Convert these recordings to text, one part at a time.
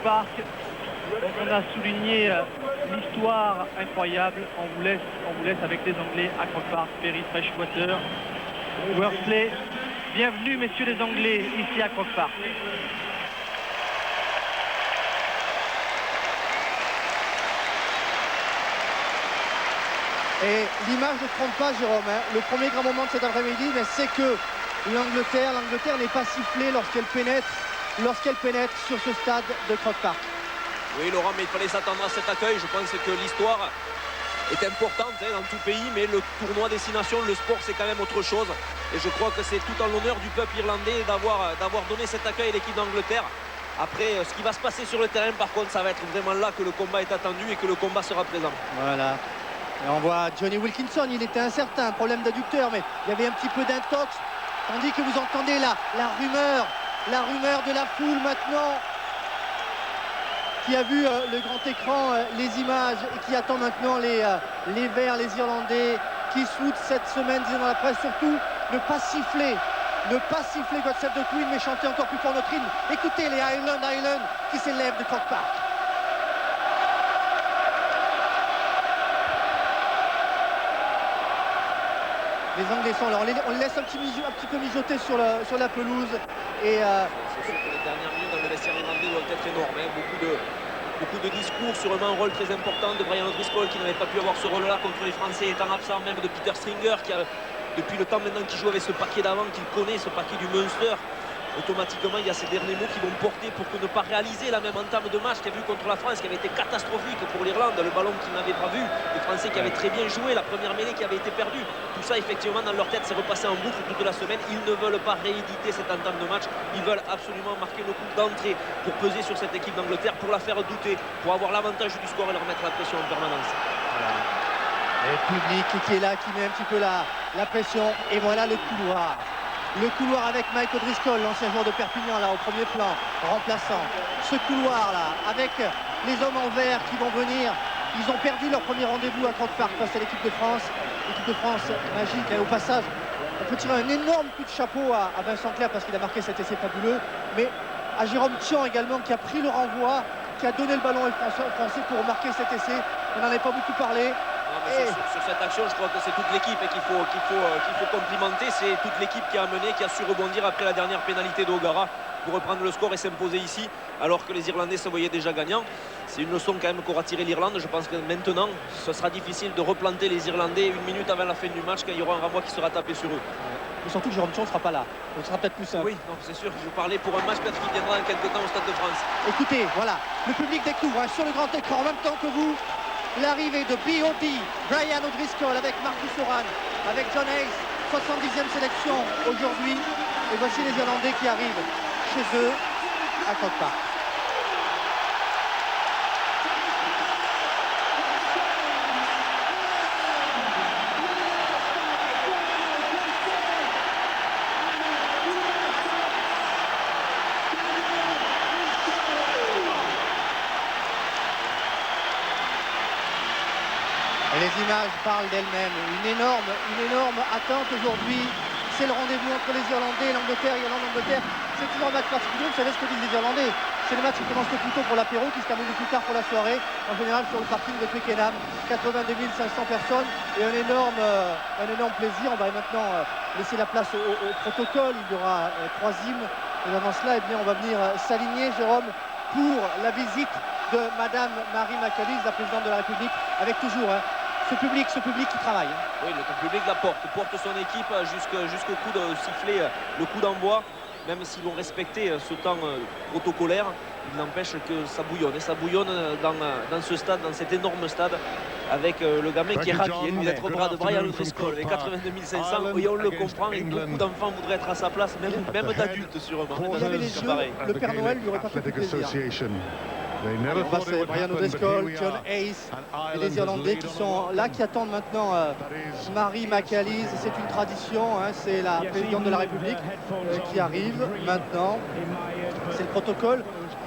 Park. On a souligné l'histoire incroyable. On vous laisse avec les Anglais à Croke Park, Perry, Freshwater, Worsley. Bienvenue, messieurs les Anglais, ici à Croke Park. Et l'image ne trompe pas, Jérôme, hein. Le premier grand moment de cet après-midi, c'est que l'Angleterre n'est pas sifflée lorsqu'elle pénètre sur ce stade de Croke Park. Oui, Laurent, mais il fallait s'attendre à cet accueil. Je pense que l'histoire est importante dans tout pays, mais le tournoi Destination, le sport, c'est quand même autre chose. Et je crois que c'est tout en l'honneur du peuple irlandais d'avoir donné cet accueil à l'équipe d'Angleterre. Après, ce qui va se passer sur le terrain, par contre, ça va être vraiment là que le combat est attendu et que le combat sera présent. Voilà. Et on voit Johnny Wilkinson, il était incertain, problème d'adducteur, mais il y avait un petit peu d'intox. Tandis que vous entendez là la rumeur de la foule maintenant, qui a vu le grand écran, les images, et qui attend maintenant les Verts, les Irlandais, qui souhaitent cette semaine, disons dans la presse surtout, ne pas siffler God Save the Queen, mais chanter encore plus fort notre hymne. Écoutez les Highland qui s'élèvent de Croke Park. Les Anglais sont là, on les laisse un petit peu mijoter sur la pelouse. Et c'est sûr que les dernières minutes dans le vestiaire irlandais doivent être énormes. Beaucoup de discours, sûrement un rôle très important de Brian O'Driscoll qui n'avait pas pu avoir ce rôle-là contre les Français étant absent, même de Peter Stringer qui a depuis le temps maintenant qu'il joue avec ce paquet d'avant, qu'il connaît, ce paquet du Munster. Automatiquement, il y a ces derniers mots qui vont porter pour ne pas réaliser la même entame de match qu'il y a vu contre la France, qui avait été catastrophique pour l'Irlande, le ballon qu'ils n'avaient pas vu, les Français qui avaient très bien joué, la première mêlée qui avait été perdue. Tout ça, effectivement, dans leur tête, s'est repassé en boucle toute la semaine. Ils ne veulent pas rééditer cette entame de match. Ils veulent absolument marquer le coup d'entrée pour peser sur cette équipe d'Angleterre, pour la faire douter, pour avoir l'avantage du score et leur mettre la pression en permanence. Voilà. Et le public qui est là, qui met un petit peu la pression. Et voilà le couloir. Le couloir avec Mike O'Driscoll, l'ancien joueur de Perpignan, là, au premier plan, remplaçant. Ce couloir-là, avec les hommes en vert qui vont venir. Ils ont perdu leur premier rendez-vous à Croke Park face à l'équipe de France. L'équipe de France magique. Et au passage, on peut tirer un énorme coup de chapeau à Vincent Clerc parce qu'il a marqué cet essai fabuleux. Mais à Jérôme Thian également, qui a pris le renvoi, qui a donné le ballon aux Français pour marquer cet essai. On n'en avait pas beaucoup parlé. Sur cette action, je crois que c'est toute l'équipe qu'il faut complimenter. C'est toute l'équipe qui a mené, qui a su rebondir après la dernière pénalité d'Ogara pour reprendre le score et s'imposer ici, alors que les Irlandais se voyaient déjà gagnants. C'est une leçon quand même qu'aura tiré l'Irlande. Je pense que maintenant, ce sera difficile de replanter les Irlandais une minute avant la fin du match quand il y aura un renvoi qui sera tapé sur eux. Mais surtout que Jérôme Thion ne sera pas là. Donc ce sera peut-être plus simple. Oui, c'est sûr. Je parlais pour un match peut-être qui viendra dans quelques temps au Stade de France. Écoutez, voilà, le public découvre sur le grand écran en même temps que vous l'arrivée de B.O.D. Brian O'Driscoll avec Marcus Horan, avec John Hayes, 70e sélection aujourd'hui. Et voici les Irlandais qui arrivent chez eux à Croke Park. Et les images parlent d'elles-mêmes. Une énorme attente aujourd'hui. C'est le rendez-vous entre les Irlandais et l'Angleterre. Irlande-Angleterre, c'est toujours un match particulier. Vous savez ce que disent les Irlandais? C'est le match qui commence le plus tôt pour l'apéro, qui se termine le plus tard pour la soirée. En général sur le parking de Twickenham, 82 500 personnes et un énorme plaisir. On va maintenant laisser la place au protocole. Il y aura 3 hymnes. Et avant cela, eh bien, on va venir s'aligner, Jérôme, pour la visite de Madame Mary McAleese, la présidente de la République, avec toujours ce public qui travaille. Oui, le public la porte son équipe jusqu'au coup de siffler le coup d'envoi, même s'ils vont respecter ce temps protocolaire, il n'empêche que ça bouillonne. Et ça bouillonne dans ce stade, dans cet énorme stade, avec le gamin qui est ravi d'être au bras de Brian O'Driscoll, avec 82 500, et on le comprend, et beaucoup d'enfants voudraient être à sa place, même d'adultes sûrement. Il y avait les yeux, le Père Noël lui aurait pas fait plaisir. On va c'est Brian O'Driscoll, John Hayes et les Irlandais qui sont là, qui attendent maintenant Mary McAleese. C'est une tradition, c'est la présidente de la République qui arrive maintenant. C'est le protocole.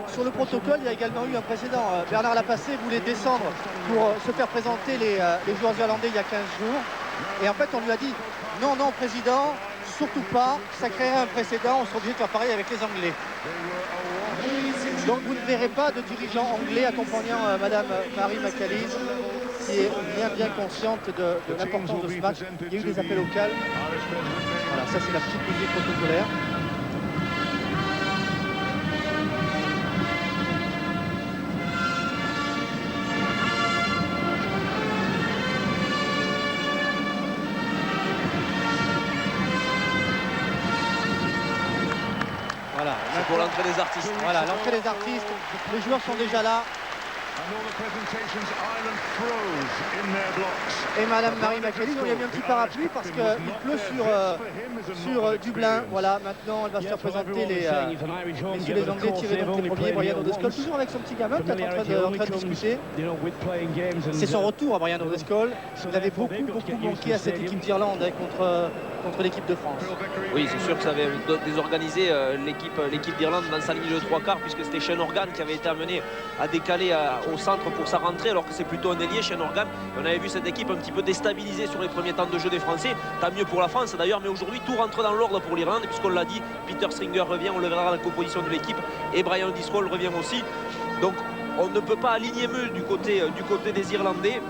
Sur le protocole, il y a également eu un précédent. Bernard Lapassé voulait descendre pour se faire présenter les joueurs irlandais il y a 15 jours. Et en fait, on lui a dit non, président, surtout pas, ça créerait un précédent, on sera obligé de faire pareil avec les Anglais. Donc vous ne verrez pas de dirigeant anglais accompagnant Madame Mary McAleese, qui est bien consciente de l'importance de ce match. Il y a eu des appels au calme. Voilà, ça c'est la petite musique protocolaire. Voilà, C'est pour l'entrée des artistes. Voilà, l'entrée des artistes. Les joueurs sont déjà là. Et Madame Mary McAleese, on lui a mis un petit parapluie parce qu'il pleut sur Dublin. Voilà, maintenant elle va se faire présenter messieurs les Anglais tirés donc les premiers. Brian O'Driscoll, toujours avec son petit gamin, peut-être en train de discuter. C'est son retour à Brian O'Driscoll. Il avait beaucoup manqué à cette équipe d'Irlande contre l'équipe de France. Oui, c'est sûr que ça avait désorganisé l'équipe d'Irlande dans sa ligne de 3 quarts, puisque c'était Shane Organ qui avait été amené à décaler au centre pour sa rentrée, alors que c'est plutôt un ailier, Shane Organ. On avait vu cette équipe un petit peu déstabilisée sur les premiers temps de jeu des Français. Tant mieux pour la France d'ailleurs, mais aujourd'hui tout rentre dans l'ordre pour l'Irlande, puisqu'on l'a dit, Peter Stringer revient, on le verra dans la composition de l'équipe, et Brian O'Driscoll revient aussi. Donc on ne peut pas aligner mieux du côté des Irlandais.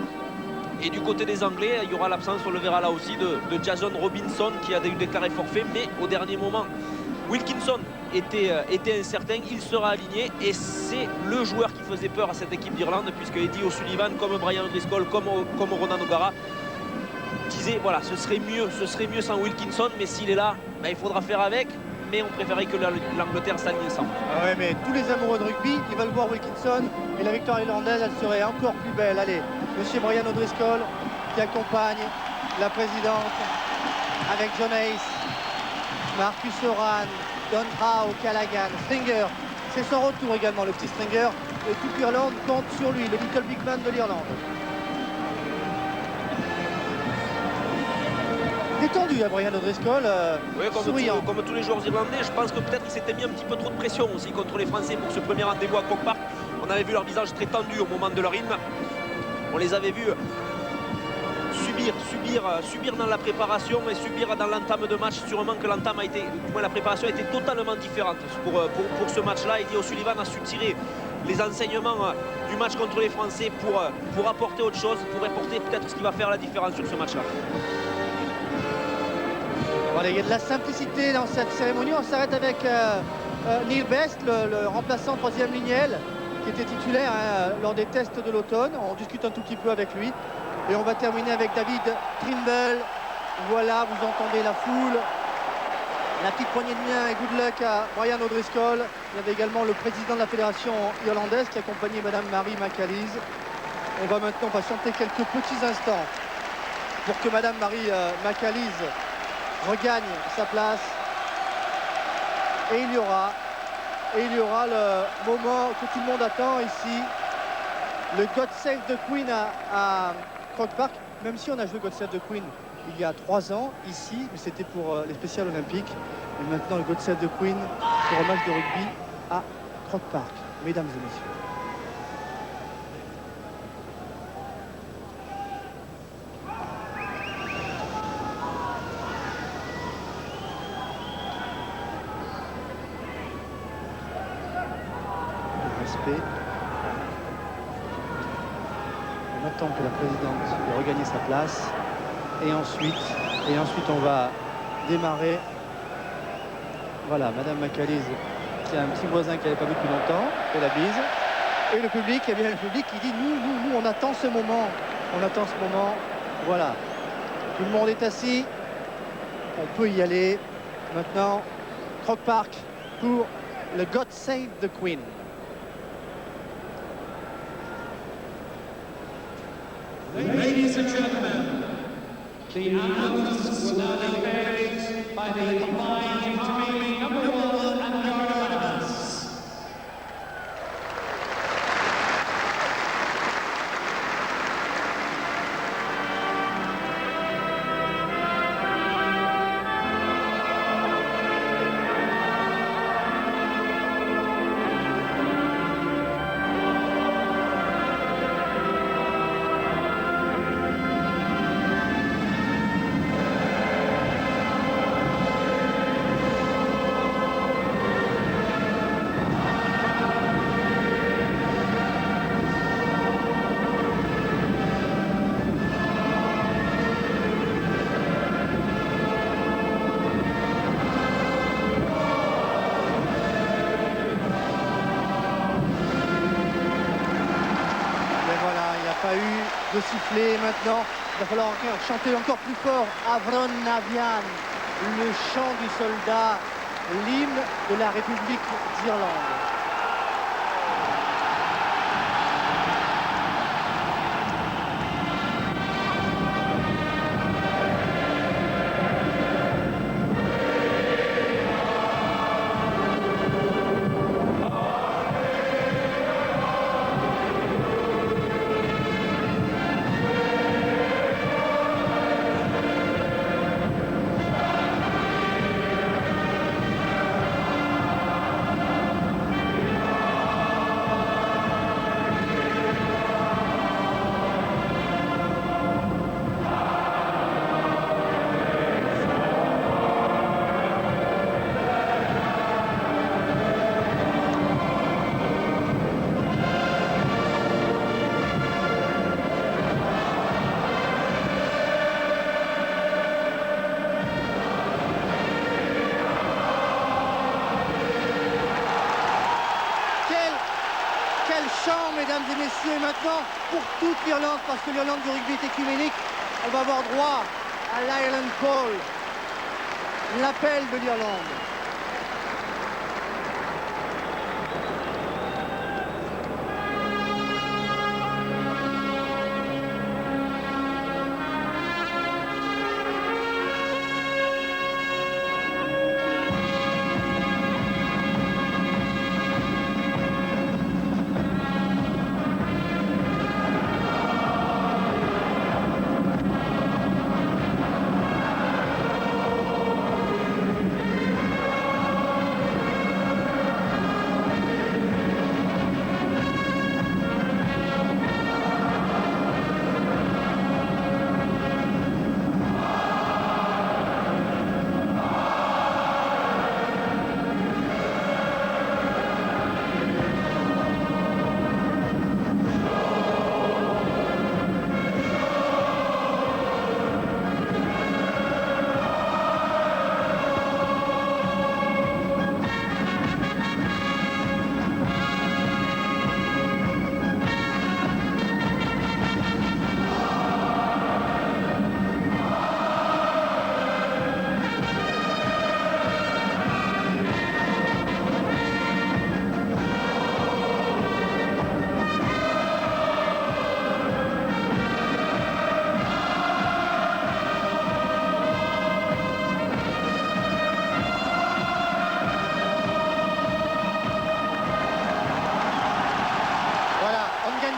Et du côté des Anglais, il y aura l'absence, on le verra là aussi, de Jason Robinson qui a déclaré forfait, mais au dernier moment, Wilkinson était incertain, il sera aligné et c'est le joueur qui faisait peur à cette équipe d'Irlande, puisque Eddie O'Sullivan, comme Brian O'Driscoll, comme Ronan O'Gara, disait voilà, ce serait mieux sans Wilkinson, mais s'il est là, ben, il faudra faire avec. Mais on préférait que l'Angleterre s'aligne ensemble. Ah ouais, mais tous les amoureux de rugby, ils veulent voir Wilkinson et la victoire irlandaise, elle serait encore plus belle. Allez, monsieur Brian O'Driscoll qui accompagne la présidente avec John Hayes, Marcus Horan, Don Howe, Callaghan, Stringer. C'est son retour également, le petit Stringer. Et toute l'Irlande compte sur lui, le Little Big Man de l'Irlande. Détendu à Brian O'Driscoll, oui, souriant. Comme tous les joueurs irlandais, je pense que peut-être qu'il s'était mis un petit peu trop de pression aussi contre les Français pour ce premier rendez-vous à Croke Park. On avait vu leur visage très tendu au moment de leur hymne. On les avait vus subir dans la préparation et subir dans l'entame de match. Sûrement que l'entame a été, du moins la préparation a été totalement différente pour ce match-là. Eddie O'Sullivan a su tirer les enseignements du match contre les Français pour apporter autre chose, pour apporter peut-être ce qui va faire la différence sur ce match-là. Voilà, il y a de la simplicité dans cette cérémonie. On s'arrête avec Neil Best, le remplaçant troisième lignel, qui était titulaire lors des tests de l'automne. On discute un tout petit peu avec lui. Et on va terminer avec David Trimble. Voilà, vous entendez la foule. La petite poignée de main et good luck à Brian O'Driscoll. Il y avait également le président de la fédération irlandaise qui accompagnait Madame Mary McAleese. On va maintenant patienter quelques petits instants pour que Madame Mary McAleese regagne sa place. Et il y aura le moment que tout le monde attend ici. Le God Save the Queen à Croke Park, même si on a joué God Save the Queen il y a 3 ans ici, mais c'était pour les spéciales olympiques. Et maintenant le God Save the Queen pour un match de rugby à Croke Park, mesdames et messieurs. Le respect. On attend que la présidente ait regagné sa place et ensuite on va démarrer. Voilà, Madame McAleese qui a un petit voisin qui n'avait pas vu depuis longtemps, fait la bise. Et le public, eh bien le public qui dit nous on attend ce moment, voilà. Tout le monde est assis, on peut y aller. Maintenant, Croke Park pour le God Save the Queen. Ladies and gentlemen, the anthems will now be played by the combined Army number 1 and Guardians. de siffler maintenant. Il va falloir chanter encore plus fort Avron Navian, le chant du soldat, l'hymne de la République d'Irlande. Mesdames et messieurs, maintenant pour toute l'Irlande, parce que l'Irlande du rugby est écuménique, on va avoir droit à l'Ireland Call, l'appel de l'Irlande.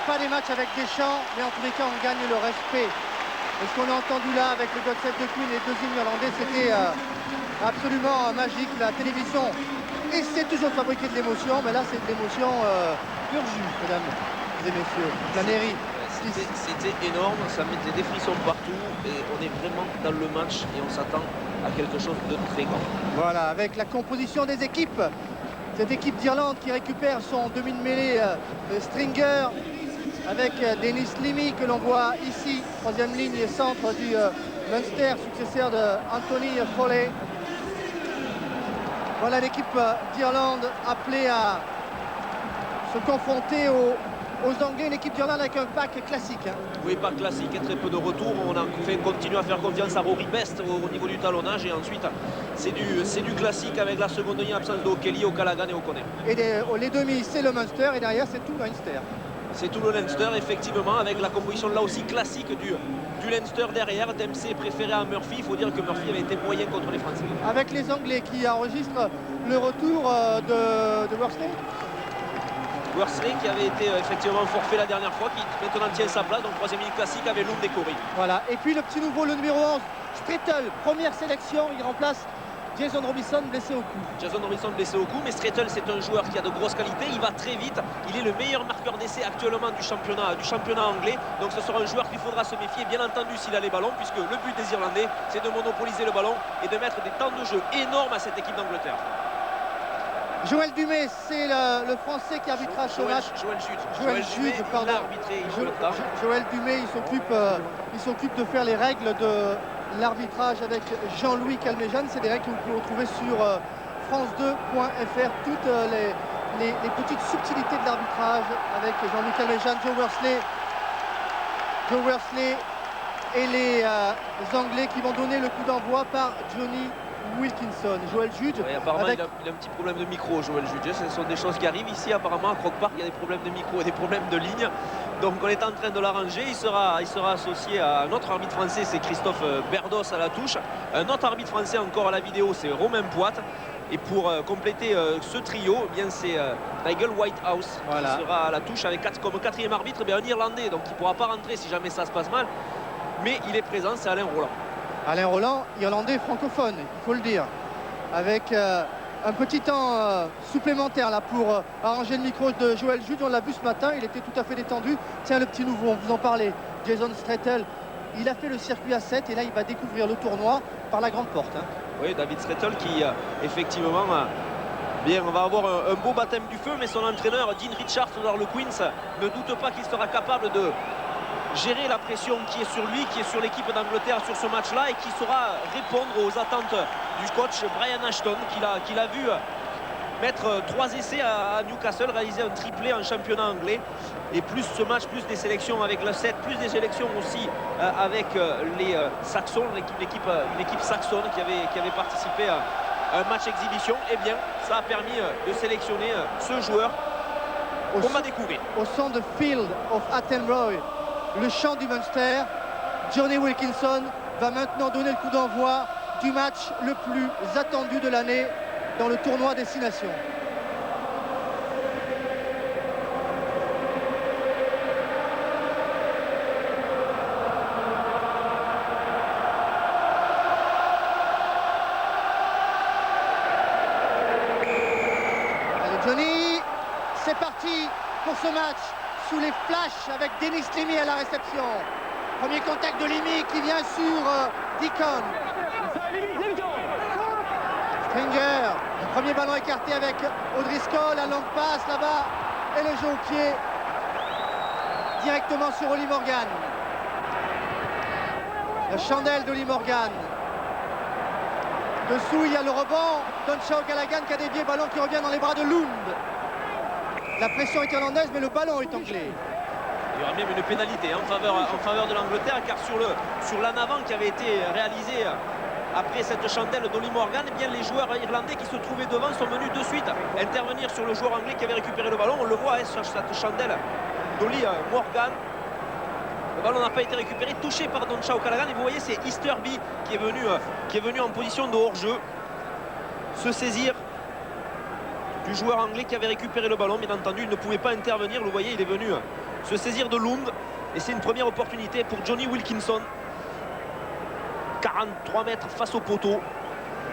Pas des matchs avec des chants, mais en tous les cas on gagne le respect. Et ce qu'on a entendu là avec le God Save the Queen et les deux hymnes irlandais, c'était absolument magique. La télévision essaie toujours de fabriquer de l'émotion, mais là c'est de l'émotion pur jus, mesdames et messieurs. La mairie. C'était énorme, ça mettait des frissons partout et on est vraiment dans le match et on s'attend à quelque chose de très grand. Voilà, avec la composition des équipes. Cette équipe d'Irlande qui récupère son demi de mêlée Stringer, avec Denis Limy que l'on voit ici, troisième ligne centre du Munster, successeur de Anthony Foley. Voilà l'équipe d'Irlande appelée à se confronter aux Anglais, une équipe d'Irlande avec un pack classique. Hein. Oui, pack classique et très peu de retour. On continue à faire confiance à Rory Best au niveau du talonnage et ensuite c'est du classique avec la seconde ligne, absence d'O'Kelly, O'Callaghan et O'Connor. Et les demi, c'est le Munster et derrière c'est tout le Leinster. C'est tout le Leinster, effectivement, avec la composition là aussi classique du Leinster derrière. Dempsey préféré à Murphy. Il faut dire que Murphy avait été moyen contre les Français. Avec les Anglais qui enregistrent le retour de Worsley. Worsley qui avait été effectivement forfait la dernière fois, qui maintenant tient sa place. Donc troisième ligne classique avec Lund et Corey. Voilà, et puis le petit nouveau, le numéro 11, Strettel, première sélection, il remplace Jason Robinson blessé au cou. Jason Robinson blessé au cou, mais Strettel c'est un joueur qui a de grosses qualités, il va très vite, il est le meilleur marqueur d'essai actuellement du championnat anglais, donc ce sera un joueur qu'il faudra se méfier, bien entendu s'il a les ballons, puisque le but des Irlandais c'est de monopoliser le ballon et de mettre des temps de jeu énormes à cette équipe d'Angleterre. Joël Dumais, c'est le Français qui arbitrera ce match. Joël Jude, pardon. Joël Dumais, il s'occupe de faire les règles de l'arbitrage avec Jean-Louis Calmejane. C'est des règles que vous pouvez retrouver sur france2.fr. Toutes les petites subtilités de l'arbitrage avec Jean-Louis Calmejane, Joe Worsley Joe Worsley et les Anglais qui vont donner le coup d'envoi par Johnny Wilkinson. Joel Jude. Oui, apparemment, avec... il a un petit problème de micro, Joel Jude. Ce sont des choses qui arrivent ici. Apparemment, à Croke Park, il y a des problèmes de micro et des problèmes de ligne. Donc, on est en train de l'arranger. Il sera associé à un autre arbitre français, c'est Christophe Berdos à la touche. Un autre arbitre français encore à la vidéo, c'est Romain Poit. Et pour compléter ce trio, eh bien c'est Nigel Whitehouse qui sera à la touche avec comme quatrième arbitre, un Irlandais. Donc, il ne pourra pas rentrer si jamais ça se passe mal. Mais il est présent, c'est Alain Roland. Alain Roland, irlandais francophone, il faut le dire, avec un petit temps supplémentaire là pour arranger le micro de Joel Jude. On l'a vu ce matin, il était tout à fait détendu. Tiens, le petit nouveau, on vous en parlait, Jason Strettel, il a fait le circuit à 7 et là il va découvrir le tournoi par la grande porte. Oui, David Strettel qui effectivement, bien, on va avoir un beau baptême du feu, mais son entraîneur Dean Richards dans le Queens ne doute pas qu'il sera capable de gérer la pression qui est sur lui, qui est sur l'équipe d'Angleterre sur ce match-là et qui saura répondre aux attentes du coach Brian Ashton qu'il a vu mettre 3 essais à Newcastle, réaliser un triplé en championnat anglais et plus ce match, plus des sélections avec le 7, plus des sélections aussi avec les Saxons, l'équipe saxonne qui avait participé à un match exhibition. Et bien ça a permis de sélectionner ce joueur qu'on va découvrir. Au son de Field of Attenborough, le chant du Munster, Johnny Wilkinson va maintenant donner le coup d'envoi du match le plus attendu de l'année dans le tournoi Destination. Allez Johnny, c'est parti pour ce match sous les flashs avec Denis Limy à la réception. Premier contact de Limy qui vient sur Deacon. Stringer, le premier ballon écarté avec O'Driscoll, la longue passe là-bas et le jeu au pied directement sur Oli Morgan. La chandelle d'Oli Morgan. Dessous il y a le rebond, Donchao Gallagher qui a dévié, ballon qui revient dans les bras de Lund. La pression est irlandaise mais le ballon est anglais. Il y aura même une pénalité en faveur de l'Angleterre car sur l'en avant qui avait été réalisé après cette chandelle d'Oli Morgan, eh bien les joueurs irlandais qui se trouvaient devant sont venus de suite intervenir sur le joueur anglais qui avait récupéré le ballon. On le voit sur cette chandelle d'Oli Morgan. Le ballon n'a pas été récupéré, touché par Donchao Gallagher. Et vous voyez, c'est Easterby qui est venu en position de hors-jeu se saisir du joueur anglais qui avait récupéré le ballon. Bien entendu, il ne pouvait pas intervenir. Vous voyez, il est venu se saisir de Lund. Et c'est une première opportunité pour Johnny Wilkinson. 43 mètres face au poteau.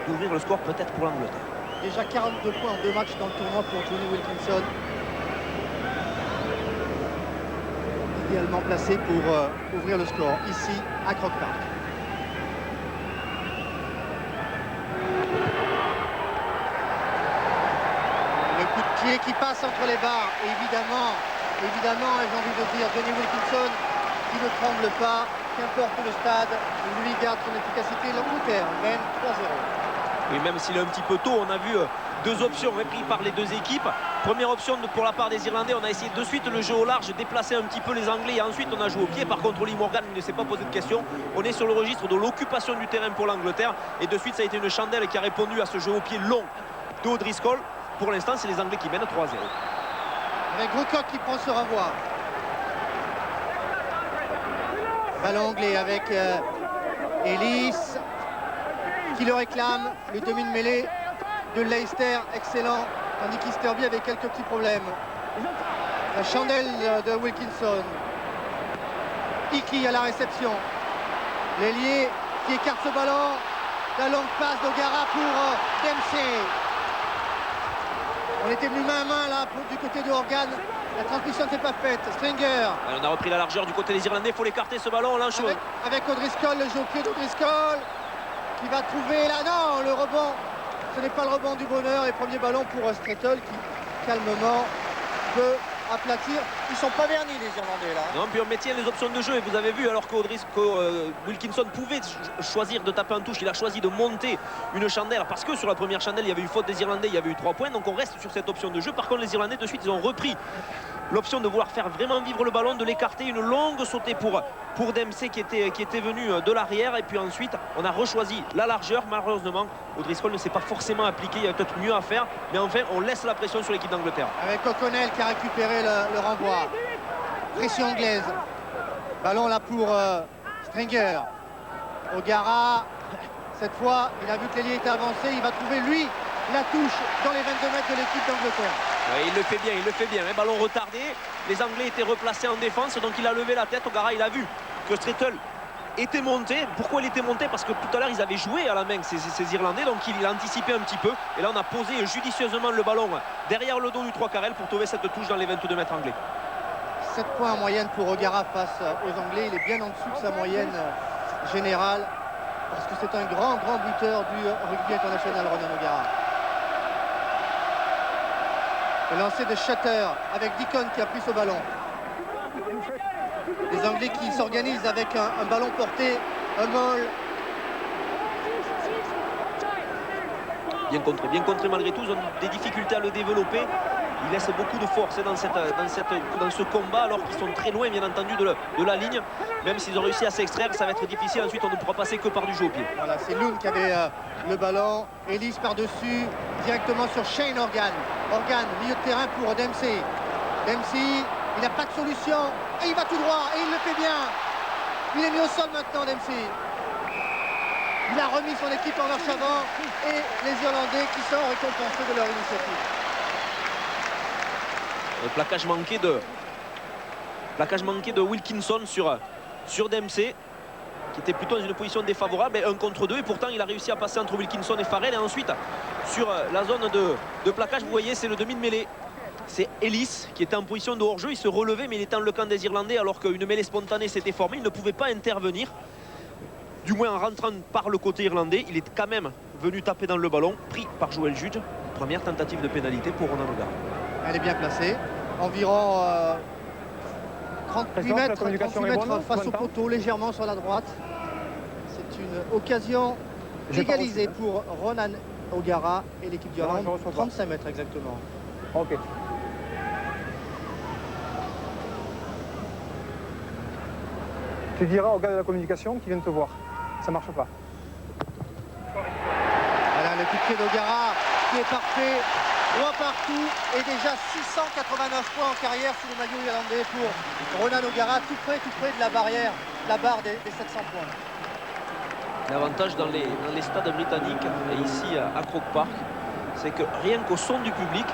D'ouvrir le score peut-être pour l'Angleterre. Déjà 42 points en 2 matchs dans le tournoi pour Johnny Wilkinson. Idéalement placé pour ouvrir le score ici à Croke Park. Le coup de pied qui passe entre les barres. Et évidemment, j'ai envie de dire, Johnny Wilkinson qui ne tremble pas, qu'importe le stade, lui garde son efficacité. L'Angleterre mène 3-0. Oui, même s'il est un petit peu tôt, on a vu 2 options prises par les 2 équipes. Première option pour la part des Irlandais, on a essayé de suite le jeu au large, déplacer un petit peu les Anglais et ensuite on a joué au pied. Par contre, Oli Morgan ne s'est pas posé de question. On est sur le registre de l'occupation du terrain pour l'Angleterre et de suite ça a été une chandelle qui a répondu à ce jeu au pied long de O'Driscoll. Pour l'instant, c'est les Anglais qui mènent 3-0. Avec Rucock qui prend ce renvoi. Ballon anglais avec Ellis qui le réclame. Le demi de mêlée de Leicester, excellent. Tandis qu'Easterby avait quelques petits problèmes. La chandelle de Wilkinson. Iki à la réception. L'ailier qui écarte ce ballon. La longue passe d'Ogara pour Dempsey. On était venu main à main là du côté de Morgan. La transmission ne s'est pas faite. Stringer. On a repris la largeur du côté des Irlandais. Il faut l'écarter ce ballon. Avec O'Driscoll, le jeu au pied d'O'Driscoll qui va trouver là. Non, le rebond. Ce n'est pas le rebond du bonheur. Et premier ballon pour Strettel qui calmement peut aplatir. Ils sont pas vernis les Irlandais là. Non, puis on maintient les options de jeu et vous avez vu alors que Wilkinson pouvait choisir de taper en touche, il a choisi de monter une chandelle parce que sur la première chandelle il y avait eu faute des Irlandais, il y avait eu 3 points, donc on reste sur cette option de jeu. Par contre les Irlandais de suite ils ont repris l'option de vouloir faire vraiment vivre le ballon, de l'écarter, une longue sautée pour Dempsey qui était venu de l'arrière. Et puis ensuite, on a rechoisi la largeur. Malheureusement, O'Driscoll ne s'est pas forcément appliqué, il y a peut-être mieux à faire. Mais enfin, on laisse la pression sur l'équipe d'Angleterre. Avec O'Connell qui a récupéré le renvoi. Pression anglaise. Ballon là pour Stringer. O'Gara, cette fois, il a vu que l'ailier était avancé. Il va trouver, lui, la touche dans les 22 mètres de l'équipe d'Angleterre. Ouais, il le fait bien. Un ballon retardé. Les Anglais étaient replacés en défense, donc il a levé la tête. O'Gara, il a vu que Strettle était monté. Pourquoi il était monté? Parce que tout à l'heure, ils avaient joué à la main, ces Irlandais, donc il a anticipé un petit peu. Et là, on a posé judicieusement le ballon derrière le dos du 3 Carrel pour trouver cette touche dans les 22 mètres anglais. 7 points en moyenne pour O'Gara face aux Anglais. Il est bien en dessous de sa moyenne générale. Parce que c'est un grand buteur du rugby international, Ronan O'Gara. Le lancer de Shatter avec Deacon qui a pris ce ballon. Les Anglais qui s'organisent avec un ballon porté, un molle. Bien contré malgré tout. Ils ont des difficultés à le développer. Ils laissent beaucoup de force dans ce combat, alors qu'ils sont très loin, bien entendu, de la ligne. Même s'ils ont réussi à s'extraire, ça va être difficile. Ensuite, on ne pourra passer que par du jeu au pied. Voilà, c'est Loon qui avait le ballon. Ellis par-dessus, directement sur Shane Organ. Organ, milieu de terrain pour Dempsey. Dempsey, il n'a pas de solution. Et il va tout droit, et il le fait bien. Il est mis au sol maintenant, Dempsey. Il a remis son équipe en marche avant. Et les Irlandais qui sont récompensés de leur initiative. Le plaquage manqué de Wilkinson sur Dempsey, qui était plutôt dans une position défavorable, et 1 contre 2, et pourtant il a réussi à passer entre Wilkinson et Farrell. Et ensuite sur la zone de plaquage, vous voyez, c'est le demi de mêlée, c'est Ellis qui était en position de hors-jeu. Il se relevait, mais il était dans le camp des Irlandais, alors qu'une mêlée spontanée s'était formée. Il ne pouvait pas intervenir, du moins en rentrant par le côté irlandais. Il est quand même venu taper dans le ballon, pris par Joel Judge. Première tentative de pénalité pour Ronan O'Gara. Elle est bien placée, environ 38 mètres face au poteau, légèrement sur la droite. C'est une occasion égalisée pour Ronan O'Gara et l'équipe d'Irlande. 35 mètres exactement. Ok. Tu diras au gars de la communication qui vient de te voir. Ça marche pas. Voilà le coup de pied d'O'Gara qui est parfait. Droit partout et déjà 689 points en carrière sous le maillot irlandais pour Ronan O'Gara, tout près de la barre des 700 points. L'avantage dans les stades britanniques et ici à Croke Park, c'est que rien qu'au son du public,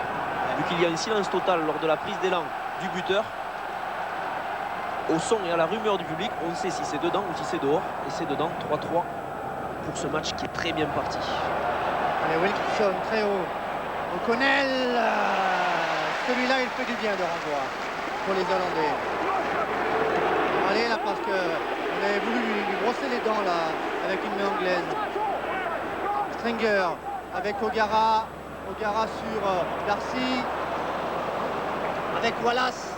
vu qu'il y a un silence total lors de la prise d'élan du buteur, au son et à la rumeur du public, on sait si c'est dedans ou si c'est dehors. Et c'est dedans, 3-3 pour ce match qui est très bien parti. Allez, Wilkinson très haut. O'Connell, celui-là il fait du bien de renvoi pour les Irlandais. Allez là, parce que on avait voulu lui brosser les dents là avec une main anglaise. Stringer avec O'Gara sur Darcy, avec Wallace.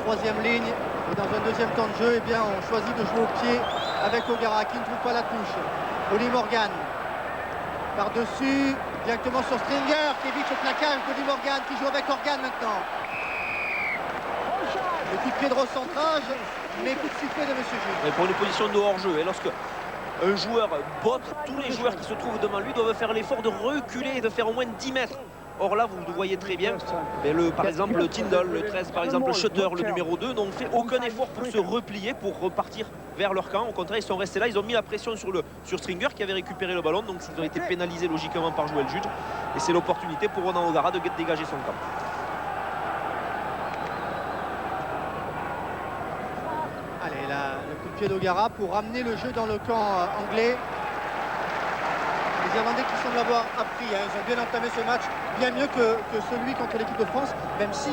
Troisième ligne, et dans un deuxième temps de jeu, eh bien, on choisit de jouer au pied avec O'Gara qui ne trouve pas la touche. Oli Morgan par-dessus, directement sur Stringer qui évite le plaquage d'Oli Morgan qui joue avec Organ maintenant. Le coup de pied de recentrage, mais coup de sifflet de M. Jules. Pour une position de hors-jeu, et lorsque un joueur botte, tous les joueurs qui se trouvent devant lui doivent faire l'effort de reculer et de faire au moins 10 mètres. Or là, vous le voyez très bien, mais par exemple le Tyndall, le 13, par exemple le Shutter, le numéro 2, n'ont fait aucun effort pour se replier, pour repartir vers leur camp. Au contraire, ils sont restés là, ils ont mis la pression sur Stringer qui avait récupéré le ballon, donc ils ont été pénalisés logiquement par Joel Judge. Et c'est l'opportunité pour Ronan O'Gara de dégager son camp. Allez, là, le coup de pied d'O'Gara pour ramener le jeu dans le camp anglais. Les Irlandais qui semblent avoir appris, hein. Ils ont bien entamé ce match, bien mieux que celui contre l'équipe de France, même si,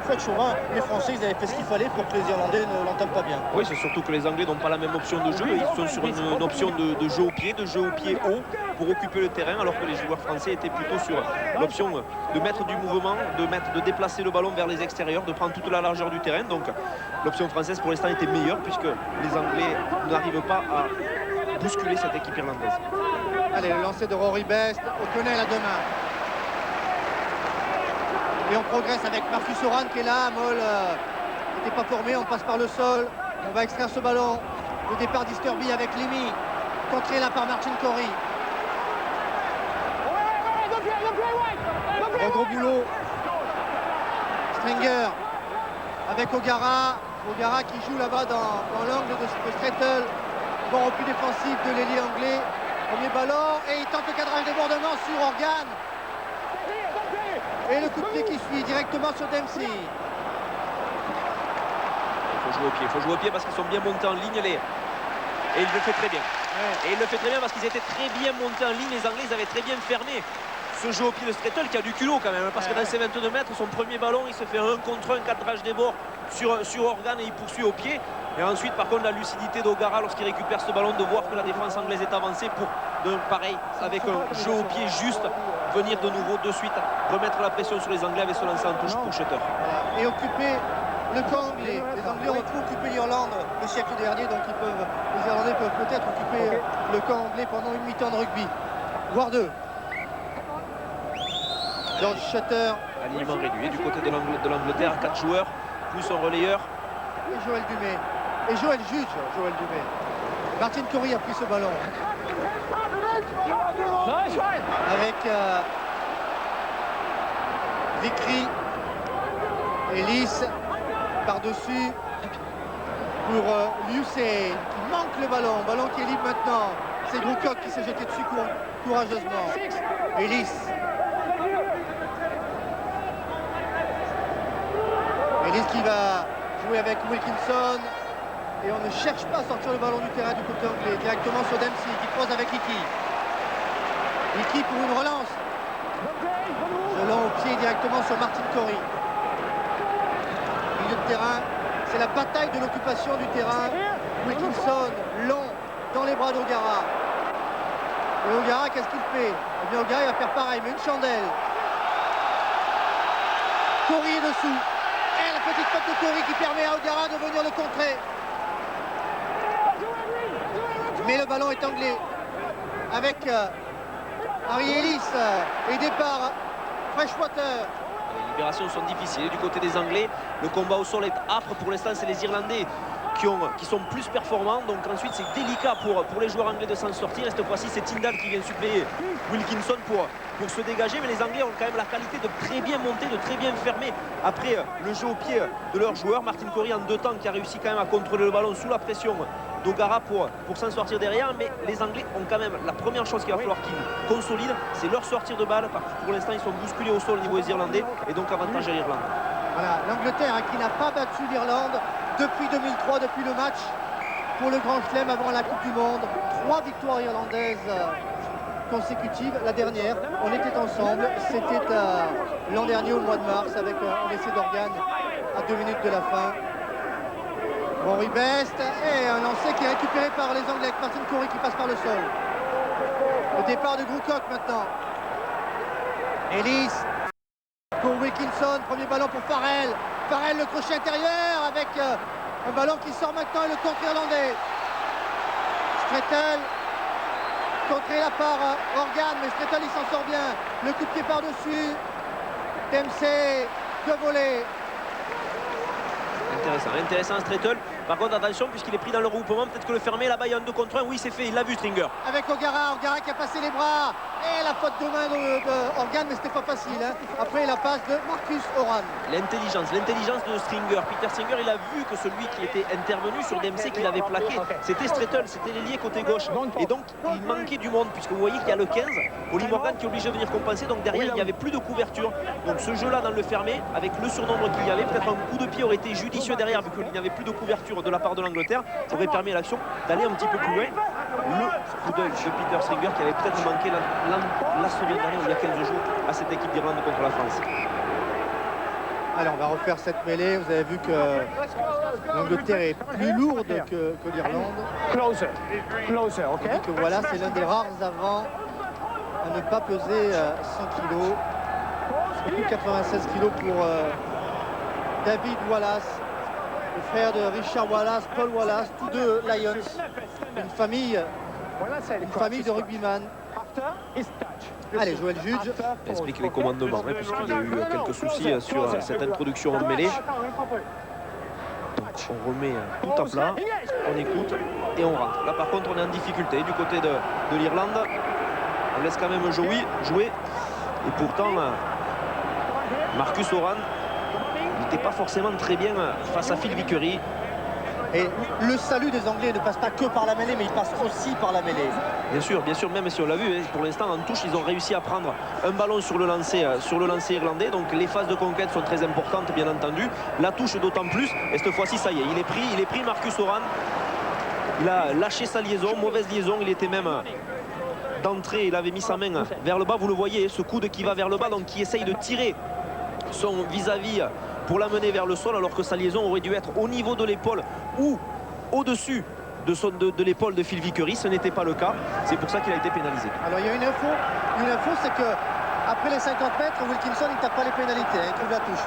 faut être chauvin, les Français ils avaient fait ce qu'il fallait pour que les Irlandais ne l'entament pas bien. Oui, c'est surtout que les Anglais n'ont pas la même option de jeu, ils sont sur une option de jeu au pied haut pour occuper le terrain, alors que les joueurs français étaient plutôt sur l'option de mettre du mouvement, de déplacer le ballon vers les extérieurs, de prendre toute la largeur du terrain. Donc l'option française pour l'instant était meilleure puisque les Anglais n'arrivent pas à bousculer cette équipe irlandaise. Allez, le lancer de Rory Best, O'Connell à deux mains. Et on progresse avec Marcus Oran qui est là. Moll n'était pas formé, on passe par le sol. On va extraire ce ballon. Le départ d'Easterby avec Limi. Contré là par Martin Corey. Un gros boulot. Stringer avec O'Gara. O'Gara qui joue là-bas dans l'angle de Strettel. Bon repli défensif de l'ailier anglais. Premier ballon et il tente le cadrage débordement sur Organ. Et le coup de pied qui suit directement sur Dempsey. Il faut jouer au pied parce qu'ils sont bien montés en ligne. Et il le fait très bien. Et il le fait très bien parce qu'ils étaient très bien montés en ligne. Les Anglais, ils avaient très bien fermé ce jeu au pied de Strettel qui a du culot quand même. Parce que dans ses 22 mètres, son premier ballon, il se fait un contre un, cadrage des bords sur Organ et il poursuit au pied. Et ensuite, par contre, la lucidité d'O'Gara lorsqu'il récupère ce ballon, de voir que la défense anglaise est avancée pour, pareil, avec un jeu au pied juste, venir de nouveau de suite, remettre la pression sur les Anglais avec se lancer en touche pour Shutter. Et occuper le camp anglais. Les Anglais ont tout occupé l'Irlande le siècle dernier, donc les Irlandais peuvent peut-être occuper le camp anglais pendant une mi-temps de rugby, voire deux. George Shutter. Alignement réduit du côté de l'Angleterre, 4 joueurs, plus un relayeur. Et Joël Dumais. Et Joël juge, Joël Dumais. Martin Corey a pris ce ballon. Avec Vickery. Ellis par-dessus pour Lucey qui manque le ballon. Ballon qui est libre maintenant. C'est Groocock qui s'est jeté dessus courageusement. Ellis. Ellis qui va jouer avec Wilkinson. Et on ne cherche pas à sortir le ballon du terrain du côté anglais. Directement sur Dempsey qui croise avec Hickey. Hickey pour une relance. Gelon au pied directement sur Martin Corey. Milieu de terrain, c'est la bataille de l'occupation du terrain. Wilkinson, long, dans les bras d'O'Gara. Et O'Gara, qu'est-ce qu'il fait? Eh bien, O'Gara, il va faire pareil, mais une chandelle. Corey est dessous. Et la petite faute de Corey qui permet à O'Gara de venir le contrer. Mais le ballon est anglais. Avec Harry Ellis aidé par Freshwater. Les libérations sont difficiles du côté des Anglais. Le combat au sol est âpre. Pour l'instant, c'est les Irlandais qui sont plus performants. Donc ensuite, c'est délicat pour les joueurs anglais de s'en sortir. Et cette fois-ci, c'est Tyndall qui vient suppléer Wilkinson pour se dégager. Mais les Anglais ont quand même la qualité de très bien monter, de très bien fermer après le jeu au pied de leurs joueurs. Martin Corey en 2 temps qui a réussi quand même à contrôler le ballon sous la pression d'O'Gara pour s'en sortir derrière. Mais les Anglais ont quand même la première chose qu'il va falloir qu'ils consolident, c'est leur sortir de balle. Pour l'instant, ils sont bousculés au sol au niveau des Irlandais et donc avantage à l'Irlande. Voilà, l'Angleterre qui n'a pas battu l'Irlande depuis 2003, depuis le match pour le Grand Chelem avant la Coupe du Monde. 3 victoires irlandaises consécutives. La dernière, on était ensemble, c'était l'an dernier au mois de mars avec un essai d'Organ à 2 minutes de la fin. Rory Best et un lancer qui est récupéré par les Anglais avec Martin Corey qui passe par le sol. Le départ de Groocock maintenant. Ellis pour Wilkinson, premier ballon pour Farrell. Farrell, le crochet intérieur avec un ballon qui sort maintenant et le contre irlandais. Strettel, contré là par Organ, mais Strettel il s'en sort bien. Le coup de pied par-dessus. Dempsey, de volée. Intéressant Strettel. Par contre, attention, puisqu'il est pris dans le regroupement, peut-être que le fermer là-bas, il y a un 2 contre 1. Oui, c'est fait, il l'a vu, Stringer. Avec O'Gara qui a passé les bras. Et la faute de main de Organ, mais c'était pas facile. Hein. Après, la passe de Marcus Oran. L'intelligence de Stringer. Peter Stringer, il a vu que celui qui était intervenu sur Dempsey, qu'il avait plaqué, c'était Strettel, c'était l'ailier côté gauche. Et donc, il manquait du monde, puisque vous voyez qu'il y a le 15, Oli Morgan qui est obligé de venir compenser. Donc derrière, il n'y avait plus de couverture. Donc ce jeu-là, dans le fermé, avec le surnombre qu'il y avait, peut-être un coup de pied aurait été judicieux derrière, vu qu'il n'y avait plus de couverture de la part de l'Angleterre. Ça aurait permis à l'action d'aller un petit peu plus loin. Le coup d'œil de Peter Stringer qui avait peut-être manqué la semaine dernière, il y a 15 jours, à cette équipe d'Irlande contre la France. Allez, on va refaire cette mêlée. Vous avez vu que l'Angleterre est plus lourde que l'Irlande. Closer, ok. Donc voilà, c'est l'un des rares avants à ne pas peser 100 kg. Et puis 96 kg pour David Wallace, le frère de Richard Wallace, Paul Wallace, tous deux Lions. Une famille de rugbyman. After his touch. Allez, Joël Juge. Explique les commandements, hein, puisqu'il y a eu quelques soucis sur cette introduction en mêlée. Donc on remet tout à plat, on écoute et on rentre. Là par contre on est en difficulté du côté de l'Irlande. On laisse quand même jouer. Et pourtant Marcus Horan n'était pas forcément très bien face à Phil Vickery. Et le salut des Anglais ne passe pas que par la mêlée, mais il passe aussi par la mêlée. Bien sûr, même si on l'a vu, pour l'instant en touche, ils ont réussi à prendre un ballon sur le lancer irlandais. Donc les phases de conquête sont très importantes, bien entendu. La touche d'autant plus. Et cette fois-ci, ça y est, il est pris Marcus Horan. Il a lâché sa liaison, mauvaise liaison. Il était même d'entrée, il avait mis sa main vers le bas. Vous le voyez, ce coude qui va vers le bas, donc qui essaye de tirer son vis-à-vis pour l'amener vers le sol, alors que sa liaison aurait dû être au niveau de l'épaule ou au-dessus de l'épaule de Phil Vickery. Ce n'était pas le cas, c'est pour ça qu'il a été pénalisé. Alors il y a une info, c'est que après les 50 mètres, Wilkinson il ne tape pas les pénalités, il trouve la touche.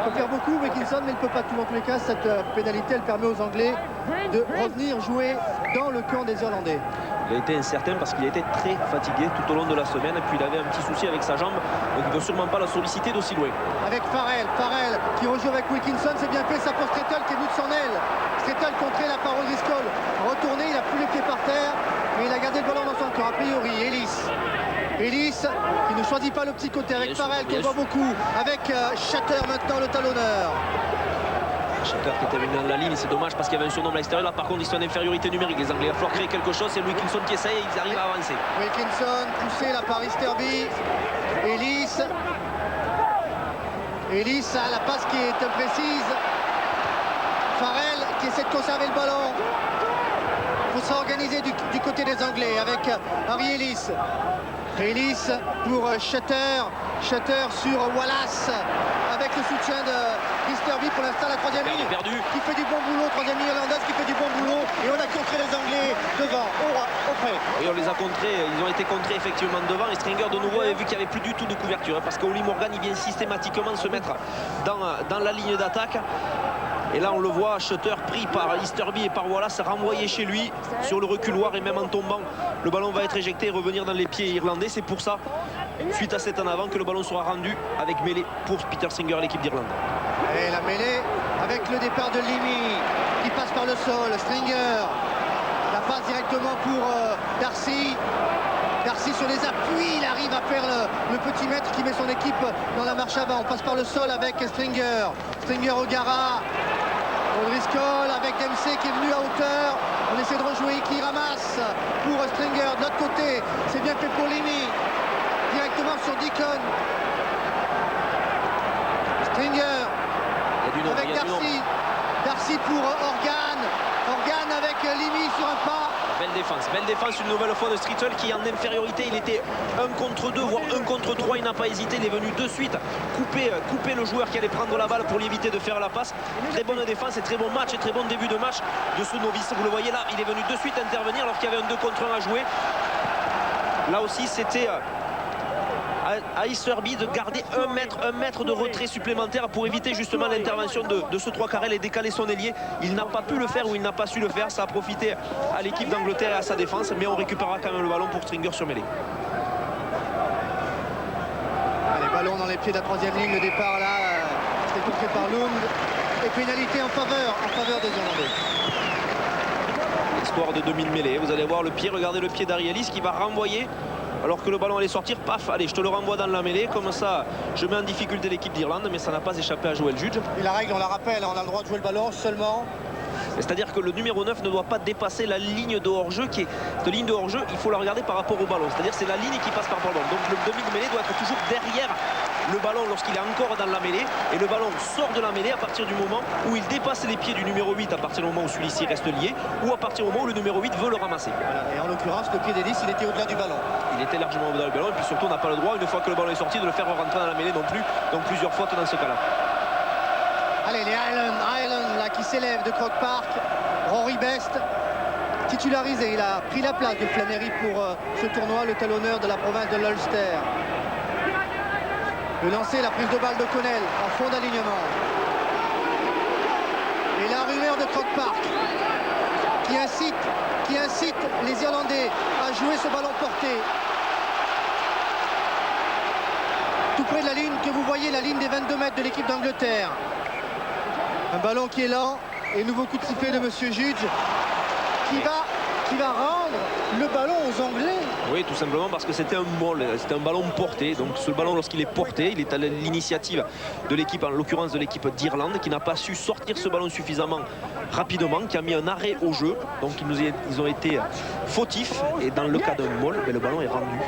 Il peut faire beaucoup Wilkinson, mais il ne peut pas tout. Dans tous les cas, cette pénalité elle permet aux Anglais de revenir jouer dans le camp des Irlandais. Il a été incertain parce qu'il a été très fatigué tout au long de la semaine, et puis il avait un petit souci avec sa jambe, donc il ne veut sûrement pas la solliciter d'aussi loin. Avec Farrell qui rejoue avec Wilkinson, c'est bien fait, ça pour Strettel qui est venu de son aile. Strettel contré la parole Driscoll, retourné, il a plus les pieds par terre, mais il a gardé le ballon dans son camp. A priori, Ellis qui ne choisit pas le petit côté avec Farrell qu'on voit beaucoup, avec Shatter maintenant le talonneur. Shatter qui était venu dans la ligne, c'est dommage parce qu'il y avait un surnombre à l'extérieur. Là par contre ils sont en infériorité numérique, les Anglais. Il va falloir créer quelque chose, c'est Wilkinson qui essaye et ils arrivent à avancer. Wilkinson poussé là par Easterby. Ellis à la passe qui est imprécise. Farrell qui essaie de conserver le ballon. Il faut s'organiser du côté des Anglais avec Harry Ellis. Ellis pour Shatter sur Wallace avec le soutien de Easterby. Pour l'instant la troisième ligne qui fait du bon boulot, troisième ligne irlandaise qui fait du bon boulot, et on a contré les Anglais devant, auprès. Et on les a contrés, ils ont été contrés effectivement devant, et Stringer de nouveau avait vu qu'il n'y avait plus du tout de couverture, parce qu'Oli Morgan il vient systématiquement se mettre dans la ligne d'attaque. Et là on le voit, Shutter pris par Easterby et par Wallace, renvoyé chez lui sur le reculoir, et même en tombant le ballon va être éjecté et revenir dans les pieds irlandais. C'est pour ça, suite à cet en avant, que le ballon sera rendu avec mêlée pour Peter Stringer, l'équipe d'Irlande. Et la mêlée avec le départ de Limy qui passe par le sol. Stringer, la passe directement pour Darcy sur les appuis, il arrive à faire le petit mètre qui met son équipe dans la marche avant. On passe par le sol avec Stringer O'Gara, O'Driscoll avec Dempsey qui est venu à hauteur. On essaie de rejouer, qui ramasse pour Stringer. De l'autre côté, c'est bien fait pour Limy, directement sur Deacon. Stringer avec Darcy pour Organ avec Limy sur un pas. Belle défense une nouvelle fois de Strittle qui est en infériorité. Il était 1 contre 2 voire 1 contre 3, il n'a pas hésité, il est venu de suite couper le joueur qui allait prendre la balle pour lui éviter de faire la passe. Très bonne défense et très bon match et très bon début de match de ce novice. Vous le voyez là, il est venu de suite intervenir alors qu'il y avait un 2 contre 1 à jouer. Là aussi c'était à Easterby de garder un mètre de retrait supplémentaire pour éviter justement l'intervention de ce 3 et décaler son ailier. Il n'a pas pu le faire ou il n'a pas su le faire. Ça a profité à l'équipe d'Angleterre et à sa défense, mais on récupérera quand même le ballon pour Stringer sur mêlée. Allez, ballon dans les pieds de la troisième ligne, le départ là, c'était contré par Lund. Et pénalité en faveur des Irlandais. Histoire de demi de mêlée, vous allez voir le pied, regardez le pied d'Harry Ellis qui va renvoyer. Alors que le ballon allait sortir, paf, allez, je te le renvoie dans la mêlée. Comme ça, je mets en difficulté l'équipe d'Irlande, mais ça n'a pas échappé à Joël Juge. Et la règle, on la rappelle, on a le droit de jouer le ballon seulement. C'est-à-dire que le numéro 9 ne doit pas dépasser la ligne de hors-jeu qui est... Cette ligne de hors-jeu, il faut la regarder par rapport au ballon. C'est-à-dire c'est la ligne qui passe par le ballon. Donc le demi de mêlée doit être toujours derrière le ballon lorsqu'il est encore dans la mêlée. Et le ballon sort de la mêlée à partir du moment où il dépasse les pieds du numéro 8, à partir du moment où celui-ci reste lié, ou à partir du moment où le numéro 8 veut le ramasser. Voilà. Et en l'occurrence, le pied d'Ellis, il était au-delà du ballon. Il était largement au-delà du ballon. Et puis surtout, on n'a pas le droit, une fois que le ballon est sorti, de le faire rentrer dans la mêlée non plus. Donc plusieurs fois que dans ce cas-là. Allez, les Highlands là, qui s'élèvent de Croke Park. Rory Best, titularisé, il a pris la place de Flannery pour ce tournoi, le talonneur de la province de l'Ulster. Le lancer, la prise de balle de Connell en fond d'alignement. Et la rumeur de Croke Park qui incite les Irlandais à jouer ce ballon porté. tout près de la ligne que vous voyez, la ligne des 22 mètres de l'équipe d'Angleterre. Un ballon qui est lent et nouveau coup de sifflet de Monsieur Judge qui va rendre le ballon aux Anglais. Oui, tout simplement parce que c'était un molle, c'était un ballon porté. Donc ce ballon, lorsqu'il est porté, il est à l'initiative de l'équipe, en l'occurrence de l'équipe d'Irlande, qui n'a pas su sortir ce ballon suffisamment rapidement, qui a mis un arrêt au jeu. Donc ils ont été fautifs. Et dans le cas d'un molle, le ballon est rendu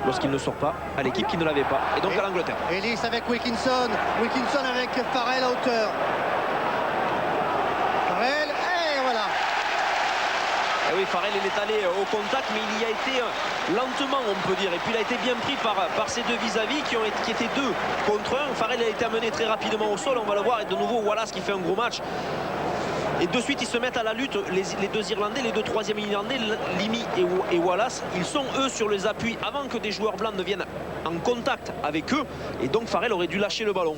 lorsqu'il ne sort pas à l'équipe qui ne l'avait pas. Et donc à l'Angleterre. Ellis avec Wilkinson. Wilkinson avec Farrell à hauteur. Farrell, et voilà. Et oui, Farrell il est allé au contact, mais il y a été lentement, on peut dire. Et puis il a été bien pris par ces deux vis-à-vis qui étaient 2 contre 1. Farrell a été amené très rapidement au sol, on va le voir. Et de nouveau, Wallace qui fait un gros match. Et de suite, ils se mettent à la lutte, les deux Irlandais, les deux troisièmes Irlandais, Limy et Wallace. Ils sont, eux, sur les appuis avant que des joueurs blancs ne viennent en contact avec eux. Et donc, Farrell aurait dû lâcher le ballon.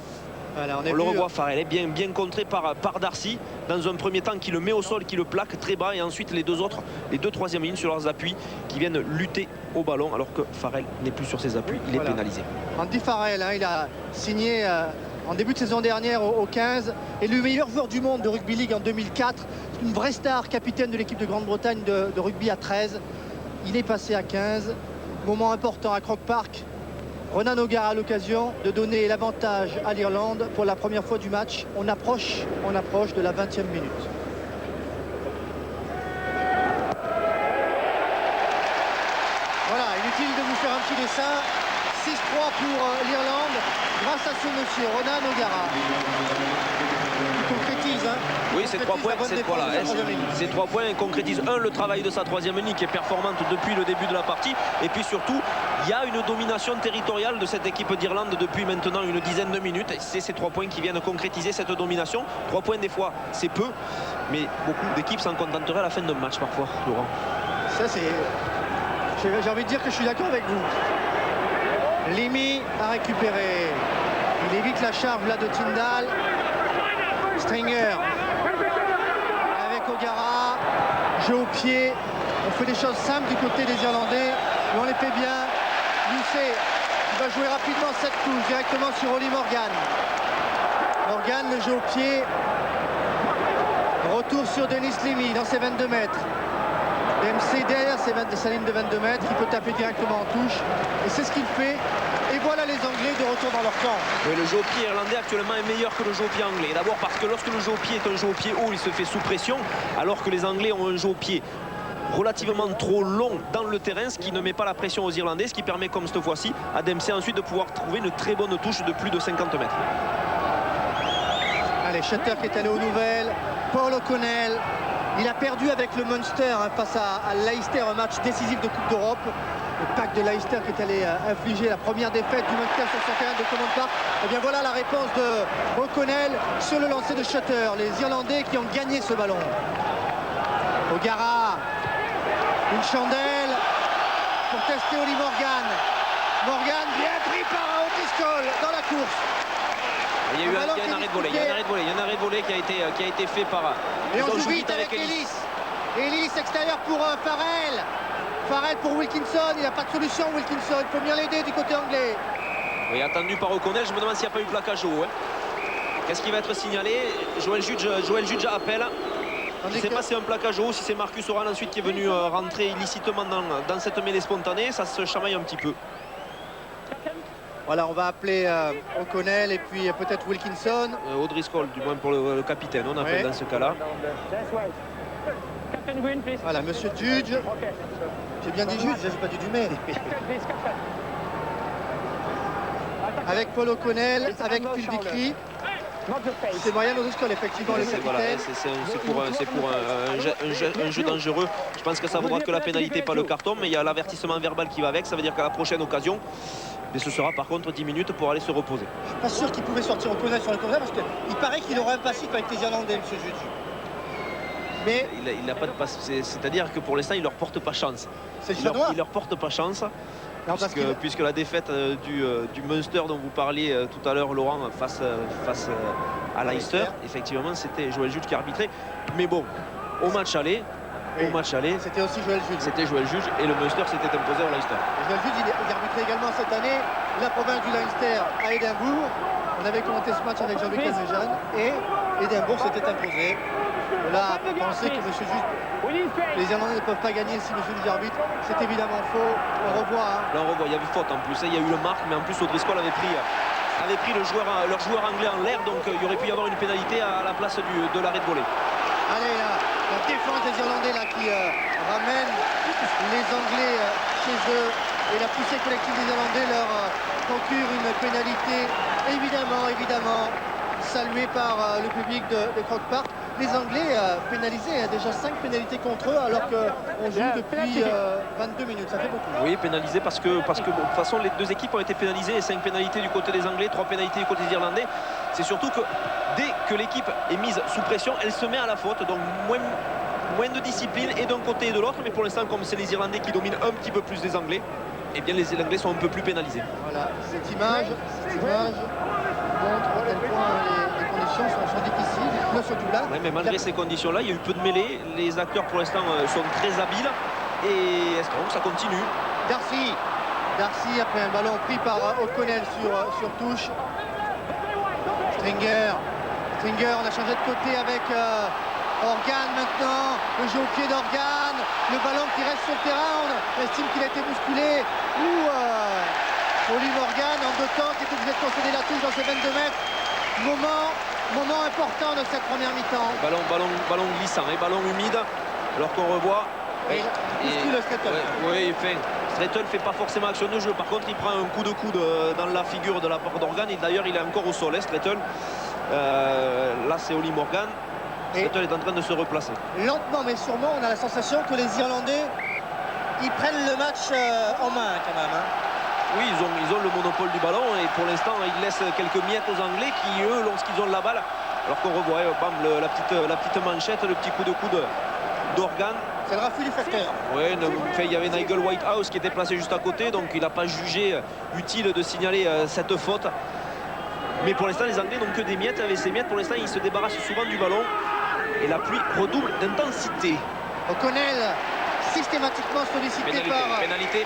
Voilà, on le revoit, Farrell est bien contré par Darcy. Dans un premier temps, qui le met au sol, qui le plaque très bas. Et ensuite, les deux troisièmes lignes sur leurs appuis qui viennent lutter au ballon. Alors que Farrell n'est plus sur ses appuis, il est pénalisé. Andy Farrell, il a signé en début de saison dernière au 15, et le meilleur joueur du monde de Rugby League en 2004, une vraie star, capitaine de l'équipe de Grande-Bretagne de rugby à 13. Il est passé à 15. Moment important à Croke Park. Ronan O'Gara a l'occasion de donner l'avantage à l'Irlande pour la première fois du match. On approche de la 20e minute. Voilà, inutile de vous faire un petit dessin. 6-3 pour l'Irlande grâce à ce monsieur, Ronan O'Gara. Il concrétise, hein. Oui, ces 3 points, ces 3 points concrétisent le travail de sa troisième ligne qui est performante depuis le début de la partie. Et puis surtout, il y a une domination territoriale de cette équipe d'Irlande depuis maintenant une dizaine de minutes. C'est ces 3 points qui viennent concrétiser cette domination. 3 points des fois, c'est peu, mais beaucoup d'équipes s'en contenteraient à la fin d'un match parfois, Laurent. Ça, c'est... J'ai envie de dire que je suis d'accord avec vous. Limy a récupéré. Il évite la charge là de Tyndall. Stringer avec O'Gara. Jeu au pied. On fait des choses simples du côté des Irlandais, mais on les fait bien. Lucet va jouer rapidement cette touche directement sur Oli Morgan. Morgan, le jeu au pied. Retour sur Denis Limy dans ses 22 mètres. MC derrière sa ligne de 22 mètres, il peut taper directement en touche. Et c'est ce qu'il fait. Et voilà les Anglais de retour dans leur camp. Oui, le jeu au pied irlandais actuellement est meilleur que le jeu au pied anglais. D'abord parce que lorsque le jeu au pied est un jeu au pied haut, il se fait sous pression, alors que les Anglais ont un jeu au pied relativement trop long dans le terrain, ce qui ne met pas la pression aux Irlandais, ce qui permet, comme cette fois-ci, à Dempsey ensuite de pouvoir trouver une très bonne touche de plus de 50 mètres. Allez, Shutter qui est allé aux nouvelles. Paul O'Connell. Il a perdu avec le Munster face à Leicester, un match décisif de Coupe d'Europe. Le pack de Leicester qui est allé infliger la première défaite du Munster sur son terrain de Common Park. Et bien voilà la réponse de O'Connell sur le lancer de Shutter. Les Irlandais qui ont gagné ce ballon. O'Gara, une chandelle pour tester Oli Morgan. Morgan bien pris par O'Driscoll dans la course. Il y a eu un arrêt de volée, il y a un arrêt de volée qui a été fait par... Et on joue vite avec Ellis. Ellis extérieur pour Farrell. Farrell pour Wilkinson, il n'a pas de solution Wilkinson, il faut bien l'aider du côté anglais. Oui, attendu par O'Connell, je me demande s'il n'y a pas eu plaquage haut. Qu'est-ce qui va être signalé? Joël Judge appelle. Je ne sais pas si c'est un plaquage haut, si c'est Marcus Oral ensuite qui est venu rentrer illicitement dans cette mêlée spontanée, ça se chamaille un petit peu. Voilà, on va appeler O'Connell et puis peut-être Wilkinson. O'Driscoll, du moins pour le capitaine, on appelle dans ce cas-là. Voilà, monsieur Judge. J'ai bien dit Judge, j'ai pas dit Dumais. Avec Paul O'Connell, avec Phil Dickery. C'est Brian O'Driscoll, effectivement, le capitaine. C'est pour un jeu dangereux. Je pense que ça vaudra que la pénalité, pas le carton, mais il y a l'avertissement verbal qui va avec. Ça veut dire qu'à la prochaine occasion, mais ce sera par contre 10 minutes pour aller se reposer. Je suis pas sûr qu'il pouvait sortir O'Connell sur le corner parce qu'il paraît qu'il aurait un passif avec les Irlandais, monsieur Judge. Mais il n'a pas de passe, c'est-à-dire que pour l'instant il leur porte pas chance. Il leur porte pas chance. Non, puisque la défaite du Munster dont vous parliez tout à l'heure, Laurent, face à Leicester, effectivement c'était Joël Judge qui arbitrait. Mais bon, au match aller, au match aller. C'était aussi Joël Jude. C'était Joël Juge et le Munster s'était imposé au Leinster. Joël Jude, il arbitrait également cette année la province du Leinster à Édimbourg. On avait commenté ce match avec Jean-Luc Calmejane et Édimbourg s'était imposé. Là, penser que M. Juge, les Irlandais ne peuvent pas gagner si M. Juge arbitre, c'est évidemment faux. On revoit. Là on revoit, il y avait faute en plus, il y a eu le marque, mais en plus O'Driscoll avait pris leur joueur anglais en l'air, donc il y aurait pu y avoir une pénalité à la place de l'arrêt de volée. Allez là, la défense des Irlandais là qui ramène les Anglais chez eux, et la poussée collective des Irlandais leur procure une pénalité évidemment saluée par le public de Croke Park. Les Anglais pénalisés, déjà 5 pénalités contre eux alors qu'on joue depuis 22 minutes, ça fait beaucoup. Oui, pénalisés parce que bon, de toute façon les deux équipes ont été pénalisées, et 5 pénalités du côté des Anglais, 3 pénalités du côté des Irlandais. C'est surtout que dès que l'équipe est mise sous pression, elle se met à la faute, donc moins de discipline et d'un côté et de l'autre, mais pour l'instant comme c'est les Irlandais qui dominent un petit peu plus les Anglais, eh bien les Anglais sont un peu plus pénalisés. Voilà, cette image montre à quel point les conditions sont difficiles, les pneus sont tout là. Ouais, mais malgré ces conditions-là, il y a eu peu de mêlées. Les acteurs pour l'instant sont très habiles et espérons que ça continue. Darcy après un ballon pris par O'Connell sur touche. Stringer, on a changé de côté avec Organ maintenant, le jeu au pied d'Organ, le ballon qui reste sur le terrain, on estime qu'il a été bousculé, ou Oli Morgan en 2 temps qui est obligé de concéder la touche dans ses 22 mètres. Moment important de cette première mi-temps. Ballon glissant et ballon humide, alors qu'on revoit. Oui, Stretton ne fait pas forcément action de jeu. Par contre, il prend un coup de coude dans la figure de la part d'Organ, et d'ailleurs il est encore au sol, Stretton. Là c'est Oli Morgan. Stretton est en train de se replacer. Lentement mais sûrement, on a la sensation que les Irlandais ils prennent le match en main quand même. Oui, ils ont le monopole du ballon, et pour l'instant ils laissent quelques miettes aux Anglais qui eux, lorsqu'ils ont la balle, alors qu'on revoit bam, la petite manchette, le petit coup de coude d'Organ. C'est le raffut du facteur. Oui, il y avait Nigel Whitehouse qui était placé juste à côté, donc il n'a pas jugé utile de signaler cette faute. Mais pour l'instant les Anglais n'ont que des miettes. Avec ces miettes, pour l'instant ils se débarrassent souvent du ballon, et la pluie redouble d'intensité. O'Connell systématiquement sollicité par pénalité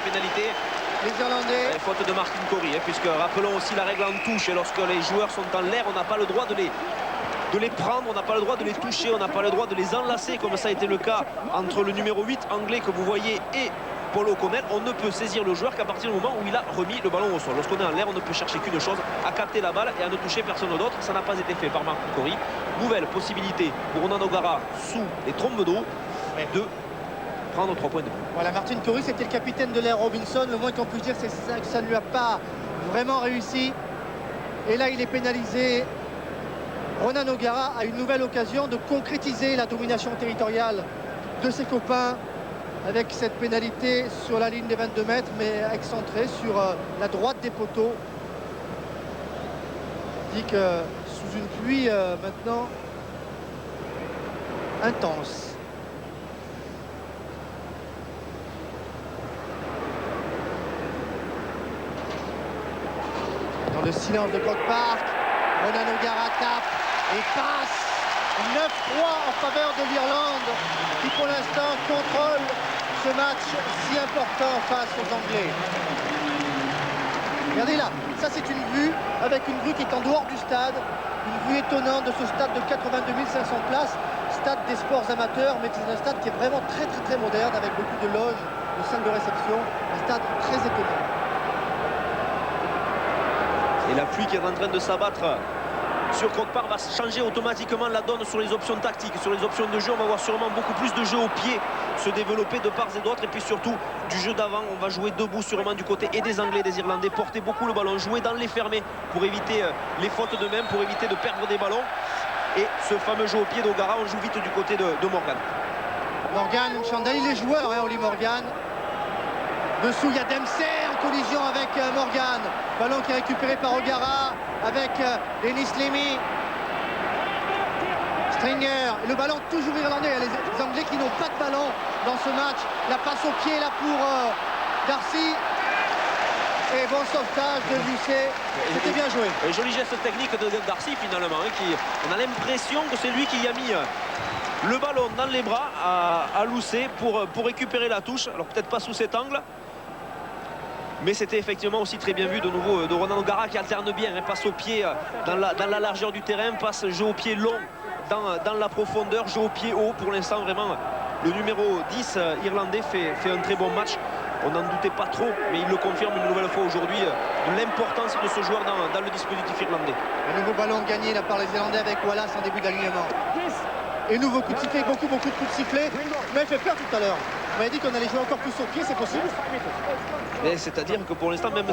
les Irlandais. Faute de Martin Corey, puisque rappelons aussi la règle en touche, et lorsque les joueurs sont en l'air, on n'a pas le droit de les prendre, on n'a pas le droit de les toucher, on n'a pas le droit de les enlacer, comme ça a été le cas entre le numéro 8 anglais que vous voyez et Paul O'Connell. On ne peut saisir le joueur qu'à partir du moment où il a remis le ballon au sol. Lorsqu'on est en l'air, on ne peut chercher qu'une chose, à capter la balle et à ne toucher personne d'autre. Ça n'a pas été fait par Martin Corey. Nouvelle possibilité pour Ronan O'Gara sous les trombes d'eau de prendre 3 points de but. Voilà, Martin Corey, c'était le capitaine de l'Air Robinson. Le moins qu'on puisse dire, c'est que ça ne lui a pas vraiment réussi. Et là, il est pénalisé. Ronan O'Gara a une nouvelle occasion de concrétiser la domination territoriale de ses copains avec cette pénalité sur la ligne des 22 mètres, mais excentrée sur la droite des poteaux. On dit que sous une pluie maintenant intense. Dans le silence de Croke Park, Ronan O'Gara tape et passe 9-3 en faveur de l'Irlande, qui pour l'instant contrôle ce match si important face aux Anglais. Regardez là, ça c'est une vue avec une vue qui est en dehors du stade, une vue étonnante de ce stade de 82 500 places, stade des sports amateurs, mais c'est un stade qui est vraiment très moderne, avec beaucoup de loges, de salles de réception, un stade très étonnant. Et la pluie qui est en train de s'abattre sur Croke Park va changer automatiquement la donne sur les options tactiques, sur les options de jeu. On va voir sûrement beaucoup plus de jeu au pied se développer de part et d'autre, et puis surtout du jeu d'avant. On va jouer debout sûrement du côté et des Anglais et des Irlandais, porter beaucoup le ballon, jouer dans les fermés pour éviter les fautes de même, pour éviter de perdre des ballons. Et ce fameux jeu au pied d'O'Gara, on joue vite du côté de Morgan. Morgan, Chandali, les joueurs, Oli Morgan. Dessous, il y a Dempsey en collision avec Morgan. Ballon qui est récupéré par O'Gara avec Denis Lemy. Stringer. Et le ballon toujours irlandais. Les Anglais qui n'ont pas de ballon dans ce match. La passe au pied là pour Darcy. Et bon sauvetage de Lucet. C'était bien joué. Et joli geste technique de Darcy finalement. On a l'impression que c'est lui qui a mis le ballon dans les bras à Lousset pour récupérer la touche. Alors peut-être pas sous cet angle, mais c'était effectivement aussi très bien vu de nouveau de Ronan O'Gara qui alterne bien, hein, passe au pied dans la largeur du terrain, passe jeu au pied long dans la profondeur, jeu au pied haut. Pour l'instant vraiment le numéro 10 irlandais fait un très bon match. On n'en doutait pas trop, mais il le confirme une nouvelle fois aujourd'hui de l'importance de ce joueur dans le dispositif irlandais. Un nouveau ballon gagné là par les Irlandais avec Wallace en début d'alignement. Et nouveau coup de sifflet, beaucoup de coups de sifflet. Mais il fait peur tout à l'heure. On m'avait dit qu'on allait jouer encore plus sur pied, c'est possible? C'est-à-dire que pour l'instant, même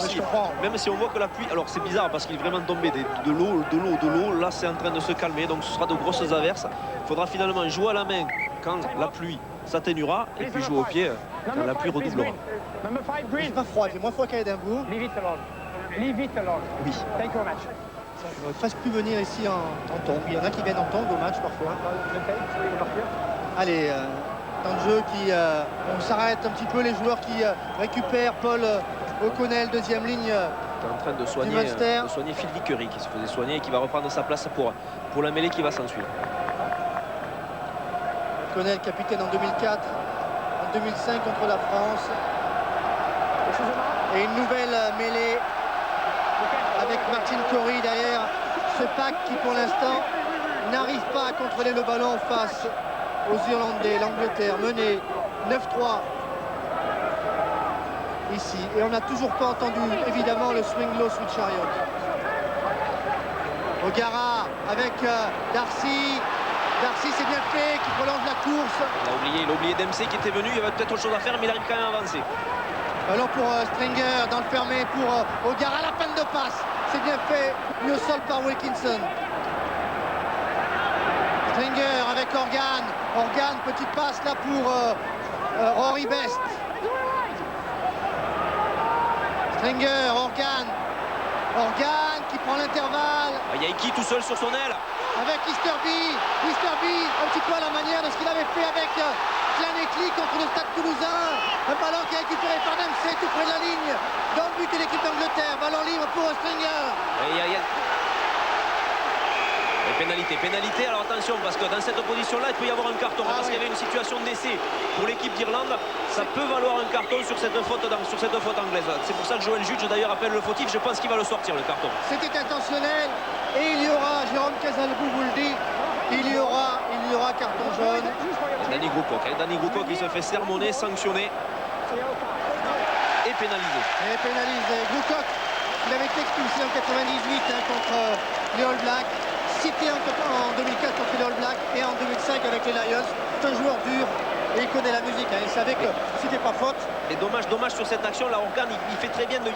si on voit que la pluie, alors c'est bizarre parce qu'il est vraiment tombé de l'eau, là c'est en train de se calmer, donc ce sera de grosses averses. Il faudra finalement jouer à la main quand la pluie s'atténuera et puis jouer au pied quand la pluie redoublera. J'ai pas froid, j'ai moins froid qu'à Édimbourg. Leave it alone. Leave it alone. Oui. Thank you very much. On aurait presque pu venir ici en tongs. Il y en a qui viennent en tongs au match parfois. Allez, temps de jeu qui... on s'arrête un petit peu, les joueurs qui récupèrent Paul O'Connell, deuxième ligne. En train de soigner Phil Vickery qui se faisait soigner et qui va reprendre sa place pour la mêlée qui va s'ensuivre. O'Connell, capitaine en 2004, en 2005 contre la France. Et une nouvelle mêlée avec Martin Corey derrière ce pack qui pour l'instant n'arrive pas à contrôler le ballon face aux Irlandais. L'Angleterre menée 9-3 ici. Et on n'a toujours pas entendu évidemment le swing low switch chariot. O'Gara avec Darcy. Darcy c'est bien fait, qui prolonge la course. Il a oublié Dempsey qui était venu, il y avait peut-être autre chose à faire mais il arrive quand même à avancer. Ballon pour Stringer dans le fermé pour O'Gara, la peine de passe. C'est bien fait, mis au sol par Wilkinson. Stringer avec Organ. Organ, petite passe là pour Rory Best. Stringer, Organ. Organ qui prend l'intervalle. Il y a Iki tout seul sur son aile. Avec Easterby. Easterby, un petit peu à la manière de ce qu'il avait fait avec Claneckley contre le Stade Toulousain. Un ballon qui est récupéré par Dempsey tout près de la ligne. Dans le but de l'équipe d'Angleterre. Ballon libre pour Stringer. Pénalité, alors attention parce que dans cette position là il peut y avoir un carton parce qu'il y avait une situation d'essai pour l'équipe d'Irlande, ça peut valoir un carton sur cette faute anglaise. C'est pour ça que Joël Judge d'ailleurs appelle le fautif, je pense qu'il va le sortir le carton. C'était intentionnel et il y aura, Jérôme Casalbou vous le dit, il y aura carton jaune. Danny Grukok qui se fait sermonner, sanctionner et pénalisé. Grukok, il avait été expulsé en 98 contre les All Blacks. Cité en 2004 contre les All Blacks et en 2005 avec les Lions. C'est un joueur dur et il connaît la musique. Il savait que c'était pas faute. Et dommage sur cette action. Là, Organ, il fait très bien. Il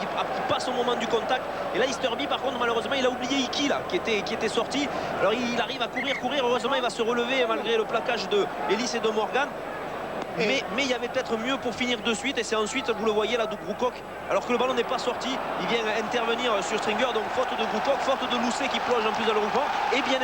passe au moment du contact. Et là, Easterby, par contre, malheureusement, il a oublié Iki là, qui était sorti. Alors, il arrive à courir. Heureusement, il va se relever malgré le plaquage de Ellis et de Morgan. Mais il y avait peut-être mieux pour finir de suite. Et c'est ensuite, vous le voyez là, de Grukok. Alors que le ballon n'est pas sorti, il vient intervenir sur Stringer. Donc faute de Grukok, faute de Lousset qui plonge en plus dans le ruban. Et bien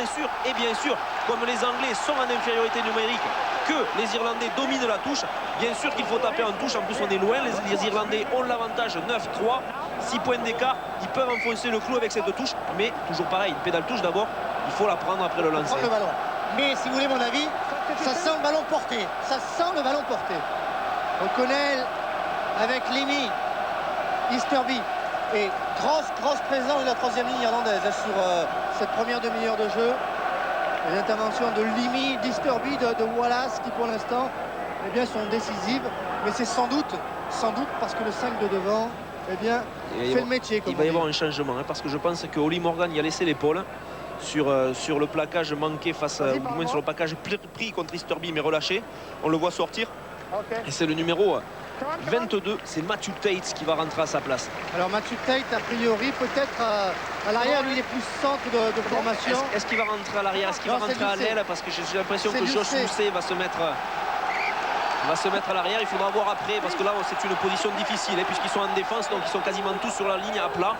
sûr, comme les Anglais sont en infériorité numérique, que les Irlandais dominent la touche, bien sûr qu'il faut taper en touche. En plus, on est loin. Les Irlandais ont l'avantage 9-3. 6 points d'écart. Ils peuvent enfoncer le clou avec cette touche. Mais toujours pareil, une pédale touche d'abord. Il faut la prendre après le lancer. Prendre le ballon. Mais si vous voulez mon avis, ça sent le ballon porté. O'Connell avec Lemmy, Easterby. Et grosse présence de la troisième ligne irlandaise sur cette première demi-heure de jeu. Les interventions de Lemmy, d'Easterby, de Wallace qui pour l'instant sont décisives. Mais c'est sans doute parce que le 5 de devant fait le métier. Il va y avoir un changement parce que je pense que Oli Morgan y a laissé l'épaule. Sur le plaquage manqué ou du moins sur le plaquage pris contre Easterby mais relâché. On le voit sortir. Et c'est le numéro 22, c'est Matthew Tate qui va rentrer à sa place. Alors Matthew Tate, a priori, peut-être à l'arrière, lui il est plus centre de formation. Est-ce qu'il va rentrer à l'arrière? Est-ce qu'il va rentrer à l'aile? Parce que j'ai l'impression que Josh Lousset va se mettre à l'arrière. Il faudra voir après parce que là c'est une position difficile puisqu'ils sont en défense, donc ils sont quasiment tous sur la ligne à plat.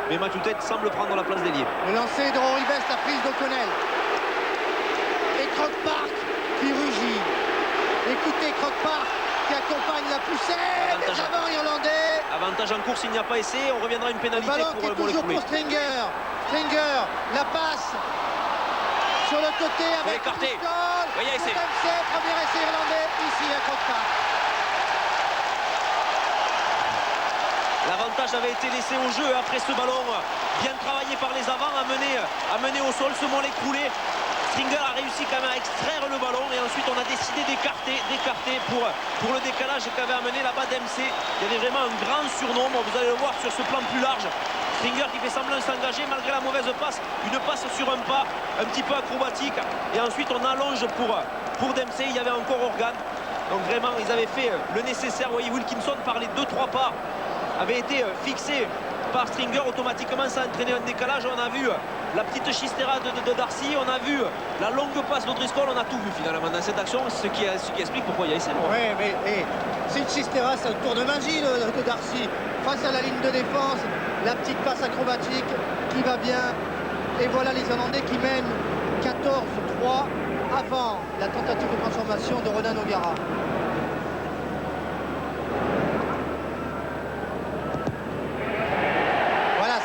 Mais Matthew Tate semble prendre la place d'ailier. Le lancer de Rory Best, la prise d'O'Connell. Et Croke Park qui rugit. Écoutez Croke Park qui accompagne la poussée des avants irlandais. Avantage en course, il n'y a pas essai. On reviendra à une pénalité pour le toujours pour Stringer. Stringer, la passe sur le côté avec Bristol. il y a essai. Dempsey, premier essai irlandais ici à Croke Park. L'avantage avait été laissé au jeu après ce ballon bien travaillé par les avants, amené au sol, ce mollet écroulé. Stringer a réussi quand même à extraire le ballon et ensuite on a décidé d'écarter pour le décalage qu'avait amené là-bas Dempsey. Il y avait vraiment un grand surnombre, vous allez le voir sur ce plan plus large. Stringer qui fait semblant de s'engager malgré la mauvaise passe, une passe sur un pas un petit peu acrobatique et ensuite on allonge pour Dempsey, il y avait encore Organ. Donc vraiment ils avaient fait le nécessaire. Vous voyez, Wilkinson par les 2-3 pas avait été fixé par Stringer, automatiquement ça a entraîné un décalage. On a vu la petite chistera de Darcy, on a vu la longue passe d'Odriscoll, on a tout vu finalement dans cette action, ce qui explique pourquoi il y a essai. Oui, mais c'est une chistera, c'est un tour de magie de Darcy. Face à la ligne de défense, la petite passe acrobatique qui va bien. Et voilà les Irlandais qui mènent 14-3 avant la tentative de transformation de Ronan O'Gara.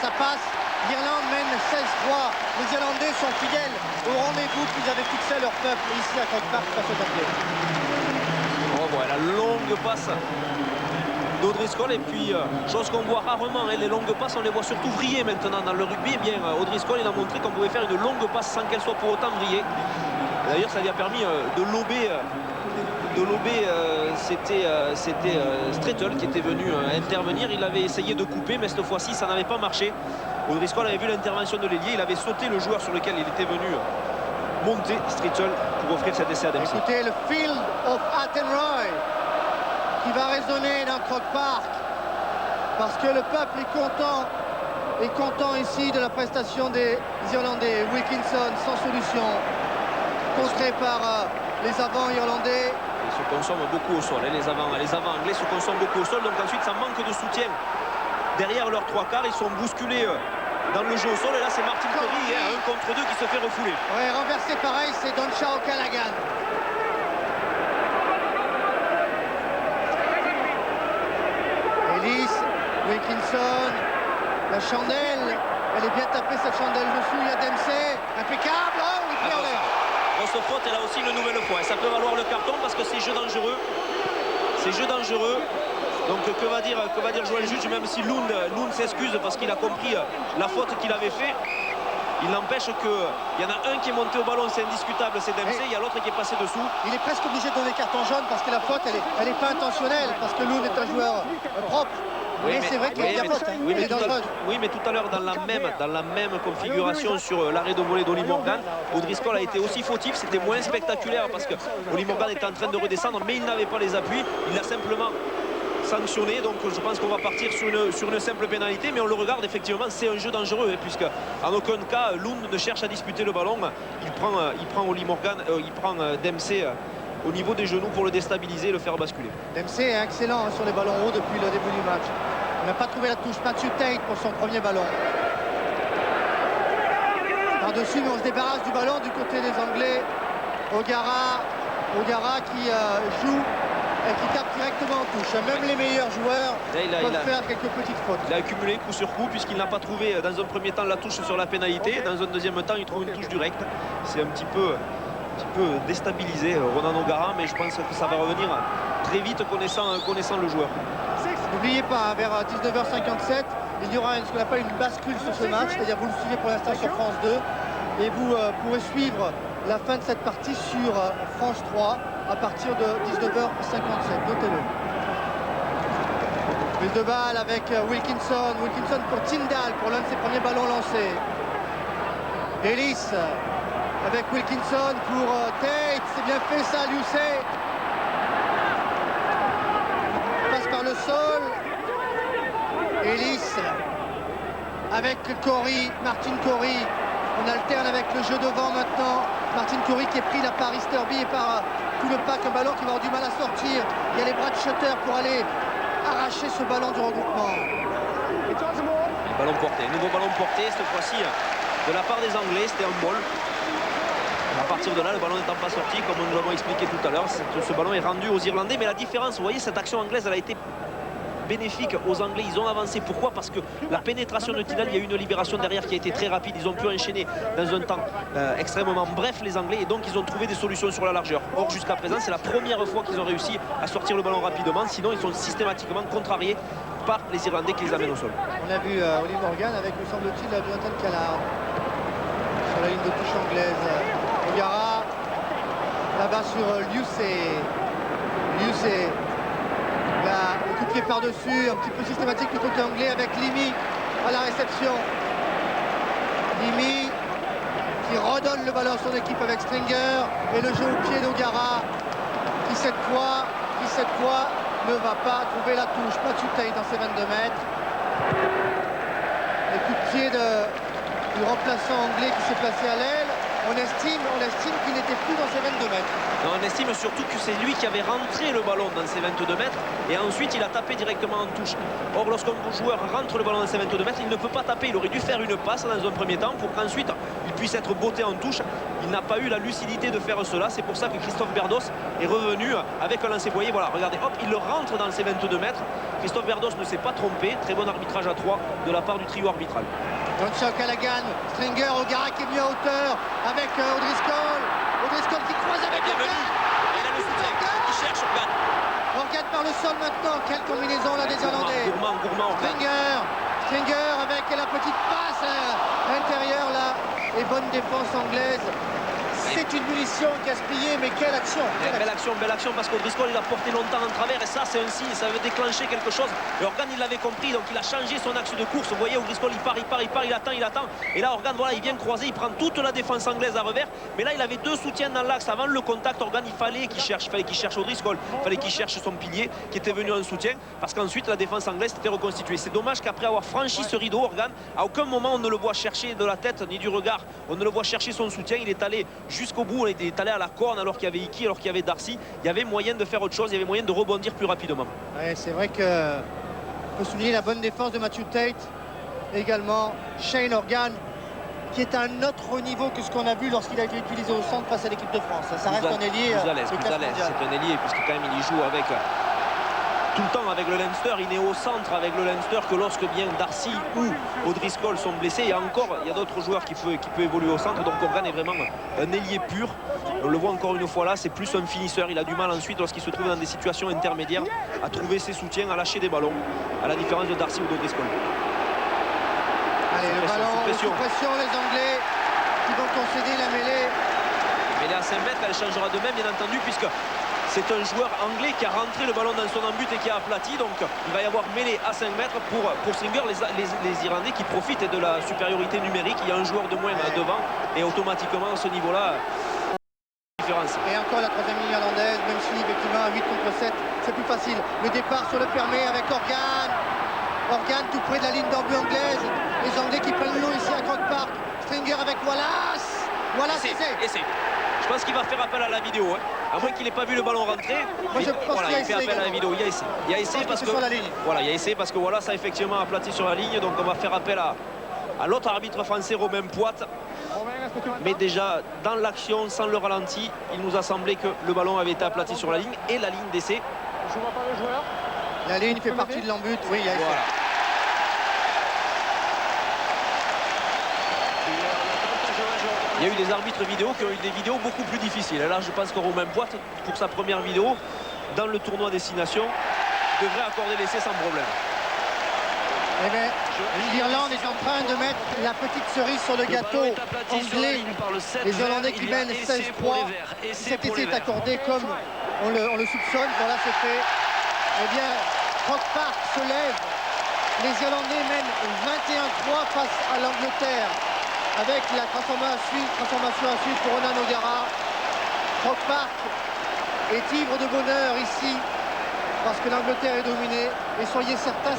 Ça passe, l'Irlande mène 16-3. Les Irlandais sont fidèles au rendez-vous qu'ils avaient fixé à leur peuple ici à Croke Park face aux Anglais. On voit la longue passe d'Odriscoll et puis chose qu'on voit rarement, les longues passes on les voit surtout vriller maintenant dans le rugby. Eh bien O'Driscoll il a montré qu'on pouvait faire une longue passe sans qu'elle soit pour autant vrillée. D'ailleurs ça lui a permis de lober. C'était Strettel qui était venu intervenir. Il avait essayé de couper, mais cette fois-ci, ça n'avait pas marché. O'Driscoll avait vu l'intervention de l'ailier. Il avait sauté le joueur sur lequel il était venu monter, Strettel, pour offrir cet essai à Dempsey. Écoutez, le Field of Athenry qui va résonner dans Croke Park parce que le peuple est content ici de la prestation des Irlandais. Wilkinson sans solution, contré par les avants irlandais. Ils se consomment beaucoup au sol, les avants anglais se consomment beaucoup au sol, donc ensuite ça manque de soutien derrière leurs trois quarts, ils sont bousculés dans le jeu au sol et là c'est Martin Curry, un contre deux qui se fait refouler. Ouais, renversé pareil, c'est Doncha O'Callaghan. Ellis, Wilkinson, la chandelle, elle est bien tapée cette chandelle dessous, il y a Dempsey, impeccable, oh, il perd l'air. Grosse faute et là aussi une nouvelle fois. Et ça peut valoir le carton parce que c'est jeu dangereux. C'est jeu dangereux. Donc que va dire Joël Juge, même si Lund s'excuse parce qu'il a compris la faute qu'il avait fait. Il n'empêche qu'il y en a un qui est monté au ballon, c'est indiscutable, c'est Dempsey. Il y a l'autre qui est passé dessous. Il est presque obligé de donner carton jaune parce que la faute, elle est pas intentionnelle. Parce que Lund est un joueur propre. Oui, mais c'est vrai qu'il y a faute. Oui, mais tout à l'heure, dans la même configuration sur l'arrêt de volée d'Oli Morgan, O'Driscoll a été aussi fautif. C'était moins spectaculaire parce que Oli Morgan était en train de redescendre, mais il n'avait pas les appuis. Il l'a simplement sanctionné. Donc je pense qu'on va partir sur une simple pénalité. Mais on le regarde, effectivement, c'est un jeu dangereux. Puisque en aucun cas, Lund ne cherche à disputer le ballon. Il prend Oli Morgan, il prend Dempsey au niveau des genoux pour le déstabiliser et le faire basculer. Dempsey est excellent sur les ballons hauts depuis le début du match. On n'a pas trouvé la touche. Matthew Tate pour son premier ballon. Par-dessus, mais on se débarrasse du ballon du côté des Anglais. O'Gara qui joue et qui tape directement en touche. Même les meilleurs joueurs peuvent faire quelques petites fautes. Il a accumulé coup sur coup puisqu'il n'a pas trouvé dans un premier temps la touche sur la pénalité. Dans un deuxième temps, il trouve une touche directe. C'est un petit peu déstabilisé Ronan O'Gara, mais je pense que ça va revenir très vite connaissant le joueur. N'oubliez pas, vers 19h57, il y aura ce qu'on appelle une bascule sur ce match, c'est-à-dire vous le suivez pour l'instant sur France 2 et vous pourrez suivre la fin de cette partie sur France 3 à partir de 19h57, notez-le. Prise de balle avec Wilkinson pour Tyndall pour l'un de ses premiers ballons lancés. Ellis avec Wilkinson pour Tate, c'est bien fait ça, Lucey. Passe par le sol. Ellis avec Martin Curry. On alterne avec le jeu devant maintenant. Martin Curry qui est pris là par Easterby et par tout le pack, un ballon qui va avoir du mal à sortir. Il y a les bras de Shutter pour aller arracher ce ballon du regroupement. Ballon porté, nouveau ballon porté, cette fois-ci de la part des Anglais, c'était un ball. À partir de là, le ballon n'étant pas sorti, comme nous l'avons expliqué tout à l'heure, ce ballon est rendu aux Irlandais. Mais la différence, vous voyez, cette action anglaise, elle a été bénéfique aux Anglais. Ils ont avancé. Pourquoi? Parce que la pénétration de Tidal, il y a eu une libération derrière qui a été très rapide. Ils ont pu enchaîner dans un temps extrêmement bref, les Anglais, et donc ils ont trouvé des solutions sur la largeur. Or, jusqu'à présent, c'est la première fois qu'ils ont réussi à sortir le ballon rapidement. Sinon, ils sont systématiquement contrariés par les Irlandais qui les amènent au sol. On a vu Oliver Morgan avec, me semble-t-il, Jonathan Callard sur la ligne de touche anglaise. O'Gara là-bas sur Lucey. Là, le coup de pied par-dessus, un petit peu systématique du côté anglais avec Limy à la réception. Limy qui redonne le ballon à son équipe avec Stringer, et le jeu au pied d'O'Gara qui cette fois ne va pas trouver la touche. Matthew Tate dans ses 22 mètres. Le coup de pied du remplaçant anglais qui s'est placé à l'aile. On estime qu'il n'était plus dans ses 22 mètres. Non, on estime surtout que c'est lui qui avait rentré le ballon dans ses 22 mètres et ensuite il a tapé directement en touche. Or, lorsqu'un joueur rentre le ballon dans ses 22 mètres, il ne peut pas taper. Il aurait dû faire une passe dans un premier temps pour qu'ensuite il puisse être botté en touche. Il n'a pas eu la lucidité de faire cela. C'est pour ça que Christophe Berdos est revenu avec un lancer boyer. Voilà, regardez, hop, il le rentre dans ses 22 mètres. Christophe Berdos ne s'est pas trompé. Très bon arbitrage à 3 de la part du trio arbitral. John Callaghan, Stringer, O'Gara qui est mis à hauteur avec O'Driscoll qui croise avec Organ. Il a le soutien, il cherche Organ. Organ par le sol maintenant. Quelle combinaison là des Irlandais. Gourmand, Stringer avec la petite passe à l'intérieur là. Et bonne défense anglaise. C'est une munition gaspillée, mais quelle action! Belle action parce qu'Odriscoll il a porté longtemps en travers et ça c'est un signe, ça veut déclencher quelque chose. Et Organ il l'avait compris, donc il a changé son axe de course. Vous voyez, O'Driscoll il part, il attend. Et là Organ, voilà, il vient croiser, il prend toute la défense anglaise à revers. Mais là il avait deux soutiens dans l'axe avant le contact. Organ il fallait qu'il cherche O'Driscoll, il fallait qu'il cherche son pilier qui était venu en soutien, parce qu'ensuite la défense anglaise s'était reconstituée. C'est dommage qu'après avoir franchi ce rideau, Organ, à aucun moment on ne le voit chercher de la tête ni du regard, on ne le voit chercher son soutien. Il est allé jusqu'au bout, il est allé à la corne alors qu'il y avait Hickey, alors qu'il y avait Darcy. Il y avait moyen de faire autre chose, il y avait moyen de rebondir plus rapidement. Ouais, c'est vrai que on peut souligner la bonne défense de Matthew Tate, et également Shane Organ, qui est à un autre niveau que ce qu'on a vu lorsqu'il a été utilisé au centre face à l'équipe de France. Ça reste un ailier plus à l'aise, c'est un ailier, puisque quand même il y joue avec tout le temps avec le Leinster. Il est au centre avec le Leinster que lorsque bien Darcy ou O'Driscoll sont blessés. Et encore, il y a d'autres joueurs qui peuvent évoluer au centre. Donc Organ est vraiment un ailier pur. On le voit encore une fois là, c'est plus un finisseur. Il a du mal ensuite, lorsqu'il se trouve dans des situations intermédiaires, à trouver ses soutiens, à lâcher des ballons, à la différence de Darcy ou d'Odriscoll. Allez, le ballon sous pression, les Anglais qui vont concéder la mêlée. Mais à 5 mètres, elle changera de même, bien entendu, puisque c'est un joueur anglais qui a rentré le ballon dans son embut et qui a aplati. Donc il va y avoir mêlée à 5 mètres pour Stringer. Les Irlandais qui profitent de la supériorité numérique. Il y a un joueur de moins devant et automatiquement à ce niveau-là, différence. Et encore la troisième ligne irlandaise, même si effectivement à 8 contre 7, c'est plus facile. Le départ sur le permet avec Organ. Organ tout près de la ligne d'embut anglaise. Les Anglais qui prennent l'eau ici à Croke Park. Stringer avec Wallace. Wallace, essai. Je pense qu'il va faire appel à la vidéo, hein. À moins qu'il n'ait pas vu le ballon rentrer. Moi, je pense voilà, il fait appel à la vidéo. Il y a essai. Il y a essai parce que sur la ligne. Voilà, il y a essai parce que voilà, ça a effectivement aplati sur la ligne. Donc on va faire appel à l'autre arbitre français, Romain Poite. Mais déjà dans l'action, sans le ralenti, il nous a semblé que le ballon avait été aplati sur la ligne et la ligne d'essai. Je vois pas le joueur. La ligne fait partie de l'embut. Oui, il y a essai. Voilà. Il y a eu des arbitres vidéo qui ont eu des vidéos beaucoup plus difficiles. Et là, je pense que Romain Poite, pour sa première vidéo, dans le tournoi Destination, devrait accorder l'essai sans problème. Eh bien, l'Irlande est en train de mettre la petite cerise sur le gâteau anglais. Les Irlandais qui mènent 16-3. Si cet essai est accordé comme on le soupçonne, voilà, c'est fait. Eh bien, Croke Park se lève. Les Irlandais mènent 21-3 face à l'Angleterre, avec la transformation à suivre pour Ronan O'Gara. Croke Park est ivre de bonheur ici, parce que l'Angleterre est dominée. Et soyez certains.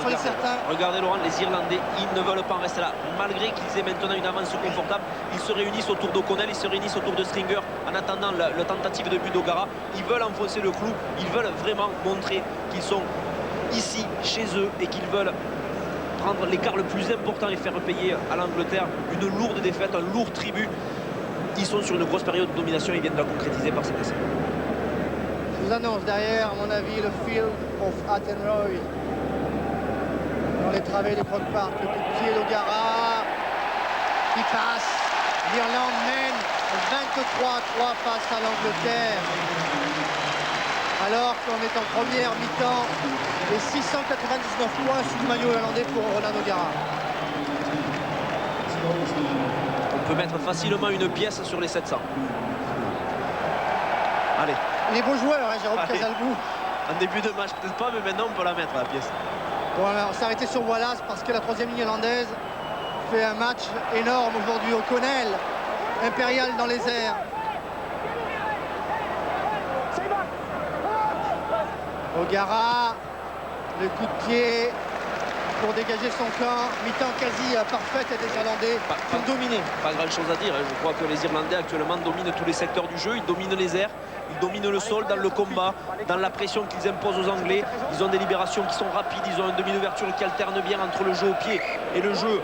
Regardez Laurent, les Irlandais, ils ne veulent pas en rester là. Malgré qu'ils aient maintenant une avance confortable, ils se réunissent autour d'O'Connell, ils se réunissent autour de Stringer en attendant la tentative de but d'O'Gara. Ils veulent enfoncer le clou, ils veulent vraiment montrer qu'ils sont ici, chez eux, et qu'ils veulent prendre l'écart le plus important et faire payer à l'Angleterre une lourde défaite, un lourd tribut. Ils sont sur une grosse période de domination, ils viennent de la concrétiser par cet essai. Je vous annonce derrière, à mon avis, le Field of Attenroy. dans les travées de Croke Park. Le coup de pied d'Ogara qui passe. L'Irlande mène 23-3 face à l'Angleterre. Alors qu'on est en première mi-temps et 699 points sous le maillot irlandais pour Ronan O'Gara. On peut mettre facilement une pièce sur les 700. Allez. Les beaux joueurs, hein, Jérôme Casalbou. En début de match, peut-être pas, mais maintenant on peut la mettre la pièce. Voilà, on s'est arrêté sur Wallace parce que la troisième ligne irlandaise fait un match énorme aujourd'hui. O'Connell, impérial dans les airs. O'Gara, le coup de pied pour dégager son camp. Mi-temps quasi parfaite des Irlandais qui ont dominé. Pas grand chose à dire, hein. Je crois que les Irlandais actuellement dominent tous les secteurs du jeu. Ils dominent les airs, ils dominent le sol dans le combat, dans la pression qu'ils imposent aux Anglais. Ils ont des libérations qui sont rapides, ils ont un demi d'ouverture qui alterne bien entre le jeu au pied et le jeu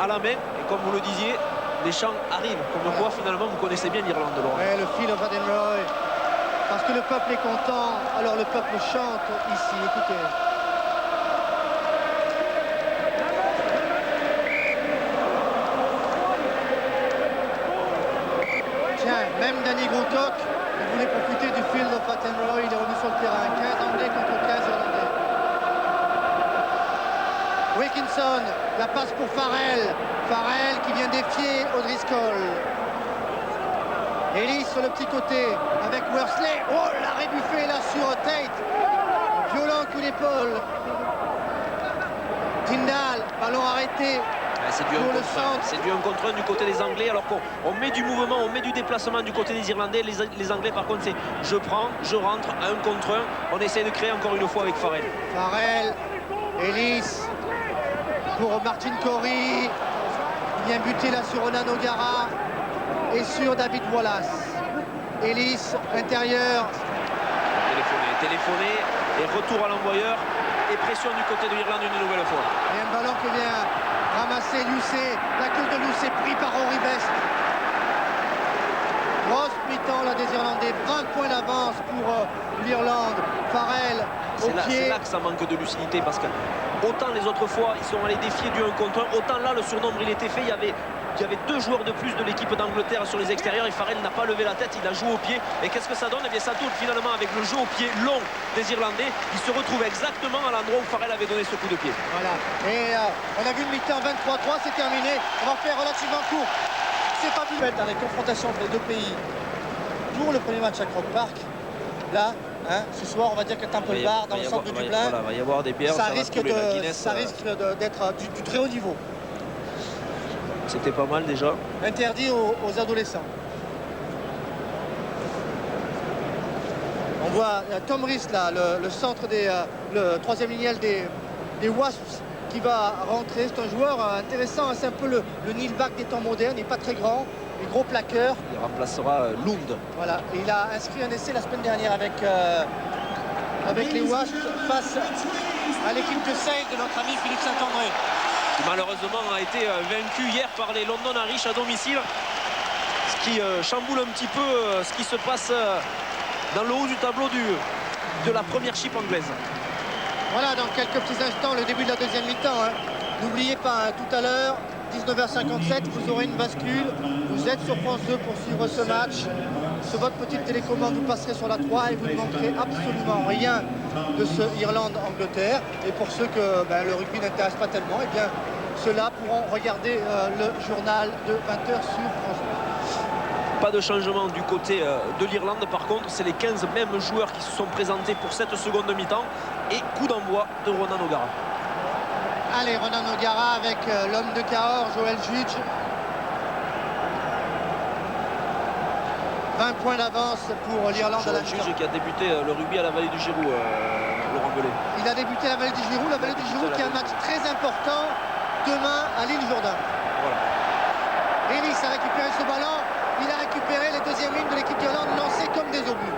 à la main. Et comme vous le disiez, les chants arrivent. Comme quoi finalement vous connaissez bien l'Irlande, Laurent. Ouais, le fil of Adenroy. Parce que le peuple est content, alors le peuple chante ici, écoutez. Tiens, même Danny Groocock, il voulait profiter du field of Attenborough, il est revenu sur le terrain. 15 Anglais contre 15 Irlandais. Wilkinson, la passe pour Farrell. Farrell qui vient défier O'Driscoll. Ellis sur le petit côté avec Worsley. Oh, l'arrêt buffet là sur Tate. Violent coup d'épaule. Tyndall, ballon arrêté. C'est du 1 contre 1. C'est du 1 contre 1 du côté des Anglais, alors qu'on met du mouvement, on met du déplacement du côté des Irlandais. Les Anglais, par contre, c'est je prends, je rentre, 1 contre 1. On essaie de créer encore une fois avec Farrell. Farrell, Ellis pour Martin Corey. Il vient buter là sur Ronan O'Gara et sur David Wallace. Ellis, intérieur. Téléphoné et retour à l'envoyeur et pression du côté de l'Irlande une nouvelle fois. Et un ballon que vient ramasser Lucet. La queue de Lucet pris par Henry Best. Grosse mi-temps là des Irlandais. 20 points d'avance pour l'Irlande. Farrell au pied. C'est là que ça manque de lucidité parce que autant les autres fois ils sont allés défier du 1 contre 1, autant là le surnombre il était fait. Il y avait 2 joueurs de plus de l'équipe d'Angleterre sur les extérieurs et Farrell n'a pas levé la tête, il a joué au pied. Et qu'est-ce que ça donne? Eh bien ça tourne finalement avec le jeu au pied long des Irlandais. Il se retrouve exactement à l'endroit où Farrell avait donné ce coup de pied. Voilà. Et on a vu une mi-temps 23-3, c'est terminé. On va faire relativement court. C'est pas plus bête dans les confrontations entre les deux pays. Pour le premier match à Croke Park, là, hein, ce soir, on va dire que Temple Bar, dans le centre de Dublin, il va y avoir des bières, ça risque d'être du très haut niveau. C'était pas mal déjà. Interdit aux adolescents. On voit Tom Rees là, le centre le troisième lignel des Wasps qui va rentrer. C'est un joueur intéressant, hein. C'est un peu le Neil Back des temps modernes. Il n'est pas très grand, il est gros plaqueur. Il remplacera Lund. Voilà, et il a inscrit un essai la semaine dernière avec les Wasps face à l'équipe de Sale de notre ami Philippe Saint-André. Qui malheureusement a été vaincu hier par les London Irish à domicile. Ce qui chamboule un petit peu ce qui se passe dans le haut du tableau de la première chip anglaise. Voilà, dans quelques petits instants, le début de la deuxième mi-temps. Hein. N'oubliez pas, hein, tout à l'heure, 19h57, vous aurez une bascule. Vous êtes sur France 2 pour suivre ce match. Sur votre petite télécommande, vous passerez sur la 3 et vous ne manquerez absolument rien de ce Irlande-Angleterre. Et pour ceux que le rugby n'intéresse pas tellement, eh bien, ceux-là pourront regarder le journal de 20h sur France 2. Pas de changement du côté de l'Irlande. Par contre, c'est les 15 mêmes joueurs qui se sont présentés pour cette seconde mi-temps. Et coup d'envoi de Ronan O'Gara. Allez, Ronan O'Gara avec l'homme de Cahors, Joel Judge. 20 points d'avance pour l'Irlande à la mi-temps. Judge qui a débuté le rugby à la Vallée du Giroux, Laurent Belay. Il a débuté à la Vallée du Giroux. La Vallée du Giroux qui a un match très important demain à l'île Jourdain. Voilà. Ellis a récupéré ce ballon. Il a récupéré les deuxièmes lignes de l'équipe d'Irlande lancées comme des obus.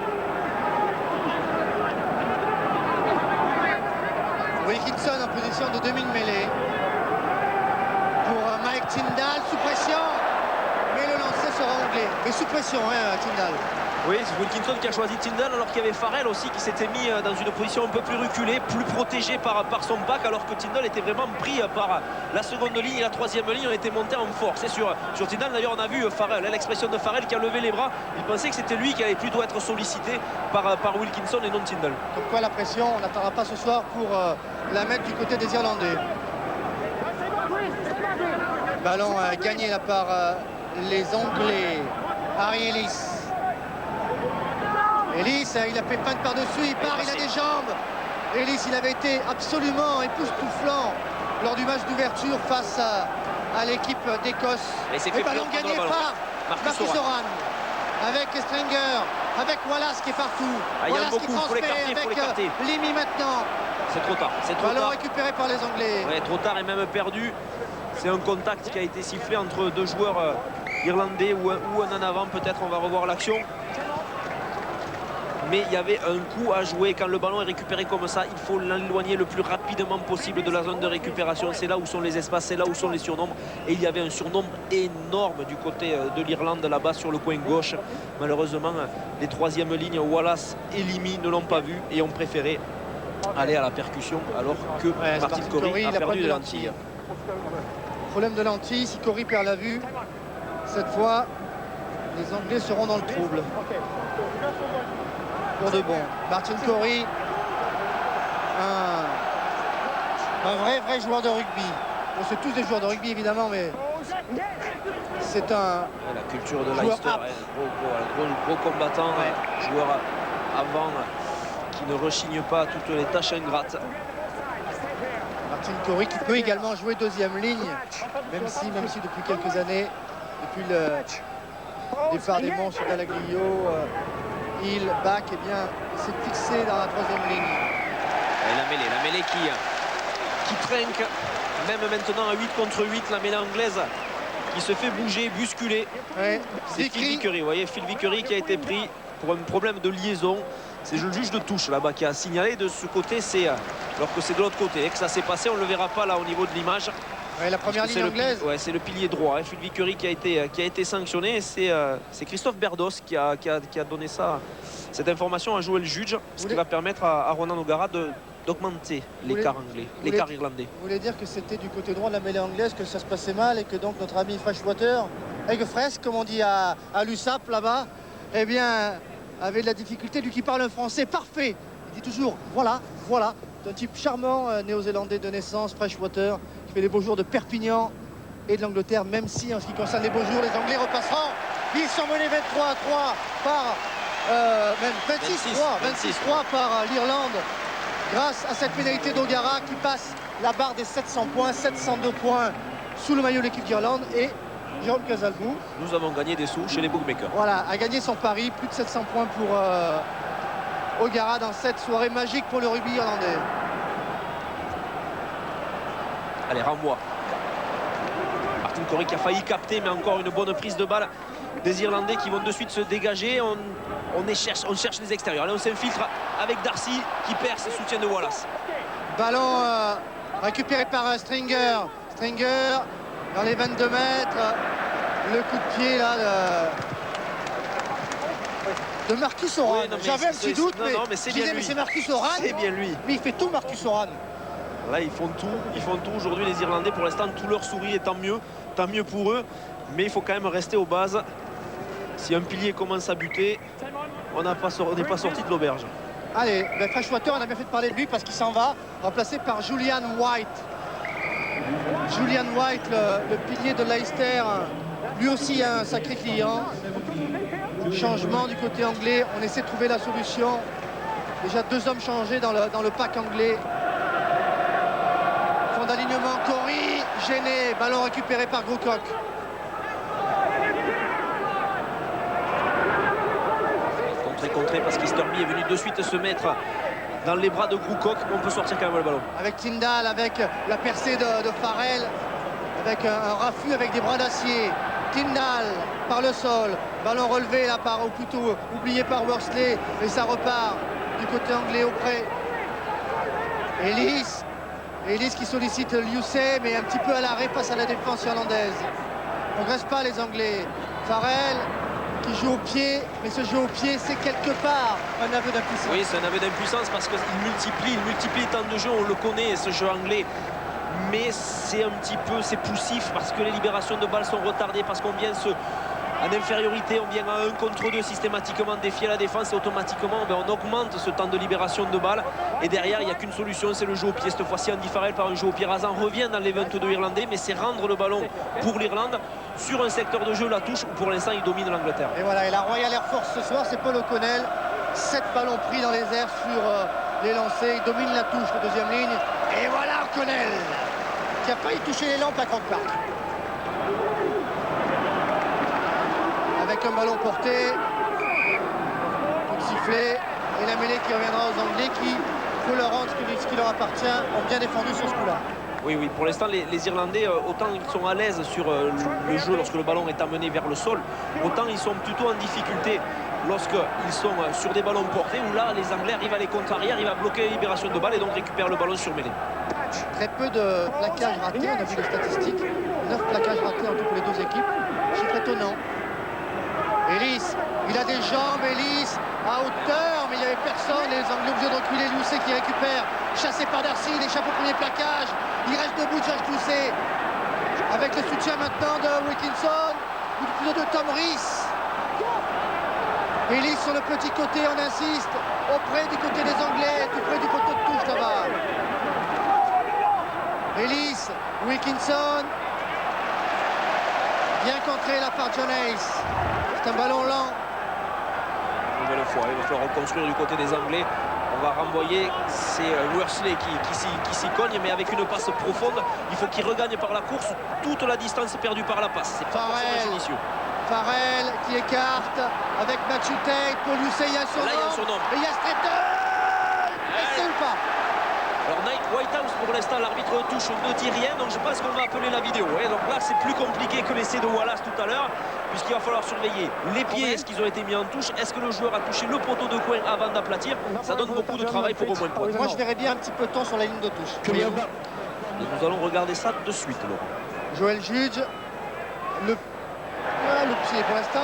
Wilkinson en position de demi-mêlée pour Mike Tyndall sous pression. Mais le lancer sera anglais. Et sous pression. pression, hein, Tyndall. Oui, c'est Wilkinson qui a choisi Tyndall, alors qu'il y avait Farrell aussi qui s'était mis dans une position un peu plus reculée, plus protégé par son pack, alors que Tyndall était vraiment pris par la seconde ligne et la troisième ligne. On était monté en force. Et sur Tyndall, d'ailleurs, on a vu Farrell, l'expression de Farrell qui a levé les bras. Il pensait que c'était lui qui allait plutôt être sollicité par Wilkinson et non Tyndall. Comme quoi la pression, on n'attendra pas ce soir pour la mettre du côté des Irlandais. Ballon gagné là par les Anglais. Harry Ellis. Ellis, il a fait feinte par-dessus, il part, il a des jambes. Ellis, il avait été absolument époustouflant lors du match d'ouverture face à l'équipe d'Écosse. Et ballon gagné par Marcus Horan. Avec Stringer, avec Wallace qui est partout. Wallace qui transmet avec Limy maintenant. C'est trop tard. Ballon récupéré par les Anglais. Ouais, trop tard et même perdu. C'est un contact qui a été sifflé entre deux joueurs irlandais ou un en avant. Peut-être on va revoir l'action. Mais il y avait un coup à jouer. Quand le ballon est récupéré comme ça, il faut l'éloigner le plus rapidement possible de la zone de récupération. C'est là où sont les espaces, c'est là où sont les surnombres. Et il y avait un surnombre énorme du côté de l'Irlande là-bas sur le coin gauche. Malheureusement, les troisièmes lignes, Wallace et Limy, ne l'ont pas vu et ont préféré aller à la percussion, alors que Martin Corry a perdu de lentilles. Problème de lentilles, si Corry perd la vue, cette fois, les Anglais seront dans le trouble. Pour de bon. Martin Corry, un vrai joueur de rugby. Bon, c'est tous des joueurs de rugby évidemment, mais c'est un... La culture de Leicester, gros combattant, joueur avant qui ne rechigne pas à toutes les tâches ingrates. Martin Corry qui peut également jouer deuxième ligne, même si depuis quelques années, depuis le départ des monstres d'Alaglio, Hill, Bach, eh bien, il s'est fixé dans la troisième ligne. Et la mêlée qui trinque, même maintenant à 8 contre 8, la mêlée anglaise qui se fait bouger, bousculer. Ouais. C'est Phil Vickery, vous voyez, Phil Vickery qui a été pris pour un problème de liaison. C'est le juge de touche là-bas qui a signalé de ce côté, alors que c'est de l'autre côté que ça s'est passé. On ne le verra pas là au niveau de l'image. Ouais, la première ligne anglaise. C'est le pilier droit, Phil Vickery qui a été sanctionné. C'est Christophe Berdos qui a donné cette information à Joël Judge, ce qui va permettre à Ronan O'Gara d'augmenter l'écart anglais, l'écart irlandais. Vous voulez dire que c'était du côté droit de la mêlée anglaise que ça se passait mal et que donc notre ami Freshwater, avec Fresque, comme on dit à l'USAP là-bas, eh bien, avait de la difficulté, lui qui parle un français parfait. Il dit toujours voilà. C'est un type charmant, néo-zélandais de naissance, Freshwater, qui fait les beaux jours de Perpignan et de l'Angleterre, même si en ce qui concerne les beaux jours, les Anglais repasseront. Ils sont menés 23-3 par même 26-3 par l'Irlande, grâce à cette pénalité d'O'Gara qui passe la barre des 700 points, 702 points sous le maillot de l'équipe d'Irlande. Et Jérôme Casalbou, nous avons gagné des sous chez les bookmakers. Voilà, a gagné son pari, plus de 700 points pour O'Gara dans cette soirée magique pour le rugby irlandais. Allez, renvoi. Martin Corry qui a failli capter, mais encore une bonne prise de balle des Irlandais qui vont de suite se dégager. On cherche les extérieurs. Là, on s'infiltre avec Darcy qui perd ses soutiens de Wallace. Ballon récupéré par Stringer. Stringer dans les 22 mètres. Le coup de pied là de Marcus Horan. Oui, j'avais un petit doute, mais c'est Marcus Horan. C'est bien lui. Mais il fait tout Marcus Horan. Là, ils font tout aujourd'hui les Irlandais. Pour l'instant, tout leur sourit et tant mieux pour eux. Mais il faut quand même rester aux bases. Si un pilier commence à buter, on n'est pas sorti de l'auberge. Allez, Freshwater, on a bien fait de parler de lui parce qu'il s'en va, remplacé par Julian White. Julian White, le pilier de Leicester, lui aussi un sacré client. Changement du côté anglais, on essaie de trouver la solution. Déjà 2 hommes changés dans le pack anglais. Fond d'alignement, Corry, gêné, ballon récupéré par Groocock. Contré parce qu'Easterby est venu de suite se mettre dans les bras de Groocock. On peut sortir quand même le ballon. Avec Tyndall, avec la percée de Farrell, avec un raffut avec des bras d'acier. Tyndall par le sol, ballon relevé là ou plutôt oublié par Worsley, et ça repart du côté anglais auprès. Ellis qui sollicite Liuset, mais un petit peu à l'arrêt face à la défense irlandaise. On ne reste pas les Anglais. Farrell qui joue au pied, mais ce jeu au pied, c'est quelque part un aveu d'impuissance. Oui, c'est un aveu d'impuissance parce qu'il multiplie les temps de jeu, on le connaît, ce jeu anglais. Mais c'est un petit peu, c'est poussif parce que les libérations de balles sont retardées, parce qu'on vient en infériorité, on vient à 1 contre 2 systématiquement défier la défense et automatiquement on augmente ce temps de libération de balles. Et derrière, il n'y a qu'une solution, c'est le jeu au pied. Cette fois-ci, Andy Farrell par un jeu au pied rasant revient dans les 22 irlandais, mais c'est rendre le ballon pour l'Irlande sur un secteur de jeu, la touche, où pour l'instant, il domine l'Angleterre. Et voilà, et la Royal Air Force ce soir, c'est Paul O'Connell. 7 ballons pris dans les airs sur les lancers. Il domine la touche, la deuxième ligne. Et voilà O'Connell qui a failli toucher les lampes à Croke Park. Avec un ballon porté, coup de sifflet, et la mêlée qui reviendra aux Anglais qui, faut leur rendre ce qui leur appartient, ont bien défendu sur ce coup-là. Oui, pour l'instant, les Irlandais, autant ils sont à l'aise sur le jeu lorsque le ballon est amené vers le sol, autant ils sont plutôt en difficulté lorsqu'ils sont sur des ballons portés, où là, les Anglais arrivent à les contrarier, arrivent à bloquer les libérations de balles et donc récupèrent le ballon sur mêlée. Très peu de plaquages ratés, on a vu les statistiques. 9 plaquages ratés entre les deux équipes. Chiffre étonnant. Ellis, il a des jambes, Ellis, à hauteur, mais il n'y avait personne. Les Anglais obligés de reculer. Lucé qui récupère, chassé par Darcy, il échappe au premier plaquage. Il reste debout, Josh Lucé, avec le soutien maintenant de Wilkinson, ou plutôt de Tom Rees. Ellis sur le petit côté, on insiste, auprès du côté des Anglais, tout près du poteau de touche là-bas. Ellis, Wilkinson, bien contré là par John Hayes. C'est un ballon lent. Nouvelle fois, il va falloir reconstruire du côté des Anglais. On va renvoyer, c'est Worsley qui s'y cogne, mais avec une passe profonde. Il faut qu'il regagne par la course toute la distance perdue par la passe. C'est pas forcément judicieux. Farrell qui écarte avec Matthew Tate. Paul Lucé, il y a son là, il y a son homme. Et il y a Stratton. Et c'est ou pas? Alors Nate Whitehouse, pour l'instant, l'arbitre touche ne dit rien, donc je pense qu'on va appeler la vidéo. Donc là, c'est plus compliqué que l'essai de Wallace tout à l'heure, puisqu'il va falloir surveiller les pieds. Est-ce qu'ils ont été mis en touche? Est-ce que le joueur a touché le poteau de coin avant d'aplatir? Ça donne beaucoup de travail pour au moins point. Moi, je verrais bien un petit peu de temps sur la ligne de touche. Et nous allons regarder ça de suite, Laurent. Joel Judge, le pied, pour l'instant...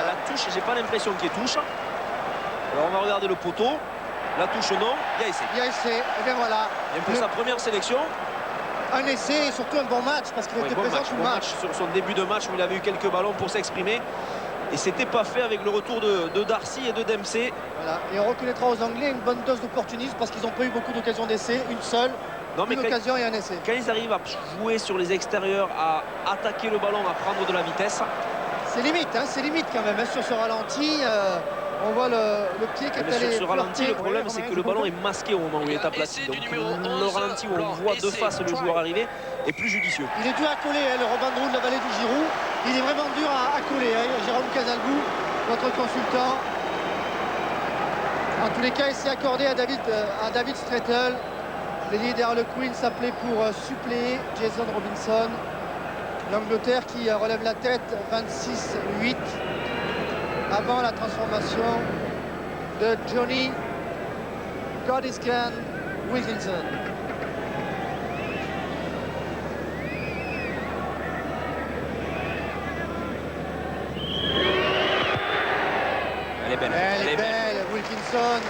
La touche, j'ai pas l'impression qu'il y ait touche. Alors on va regarder le poteau. La touche non, il y a essai. Il y a essai, et bien voilà. Et pour sa première sélection. Un essai et surtout un bon match, parce qu'il était présent tout le match. Sur son début de match où il avait eu quelques ballons pour s'exprimer. Et c'était pas fait avec le retour de Darcy et de Dempsey. Voilà. Et on reconnaîtra aux Anglais une bonne dose d'opportunisme parce qu'ils n'ont pas eu beaucoup d'occasions d'essai, une seule. Non, mais une occasion et un essai. Quand ils arrivent à jouer sur les extérieurs, à attaquer le ballon, à prendre de la vitesse. C'est limite quand même, hein, sur ce ralenti. On voit le pied qui est allé. Sur ce ralenti, le problème c'est que le ballon est masqué au moment où il est aplati. Donc le ralenti où on voit de face le joueur arriver est plus judicieux. Il est dur à coller, hein, le Robin Drew de la vallée du Giroud. Il est vraiment dur à coller, hein, Jérôme Casalbou, votre consultant. En tous les cas, il s'est accordé à David Stratton. Les leaders Harlequin s'appelait pour suppléer Jason Robinson. L'Angleterre qui relève la tête 26-8 avant la transformation de Johnny Godiscan Wilkinson. Elle est belle. Elle est belle, Wilkinson.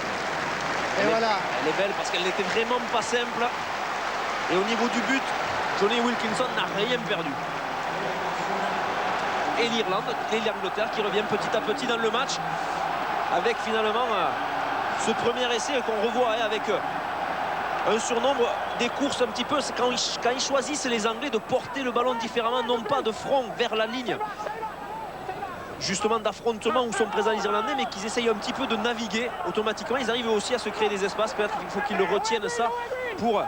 Et voilà. Elle est belle parce qu'elle n'était vraiment pas simple. Et au niveau du but, Johnny Wilkinson n'a rien perdu. Et l'Irlande et l'Angleterre qui revient petit à petit dans le match avec finalement ce premier essai qu'on revoit avec un surnombre des courses un petit peu. C'est quand ils choisissent les Anglais de porter le ballon différemment, non pas de front vers la ligne justement d'affrontement où sont présents les Irlandais, mais qu'ils essayent un petit peu de naviguer automatiquement. Ils arrivent aussi à se créer des espaces. Peut-être qu'il faut qu'ils le retiennent ça pour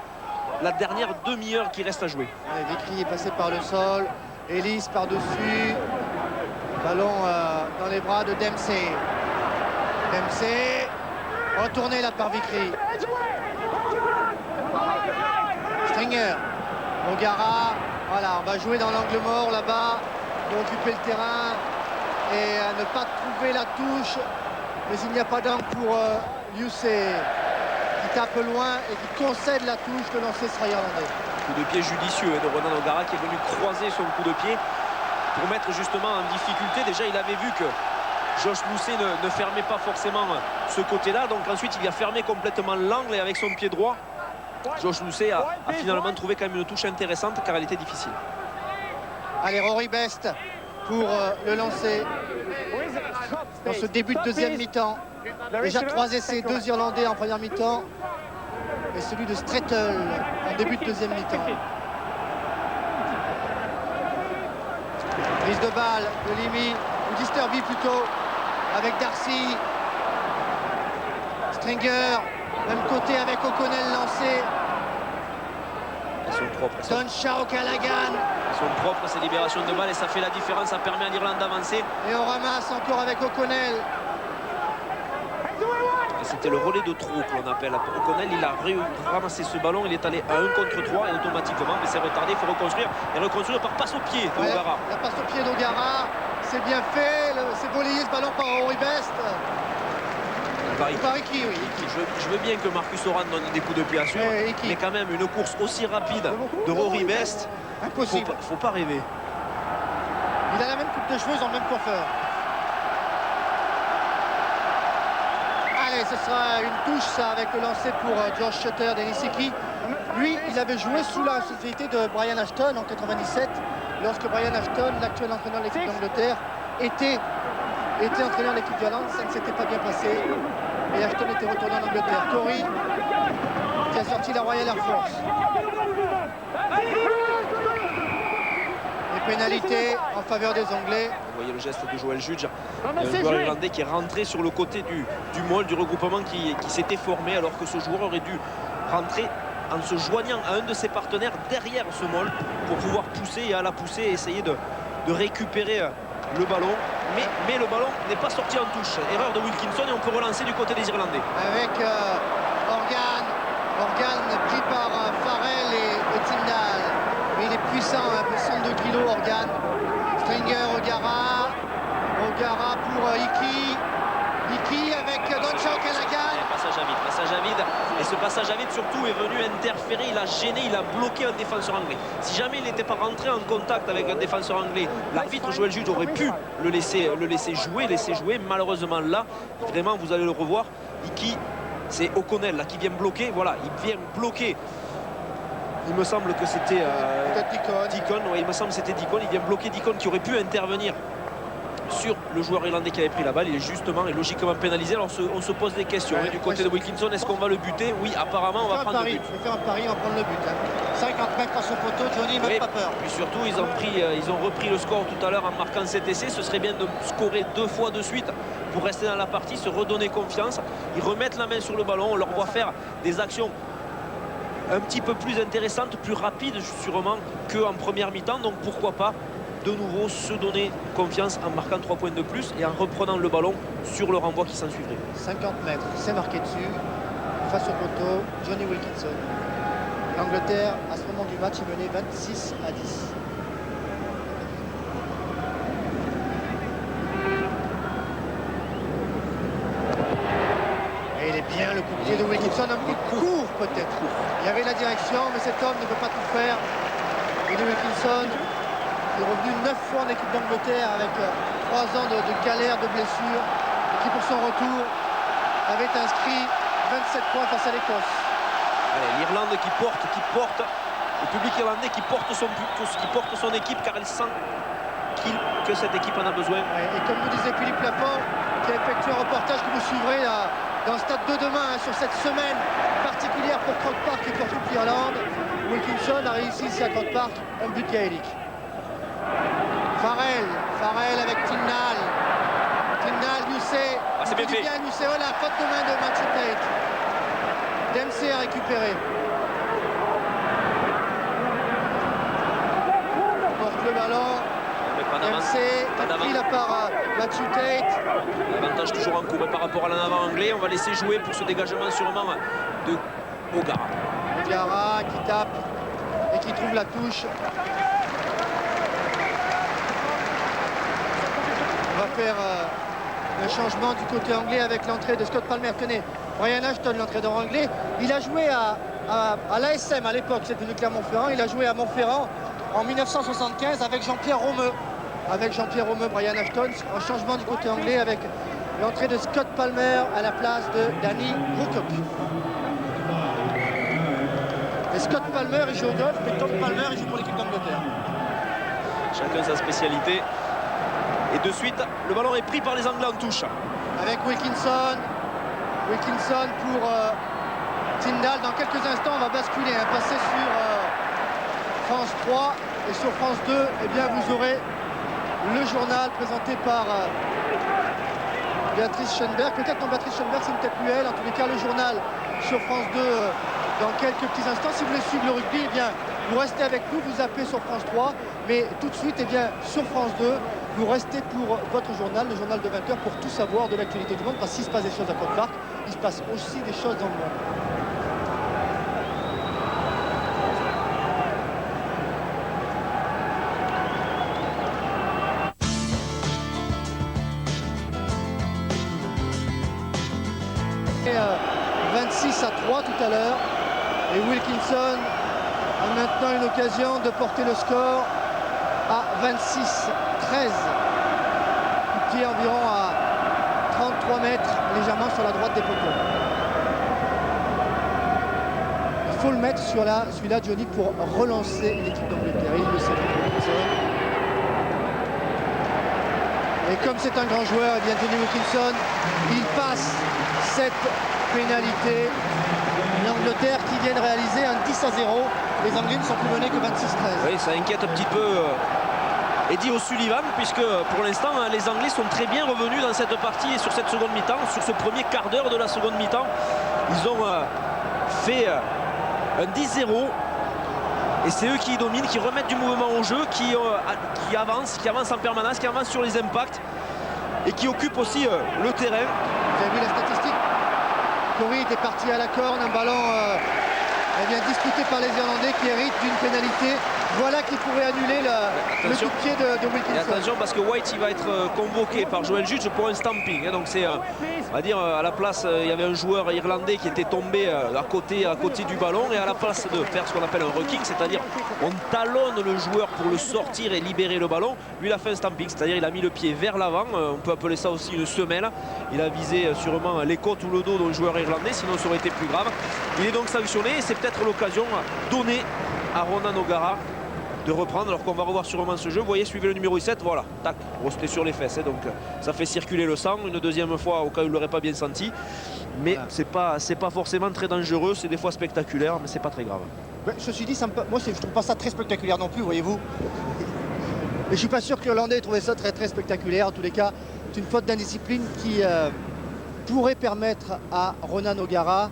la dernière demi-heure qui reste à jouer. Vickery est passé par le sol. Ellis par-dessus. Ballon dans les bras de Dempsey. Dempsey retourné là par Vickery. Stringer. O'Gara. Voilà, on va jouer dans l'angle mort là-bas pour occuper le terrain et ne pas trouver la touche. Mais il n'y a pas d'angle pour Lucé qui tape loin et qui concède la touche. Le lancer sera irlandais. Coup de pied judicieux de Ronan O'Gara qui est venu croiser son coup de pied pour mettre justement en difficulté. Déjà il avait vu que Josh Mousset ne fermait pas forcément ce côté-là. Donc ensuite, il a fermé complètement l'angle et avec son pied droit, Josh Mousset a finalement trouvé quand même une touche intéressante car elle était difficile. Allez, Rory Best pour le lancer dans ce début de deuxième mi-temps. Déjà 3 essais, 2 Irlandais en première mi-temps et celui de Strettel en début de deuxième mi-temps. Prise de balle de Limy, ou Disturbie plutôt, avec Darcy. Stringer, même côté avec O'Connell lancé. Elles sont propres. Doncha O'Callaghan. Elles sont propres ces libérations de balles et ça fait la différence, ça permet à l'Irlande d'avancer. Et on ramasse encore avec O'Connell. C'était le relais de trop que l'on appelle. O'Connell, il a ramassé ce ballon, il est allé à 1 contre 3 et automatiquement, mais c'est retardé, il faut reconstruire. Et reconstruire par passe au pied d'Ogara. La passe au pied d'Ogara, c'est bien fait, c'est volayé ce ballon par Rory Best. Par Iki, oui. Je veux bien que Marcus Horan donne des coups de pied à suivre, mais quand même une course aussi rapide de Rory Best, impossible. Faut pas rêver. Il a la même coupe de cheveux, ils ont le même coiffeur. Allez, ce sera une touche ça avec le lancer pour Josh Shutter d'Enisiki. Lui, il avait joué sous la responsabilité de Brian Ashton en 97, lorsque Brian Ashton, l'actuel entraîneur de l'équipe d'Angleterre, était entraîneur de l'équipe d'Irlande. Ça ne s'était pas bien passé et Ashton était retourné en Angleterre. Corey qui a sorti la Royal Air Force. Les pénalités en faveur des Anglais. Vous voyez le geste de Joel Judge. Il y a un joueur irlandais qui est rentré sur le côté du môle, du regroupement qui s'était formé, alors que ce joueur aurait dû rentrer en se joignant à un de ses partenaires derrière ce môle pour pouvoir pousser et à la pousser et essayer de récupérer le ballon. Mais le ballon n'est pas sorti en touche. Erreur de Wilkinson et on peut relancer du côté des Irlandais. Avec Organ pris par Farrell et Tyndall. Mais il est puissant, un peu 102 kg Organ. Stringer, O'Gara pour Iki avec Doncha O'Callaghan. Passage à vide. Et ce passage à vide surtout est venu interférer, il a gêné, il a bloqué un défenseur anglais. Si jamais il n'était pas rentré en contact avec un défenseur anglais, l'arbitre Joel Judge aurait pu le laisser jouer. Malheureusement là, vraiment vous allez le revoir, Iki, c'est O'Connell là qui vient bloquer, voilà, il vient bloquer. Il me semble que c'était Deacon, ouais, il me semble que c'était Deacon, il vient bloquer Deacon qui aurait pu intervenir sur le joueur irlandais qui avait pris la balle. Il est justement et logiquement pénalisé. Alors on se pose des questions du côté de Wilkinson. Est-ce qu'on va le buter? Oui, apparemment on va prendre le but. Je vais faire un pari, on va prendre le but. 50 mètres à son poteau, Johnny, même pas peur. Puis surtout ils ont repris le score tout à l'heure en marquant cet essai. Ce serait bien de scorer 2 fois de suite pour rester dans la partie, se redonner confiance. Ils remettent la main sur le ballon, on leur voit faire des actions un petit peu plus intéressantes, plus rapides sûrement qu'en première mi-temps. Donc pourquoi pas de nouveau se donner confiance en marquant 3 points de plus et en reprenant le ballon sur le renvoi qui s'en suivrait. 50 mètres, c'est marqué dessus. Face au poteau, Johnny Wilkinson. L'Angleterre, à ce moment du match, est menée 26 à 10. Et il est bien le coup de pied de Wilkinson, un peu court peut-être. Il y avait la direction, mais cet homme ne peut pas tout faire. Johnny Wilkinson est revenu 9 fois en équipe d'Angleterre avec 3 ans de galère, de blessures, et qui pour son retour avait inscrit 27 points face à l'Écosse. Allez, l'Irlande qui porte, le public irlandais qui porte son équipe car elle sent que cette équipe en a besoin. Ouais, et comme nous disait Philippe Lafont, qui a effectué un reportage que vous suivrez dans le Stade de demain sur cette semaine particulière pour Croke Park et pour toute l'Irlande, Wilkinson a réussi ici à Croke Park un but gaélique. Farrell avec Tyndall, Lucey, c'est bien fait. Lucey, oh la faute de main de Matthew Tate. Dempsey a récupéré. Porte le ballon. Dempsey est pris là par Matthew Tate. L'avantage toujours en cours par rapport à l'en avant anglais. On va laisser jouer pour ce dégagement sûrement de O'Gara. O'Gara qui tape et qui trouve la touche. On va faire le changement du côté anglais avec l'entrée de Scott Palmer. Tenez, Brian Ashton, l'entraîneur anglais, il a joué à l'ASM à l'époque, c'est devenu Clermont-Ferrand. Il a joué à Montferrand en 1975 avec Jean-Pierre Romeu. avec Jean-Pierre Romeu, Brian Ashton. Un changement du côté anglais avec l'entrée de Scott Palmer à la place de Danny Woodcock. Et Scott Palmer, il joue au golf, mais Tom Palmer, il joue pour l'équipe d'Angleterre. Chacun sa spécialité. Et de suite, le ballon est pris par les Anglais en touche. Avec Wilkinson. Wilkinson pour Tyndall. Dans quelques instants, on va basculer, passer sur France 3. Et sur France 2, eh bien, vous aurez le journal présenté par Béatrice Schoenberg. Peut-être non, Béatrice Schoenberg, c'est peut-être plus elle. En tous les cas, le journal sur France 2 dans quelques petits instants. Si vous voulez suivre le rugby, eh bien, vous restez avec nous, vous zappez sur France 3. Mais tout de suite, eh bien, sur France 2, vous restez pour votre journal, le journal de 20h, pour tout savoir de l'actualité du monde. Parce qu'il se passe des choses à Croke Park, il se passe aussi des choses dans le monde. Et 26 à 3 tout à l'heure. Et Wilkinson a maintenant une occasion de porter le score à 26-13. Coup de pied environ à 33 mètres, légèrement sur la droite des poteaux. Il faut le mettre sur celui-là, Johnny, pour relancer l'équipe d'Angleterre. Il le sait. Et comme c'est un grand joueur, eh bien Johnny Wilkinson, il passe cette pénalité. L'Angleterre qui vient de réaliser un 10 à 0. Les Anglais ne sont plus menés que 26-13. Oui, ça inquiète un petit peu Eddie O'Sullivan, puisque pour l'instant, les Anglais sont très bien revenus dans cette partie et sur cette seconde mi-temps, sur ce premier quart d'heure de la seconde mi-temps. Ils ont fait un 10-0. Et c'est eux qui dominent, qui remettent du mouvement au jeu, qui avancent en permanence, qui avancent sur les impacts et qui occupent aussi le terrain. Vous avez vu la statistique? Corey était parti à la corne, un ballon disputé par les Irlandais qui hérite d'une pénalité. Voilà qui pourrait annuler le coup de pied de Wilkinson. Et attention parce que White il va être convoqué par Joel Judge pour un stamping. Donc c'est, on va dire, à la place, il y avait un joueur irlandais qui était tombé à côté du ballon. Et à la place de faire ce qu'on appelle un rucking, c'est-à-dire on talonne le joueur pour le sortir et libérer le ballon, lui il a fait un stamping, c'est-à-dire il a mis le pied vers l'avant. On peut appeler ça aussi une semelle. Il a visé sûrement les côtes ou le dos d'un joueur irlandais, sinon ça aurait été plus grave. Il est donc sanctionné et c'est peut-être l'occasion donnée à Ronan O'Gara de reprendre, alors qu'on va revoir sûrement ce jeu. Vous voyez, suivez le numéro 7, voilà, tac, c'était sur les fesses, donc ça fait circuler le sang une deuxième fois au cas où il ne l'aurait pas bien senti, mais voilà. c'est pas forcément très dangereux, c'est des fois spectaculaire, mais c'est pas très grave. Ouais, ceci dit, moi je trouve pas ça très spectaculaire non plus, voyez-vous. Et je suis pas sûr que les Hollandais aient trouvé ça très très spectaculaire. En tous les cas, c'est une faute d'indiscipline qui pourrait permettre à Ronan O'Gara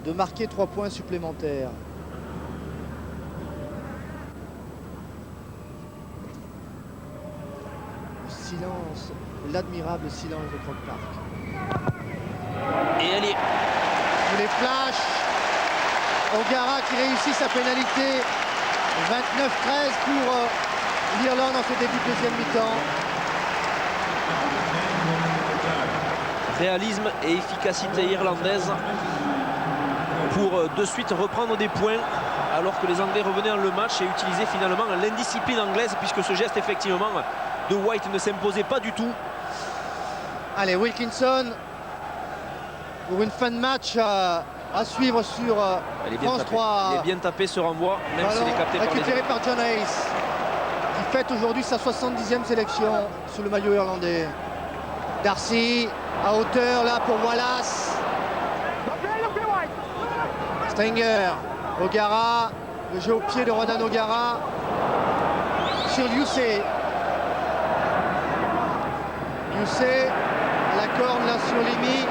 de marquer 3 points supplémentaires. Silence, l'admirable silence de Croke Park. Et elle est... Les flashs, O'Gara qui réussit sa pénalité, 29-13 pour l'Irlande en ce début de deuxième mi-temps. Réalisme et efficacité irlandaise pour de suite reprendre des points alors que les Anglais revenaient dans le match et utilisaient finalement l'indiscipline anglaise, puisque ce geste effectivement de White ne s'imposait pas du tout. Allez, Wilkinson pour une fin de match à suivre sur France 3. Il est bien tapé ce renvoi, même s'il est capté par les... Récupéré par John Hayes, qui fête aujourd'hui sa 70e sélection sous le maillot irlandais. Darcy à hauteur là pour Wallace. Stringer, O'Gara, le jeu au pied de Ronan O'Gara sur Youssé. Youssé, la corne là sur Limi,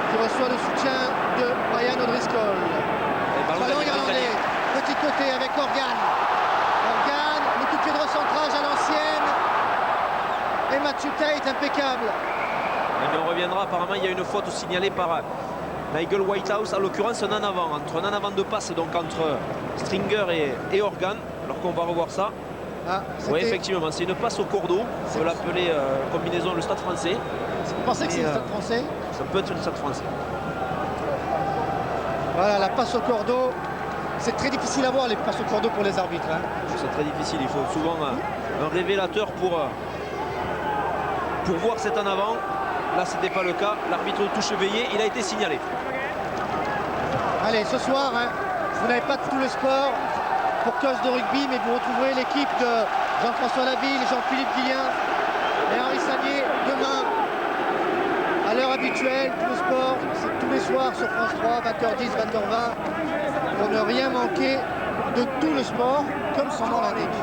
qui reçoit le soutien de Brian O'Driscoll. Ballon irlandais, petit côté avec Organ. Organ, le coup de pied de recentrage à l'ancienne. Et Matthew Tate, impeccable. Mais on reviendra, apparemment il y a une faute signalée par Nigel Whitehouse, en l'occurrence un en avant, un en avant de passe donc entre Stringer et Organ, alors qu'on va revoir ça. Ah, oui, effectivement, c'est une passe au cordeau, on peut l'appeler combinaison le Stade français. Vous pensez que c'est le Stade français? Ça peut être le Stade français. Voilà, la passe au cordeau. C'est très difficile à voir les passes au cordeau pour les arbitres. Hein. C'est très difficile, il faut souvent un révélateur pour voir cet en avant. Là, ce n'était pas le cas. L'arbitre touche veillé, il a été signalé. Allez, ce soir, hein, vous n'avez pas tout le sport pour cause de rugby, mais vous retrouverez l'équipe de Jean-François Laville, Jean-Philippe Guillain et Henri Sagnier demain. À l'heure habituelle, tout le sport, c'est tous les soirs sur France 3, 20h10, 20h20, pour ne rien manquer de tout le sport, comme son nom l'indique.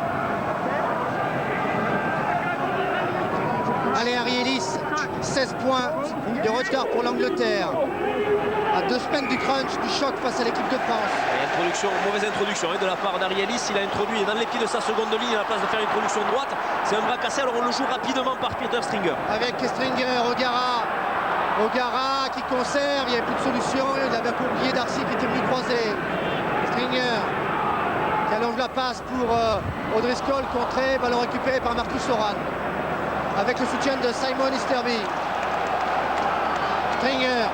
Allez, Harry Ellis, 16 points de retard pour l'Angleterre. À 2 semaines du crunch, du choc face à l'équipe de France. Mauvaise introduction de la part d'Harry Ellis. Il a introduit dans les pieds de sa seconde ligne à la place de faire une production droite. C'est un bras cassé, alors on le joue rapidement par Peter Stringer. Avec Stringer, O'Gara qui conserve, il n'y avait plus de solution. Il avait oublié Darcy qui était venu croiser. Stringer qui allonge la passe pour O'Driscoll, contré, ballon récupéré par Marcus Horan. Avec le soutien de Simon Easterby. Stringer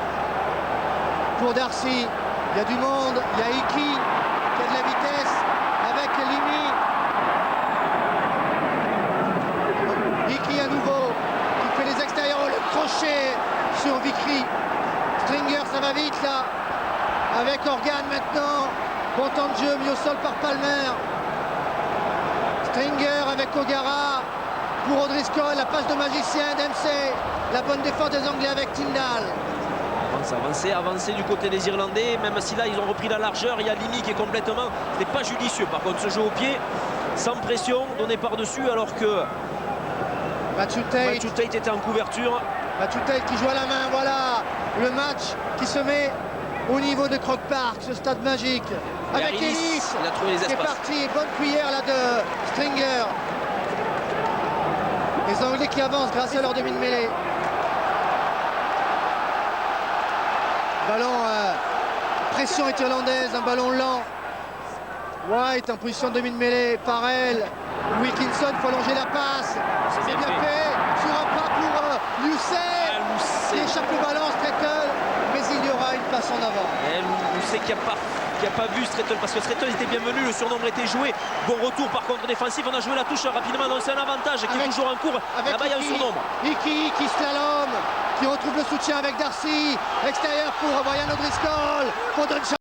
pour Darcy. Il y a du monde, il y a Iki qui a de la vitesse avec Limi. Iki à nouveau qui fait les extérieurs, le crochet sur Vickery. Stringer, ça va vite là. Avec Organ maintenant. Bon temps de jeu, mis au sol par Palmer. Stringer avec O'Gara. Pour O'Driscoll, la passe de magicien d'MC. La bonne défense des Anglais avec Tyndall. Avancer du côté des Irlandais, même si là ils ont repris la largeur. Il y a Limi qui est complètement, ce n'est pas judicieux par contre, ce jeu au pied sans pression, donné par-dessus, alors que Matthew Tate était en couverture. Matthew Tate qui joue à la main, voilà le match qui se met au niveau de Croke Park, ce stade magique. Avec Ellis il a trouvé les qui est espaces. parti, bonne cuillère là de Stringer. Les Anglais qui avancent grâce à leur demi de mêlée. Ballon, pression est irlandaise, un ballon lent. White en position de demi de mêlée, Farrell, Wilkinson, il faut allonger la passe. C'est bien fait, sur un pas pour Lucet, qui échappe le ballon, Strettel, mais il y aura une passe en avant. Lucet qui n'a pas vu Strettel, parce que Strettel était bienvenu, le surnombre était joué. Bon retour par contre défensif, on a joué la touche rapidement, donc c'est un avantage qui est toujours en cours. Là-bas il y a un surnombre. Iki qui slalom, qui retrouve le soutien avec Darcy, extérieur pour Brian O'Driscoll, pour Duncan.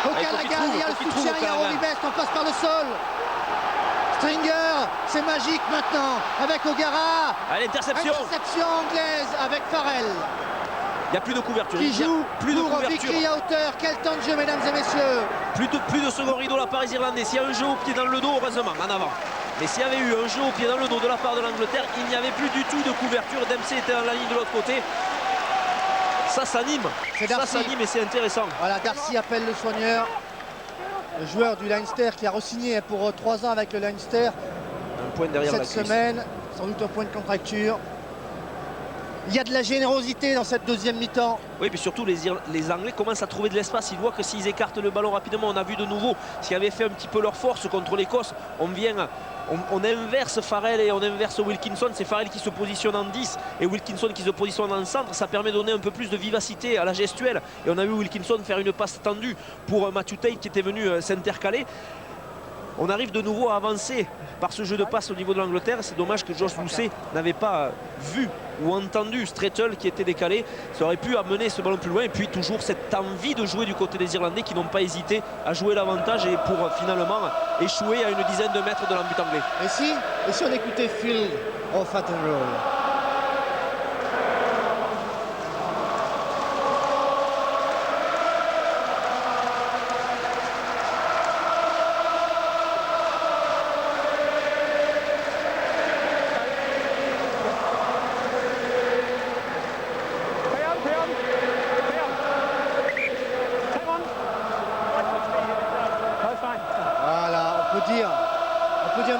O'Callaghan, il y a le soutien, il y a Robbie Best, on passe par le sol. Stringer, c'est magique maintenant, avec O'Gara. L'interception. Interception anglaise avec Farrell. Il n'y a plus de couverture. Qui joue plus de pour couverture. Vickery à hauteur. Quel temps de jeu, mesdames et messieurs. Plus de second rideau de la part des Irlandais. S'il y a un jeu au pied dans le dos, heureusement, en avant. Mais s'il y avait eu un jeu au pied dans le dos de la part de l'Angleterre, il n'y avait plus du tout de couverture. Dempsey était dans la ligne de l'autre côté. Ça s'anime. Ça s'anime et c'est intéressant. Voilà, Darcy appelle le soigneur. Le joueur du Leinster qui a re-signé pour 3 ans avec le Leinster. Un point derrière la cuisse. Cette semaine, sans doute un point de contracture. Il y a de la générosité dans cette deuxième mi-temps. Oui, puis surtout les Anglais commencent à trouver de l'espace. Ils voient que s'ils écartent le ballon rapidement, on a vu de nouveau ce qui avait fait un petit peu leur force contre l'Écosse. On inverse Farrell et on inverse Wilkinson. C'est Farrell qui se positionne en 10 et Wilkinson qui se positionne en centre. Ça permet de donner un peu plus de vivacité à la gestuelle. Et on a vu Wilkinson faire une passe tendue pour Matthew Tate qui était venu s'intercaler. On arrive de nouveau à avancer par ce jeu de passe au niveau de l'Angleterre. C'est dommage que Josh Lucet n'avait pas vu ou entendu Strettel qui était décalé. Ça aurait pu amener ce ballon plus loin. Et puis toujours cette envie de jouer du côté des Irlandais qui n'ont pas hésité à jouer l'avantage et pour finalement échouer à une dizaine de mètres de l'embut anglais. Et si on écoutait Field of Fat and Roll?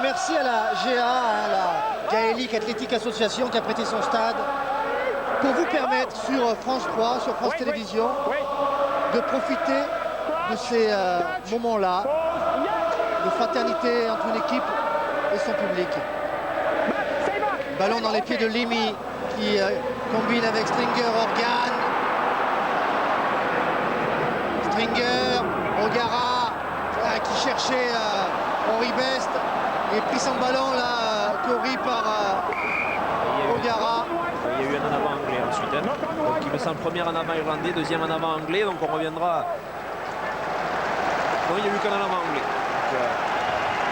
Merci à la GA, la Gaelic Athletic Association qui a prêté son stade pour vous permettre sur France 3, sur France Télévisions, de profiter de ces moments-là de fraternité entre une équipe et son public. Ballon dans les pieds de Limi qui combine avec Stringer, Organ. Stringer, O'Gara qui cherchait Henri Best. Il a pris son ballon là, couru par O'Gara. Il y a eu un en avant anglais ensuite. Hein. Donc il me semble premier en avant irlandais, deuxième en avant anglais. Donc on reviendra. Non, il n'y a eu qu'un en avant anglais. Donc,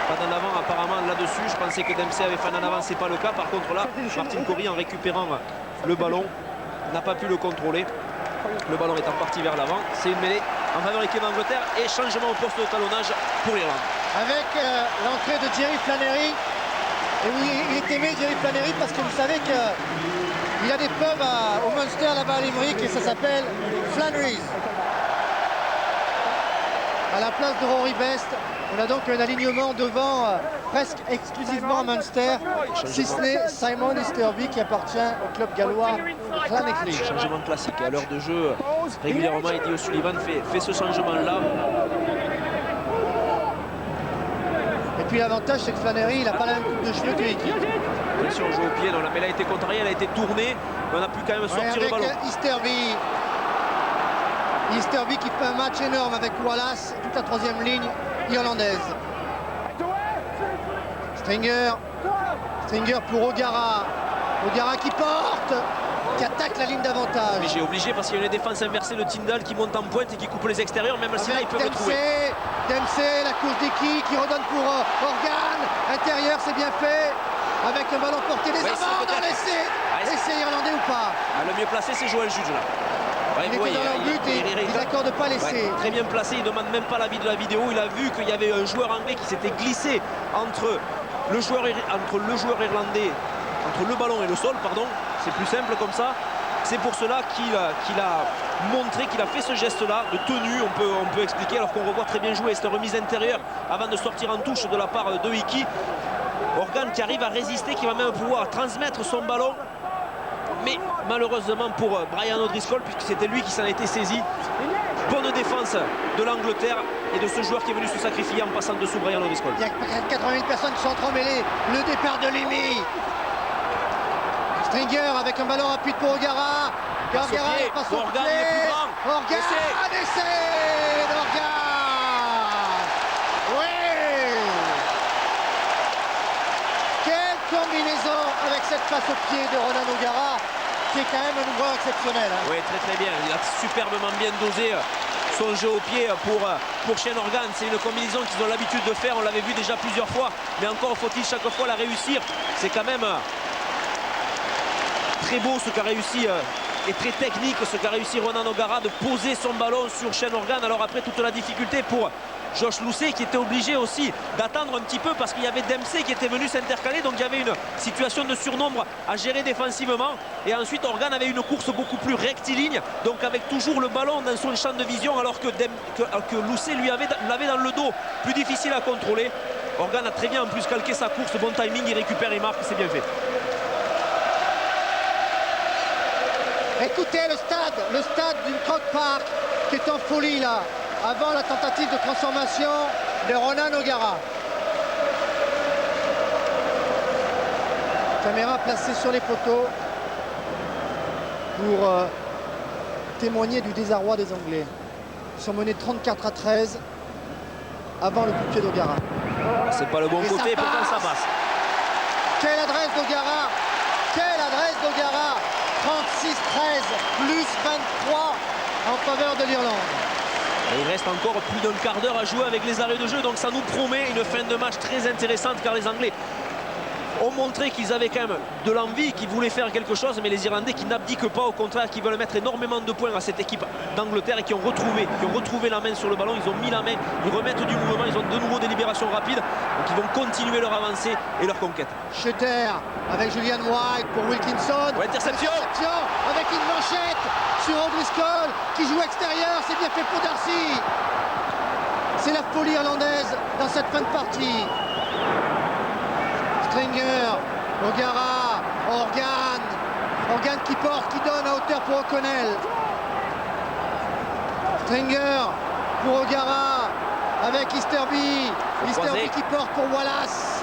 pas d'en avant apparemment là-dessus. Je pensais que Dempsey avait fait un en avant, c'est pas le cas. Par contre là, Martin Corry en récupérant le ballon n'a pas pu le contrôler. Le ballon est parti vers l'avant. C'est une mêlée en faveur de l'équipe d'Angleterre et changement au poste de talonnage pour l'Irlande. Avec l'entrée de Jerry Flannery. Et oui, il est aimé Jerry Flannery parce que vous savez qu'il y a des pubs au Munster là-bas à Limerick et ça s'appelle Flannery's. À la place de Rory Best, on a donc un alignement devant presque exclusivement à Munster, si ce n'est Simon Easterby qui appartient au club gallois Llanelli. Changement classique. À l'heure de jeu, régulièrement, Eddie O'Sullivan fait ce changement-là. Et puis l'avantage, c'est que Flannery, il n'a pas la même coupe de cheveux que Hickey. Attention, on joue au pied, non, la mêlée a été contrariée, elle a été tournée, mais on a pu quand même sortir le ballon. Easterby. Easterby qui fait un match énorme avec Wallace, toute la troisième ligne irlandaise. Stringer pour O'Gara. O'Gara qui porte, qui attaque la ligne d'avantage. Obligé parce qu'il y a une défense inversée de Tyndall qui monte en pointe et qui coupe les extérieurs, même si là il peut retrouver. Dempsey, la course d'Eki qui redonne pour Organ. Intérieur, c'est bien fait. Avec un ballon porté des avants dans l'essai. Essai irlandais ou pas? Le mieux placé, c'est Joël Judge là. Il était dans leur but et il n'accorde pas l'essai. Très bien placé, il ne demande même pas l'avis de la vidéo. Il a vu qu'il y avait un joueur anglais qui s'était glissé entre le joueur irlandais, entre le ballon et le sol, pardon. C'est plus simple comme ça. C'est pour cela qu'il a montré, qu'il a fait ce geste-là de tenue, on peut expliquer, alors qu'on revoit très bien jouer cette remise intérieure avant de sortir en touche de la part de Hickey. Organ qui arrive à résister, qui va même pouvoir transmettre son ballon. Mais malheureusement pour Brian O'Driscoll, puisque c'était lui qui s'en était saisi. Bonne défense de l'Angleterre et de ce joueur qui est venu se sacrifier en passant dessous Brian O'Driscoll. Il y a 80 000 personnes qui sont entremêlées. Le départ de Limi. Stringer avec un ballon rapide pour O'Gara. O'Gara passe au pied. Organ, essai d'Organ. Oui. Quelle combinaison avec cette passe au pied de Ronan O'Gara, qui est quand même un ouvreur exceptionnel. Hein. Oui, très bien. Il a superbement bien dosé son jeu au pied pour Shane Organ. C'est une combinaison qu'ils ont l'habitude de faire. On l'avait vu déjà plusieurs fois. Mais encore faut-il chaque fois la réussir. C'est quand même très beau ce qu'a réussi et très technique ce qu'a réussi Ronan O'Gara de poser son ballon sur Shane Organ. Alors après toute la difficulté pour Josh Lucey qui était obligé aussi d'attendre un petit peu parce qu'il y avait Dempsey qui était venu s'intercaler, donc il y avait une situation de surnombre à gérer défensivement et ensuite Organ avait une course beaucoup plus rectiligne, donc avec toujours le ballon dans son champ de vision alors que Lucey l'avait dans le dos, plus difficile à contrôler. Organ a très bien en plus calqué sa course, bon timing, il récupère et marque, c'est bien fait. Écoutez le stade du Croke Park qui est en folie là, avant la tentative de transformation de Ronan O'Gara. Caméra placée sur les poteaux pour témoigner du désarroi des Anglais. Ils sont menés 34-13 avant le coup de pied d'O'Gara. C'est pas le bon côté, pourtant ça passe. Quelle adresse d'O'Gara! Quelle adresse d'O'Gara! 36-13, plus 23 en faveur de l'Irlande. Et il reste encore plus d'un quart d'heure à jouer avec les arrêts de jeu, donc ça nous promet une fin de match très intéressante car les Anglais ont montré qu'ils avaient quand même de l'envie, qu'ils voulaient faire quelque chose, mais les Irlandais qui n'abdiquent pas, au contraire, qui veulent mettre énormément de points à cette équipe d'Angleterre et qui ont retrouvé la main sur le ballon, ils ont mis la main, ils remettent du mouvement, ils ont de nouveau des libérations rapides, donc ils vont continuer leur avancée et leur conquête. Schutter avec Julian White pour Wilkinson. Ouais, interception avec une manchette sur O'Driscoll qui joue extérieur, c'est bien fait pour Darcy. C'est la folie irlandaise dans cette fin de partie. Stringer, O'Gara, Organ qui porte, qui donne à hauteur pour O'Connell. Stringer pour O'Gara avec Easterby. Easterby qui porte pour Wallace.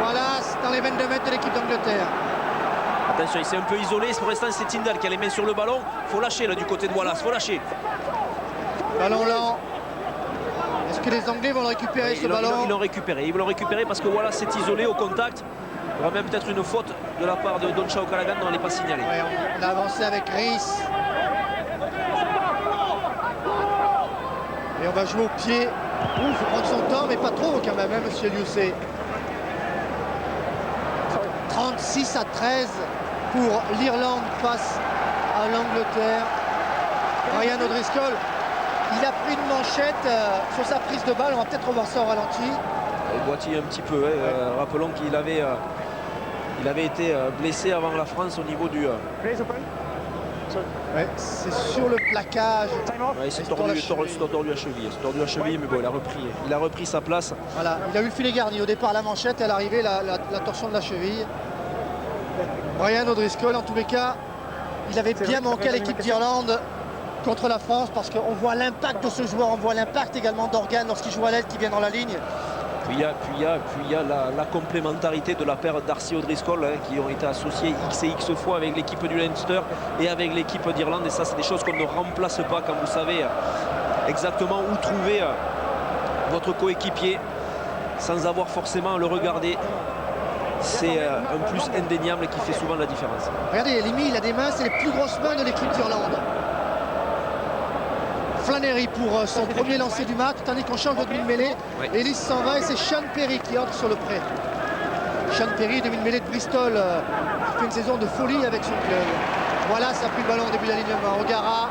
Wallace dans les 22 mètres de l'équipe d'Angleterre. Attention, il s'est un peu isolé. Pour l'instant, c'est Tyndall qui a les mains sur le ballon. Il faut lâcher là du côté de Wallace, faut lâcher. Ballon lent. Est-ce que les Anglais vont le récupérer, ce ballon. Ils l'ont récupéré. Ils vont le récupérer parce que voilà, c'est isolé au contact. Il y aura même peut-être une faute de la part de Doncha O'Callaghan, non, elle n'est pas signalée. Ouais, on a avancé avec Rhys. Et on va jouer au pied. Il faut prendre son temps, mais pas trop quand même, hein, monsieur Liucet. 36-13 pour l'Irlande face à l'Angleterre. Brian O'Driscoll, il a pris une manchette sur sa prise de balle. On va peut-être revoir ça au ralenti. Il boitille un petit peu. Hein. Rappelons qu'il avait, été blessé avant la France au niveau du... Ouais, c'est sur le plaquage. Ouais, il s'est tordu la cheville. Il s'est tordu la cheville, mais bon, il a repris sa place. Voilà, il a eu le filet garni. Au départ, la manchette, et à l'arrivée, la torsion de la cheville. Brian O'Driscoll, en tous les cas, il avait bien manqué à l'équipe d'Irlande contre la France parce qu'on voit l'impact de ce joueur, on voit l'impact également d'Organ lorsqu'il joue à l'aile qui vient dans la ligne. Puis il y a la complémentarité de la paire Darcy O'Driscoll hein, qui ont été associés X et X fois avec l'équipe du Leinster et avec l'équipe d'Irlande. Et ça, c'est des choses qu'on ne remplace pas quand vous savez exactement où trouver votre coéquipier sans avoir forcément à le regarder. C'est un plus indéniable qui fait souvent la différence. Regardez, Limi, il a des mains, c'est les plus grosses mains de l'équipe d'Irlande. Flannery pour son premier lancer du match, tandis qu'on change de demi-mêlée. Oui. Ellis s'en va et c'est Sean Perry qui entre sur le prêt. Sean Perry, demi-mêlée de Bristol, qui fait une saison de folie avec son club. Voilà, ça a pris le ballon au début de l'alignement. O'Gara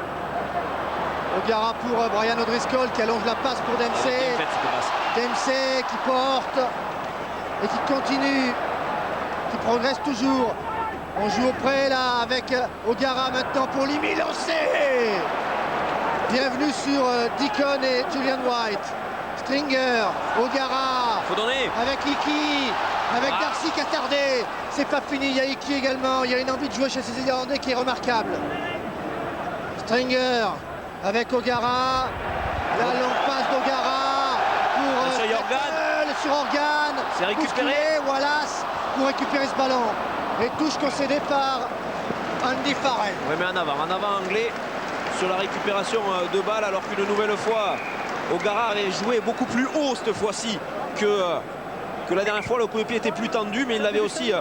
pour Brian O'Driscoll qui allonge la passe pour Dempsey. Dempsey qui porte et qui continue, qui progresse toujours. On joue au près là avec O'Gara maintenant pour Limi lancé. Bienvenue sur Deacon et Julian White. Stringer, O'Gara. Faut donner. Avec Iki, avec Darcy qui a tardé. C'est pas fini, il y a Iki également. Il y a une envie de jouer chez ces Irlandais qui est remarquable. Stringer avec O'Gara. La longue passe d'O'Gara pour sur Organ. C'est récupéré. Wallace pour récupérer ce ballon. Et touche concédée par Andy Farrell. Oui, mais en avant anglais sur la récupération de balles, alors qu'une nouvelle fois O'Gara avait joué beaucoup plus haut cette fois-ci que la dernière fois. Le coup de pied était plus tendu, mais il l'avait aussi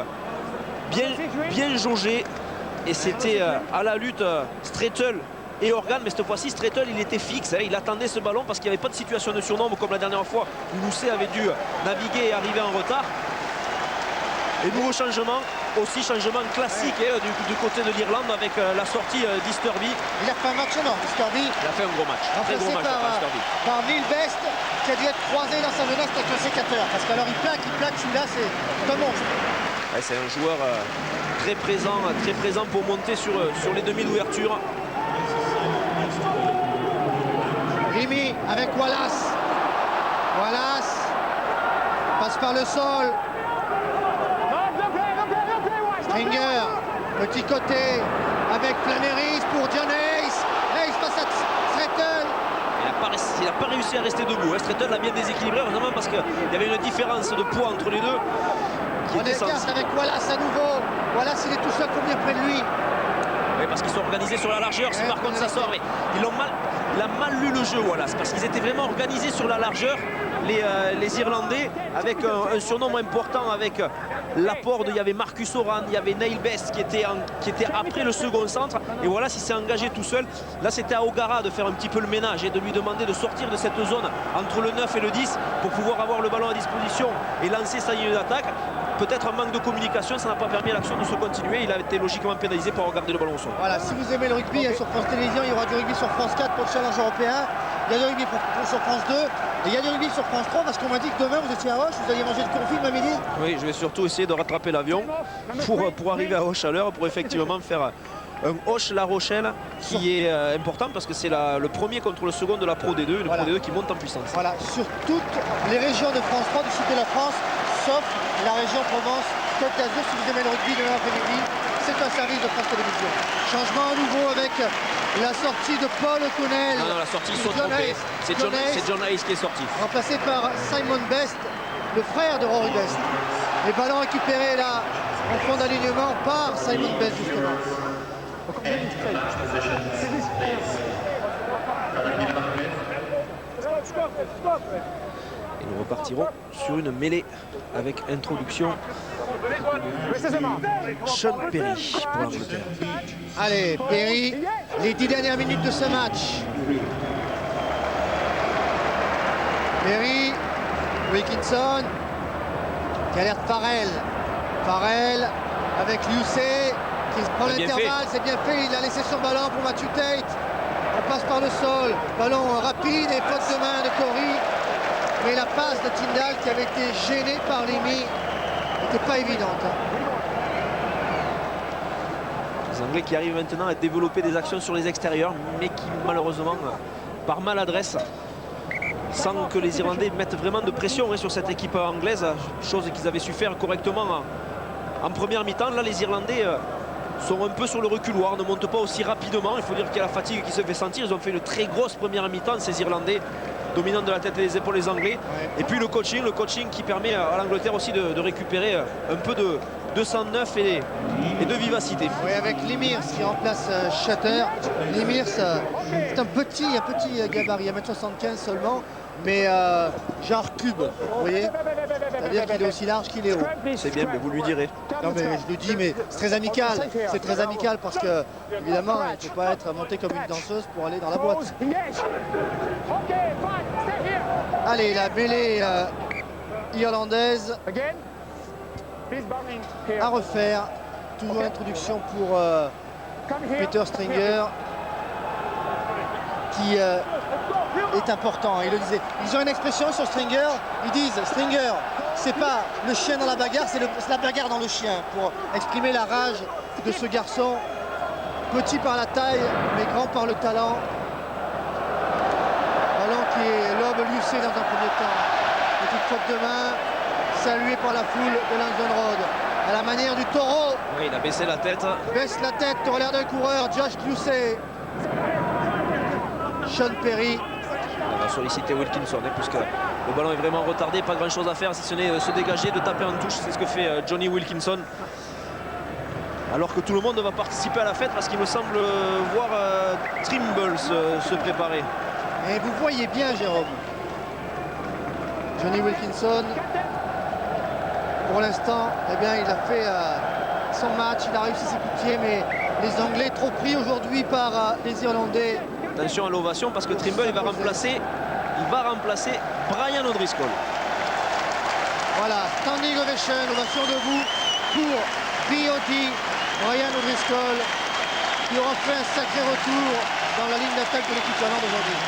bien jaugé. Et c'était à la lutte Strettle et Organ, mais cette fois-ci Strettle il était fixe, hein, il attendait ce ballon parce qu'il n'y avait pas de situation de surnombre comme la dernière fois où Lousset avait dû naviguer et arriver en retard. Et nouveau changement, aussi changement classique hein, du côté de l'Irlande avec la sortie d'Easterby. Il a fait un match énorme, Easterby. Il a fait un gros match, très gros match par Neil Best qui a dû être croisé dans sa jeunesse avec le sécateur. Parce qu'alors il plaque, celui-là c'est un monstre. Ouais, c'est un joueur très présent pour monter sur les demi d'ouverture. Remy avec Wallace. Wallace passe par le sol. Stringer, petit côté avec Flannery pour John Hayes. Hayes passe à Strettle. Il n'a pas réussi à rester debout. Strettle a bien déséquilibré, heureusement parce qu'il y avait une différence de poids entre les deux. On écarte avec Wallace à nouveau. Wallace il est tout seul, il faut venir près de lui. Oui, parce qu'ils sont organisés sur la largeur. Si par contre ça sort, mais il a mal lu le jeu, Wallace, parce qu'ils étaient vraiment organisés sur la largeur, les Irlandais, avec un surnombre important, avec l'apport il y avait Marcus Horan, il y avait Neil Best qui était après le second centre. Et voilà, s'il s'est engagé tout seul. Là, c'était à O'Gara de faire un petit peu le ménage et de lui demander de sortir de cette zone entre le 9 et le 10 pour pouvoir avoir le ballon à disposition et lancer sa ligne d'attaque. Peut-être un manque de communication, ça n'a pas permis à l'action de se continuer. Il a été logiquement pénalisé pour regarder le ballon au sol. Voilà, si vous aimez le rugby sur France Télévisions, il y aura du rugby sur France 4 pour le challenge européen. Il y a du rugby sur France 2 et il y a du rugby sur France 3 parce qu'on m'a dit que demain vous étiez à Auch, vous alliez manger du confit à midi. Oui, je vais surtout essayer de rattraper l'avion pour arriver à Auch à l'heure, pour effectivement faire un Auch-La Rochelle qui est important parce que c'est le premier contre le second de la Pro D2, une Pro D2 qui monte en puissance. Voilà, sur toutes les régions de France 3 du sud de la France, sauf la région Provence-Côte d'Azur. Si vous aimez le rugby demain après-midi, c'est un service de France Télévisions. Changement à nouveau avec la sortie de Paul O'Connell. Non, la sortie, ils sont trompés. C'est John Hayes qui est sorti. Remplacé par Simon Best, le frère de Rory Best. Les ballons récupérés là en fond d'alignement par Simon Best justement. Et nous repartirons sur une mêlée avec introduction Sean Perry pour l'Angleterre. Allez, Perry, les 10 dernières minutes de ce match. Perry, Wilkinson, qui alerte Farrell. Farrell avec Liucé, qui se prend l'intervalle, c'est bien fait, il a laissé son ballon pour Matthew Tate. On passe par le sol, ballon rapide et faute de main de Corey. Mais la passe de Tyndall qui avait été gênée par Limy n'était pas évidente. Les Anglais qui arrivent maintenant à développer des actions sur les extérieurs, mais qui malheureusement, par maladresse, sans que les Irlandais mettent vraiment de pression sur cette équipe anglaise, chose qu'ils avaient su faire correctement en première mi-temps. Là, les Irlandais sont un peu sur le reculoir, ne montent pas aussi rapidement. Il faut dire qu'il y a la fatigue qui se fait sentir. Ils ont fait une très grosse première mi-temps, ces Irlandais, dominant de la tête et des épaules les Anglais. Ouais. Et puis le coaching qui permet à l'Angleterre aussi de récupérer un peu de sang neuf et de vivacité. Oui, avec Lemirs qui remplace Shatter. Lemirs, c'est un petit gabarit, 1m75 seulement, mais genre cube, vous voyez. C'est-à-dire qu'il est aussi large qu'il est haut. C'est bien, mais vous lui direz. Non, mais je le dis, mais c'est très amical. C'est très amical parce que, évidemment, il ne faut pas être monté comme une danseuse pour aller dans la boîte. Allez, la mêlée irlandaise à refaire. Toujours l'introduction pour Peter Stringer qui est important. Il le disait. Ils ont une expression sur Stringer. Ils disent Stringer, c'est pas le chien dans la bagarre, c'est la bagarre dans le chien, pour exprimer la rage de ce garçon, petit par la taille, mais grand par le talent. Ballon qui est lobe Liucé dans un premier temps. Petite faute de main, saluée par la foule de Lansdowne Road. À la manière du taureau. Oui, il a baissé la tête. Baisse la tête, tu as l'air d'un coureur, Josh Liucé. Sean Perry. On va solliciter Wilkinson, puisque le ballon est vraiment retardé, pas grand chose à faire si ce n'est se dégager, de taper en touche, c'est ce que fait Johnny Wilkinson. Alors que tout le monde va participer à la fête parce qu'il me semble voir Trimble se préparer. Et vous voyez bien, Jérôme, Johnny Wilkinson, pour l'instant, eh bien, il a fait son match, il a réussi ses coups de pied, mais les Anglais trop pris aujourd'hui par les Irlandais. Attention à l'ovation parce que Trimble il va remplacer Brian O'Driscoll. Voilà, standing ovation, ovation debout pour BOD, Brian O'Driscoll, qui aura fait un sacré retour dans la ligne d'attaque de l'équipe irlandaise aujourd'hui.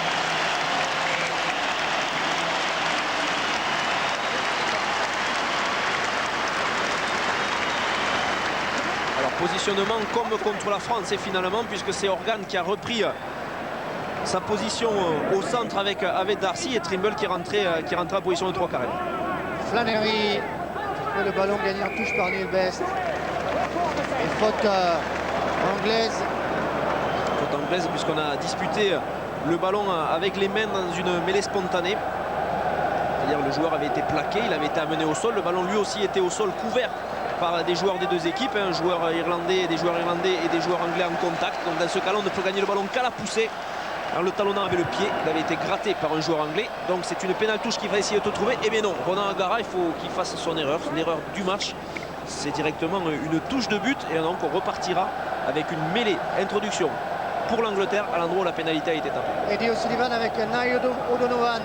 Alors positionnement comme contre la France et finalement, puisque c'est Organ qui a repris sa position au centre avec Darcy et Trimble qui est rentré en position de 3 carrés. Flannery, le ballon gagné en touche par Neil Best. Et faute anglaise. Faute anglaise puisqu'on a disputé le ballon avec les mains dans une mêlée spontanée. C'est-à-dire le joueur avait été plaqué, il avait été amené au sol. Le ballon lui aussi était au sol couvert par des joueurs des deux équipes, un joueur irlandais, des joueurs irlandais et des joueurs anglais en contact. Donc dans ce cas-là, on ne peut gagner le ballon qu'à la poussée. Alors le talonnant avait le pied, il avait été gratté par un joueur anglais, donc c'est une pénale touche qui va essayer de te trouver. Eh bien non, Ronan O'Gara, il faut qu'il fasse son erreur, l'erreur du match. C'est directement une touche de but et donc on repartira avec une mêlée introduction pour l'Angleterre à l'endroit où la pénalité a été tapée. Eddie O'Sullivan avec Niall O'Donovan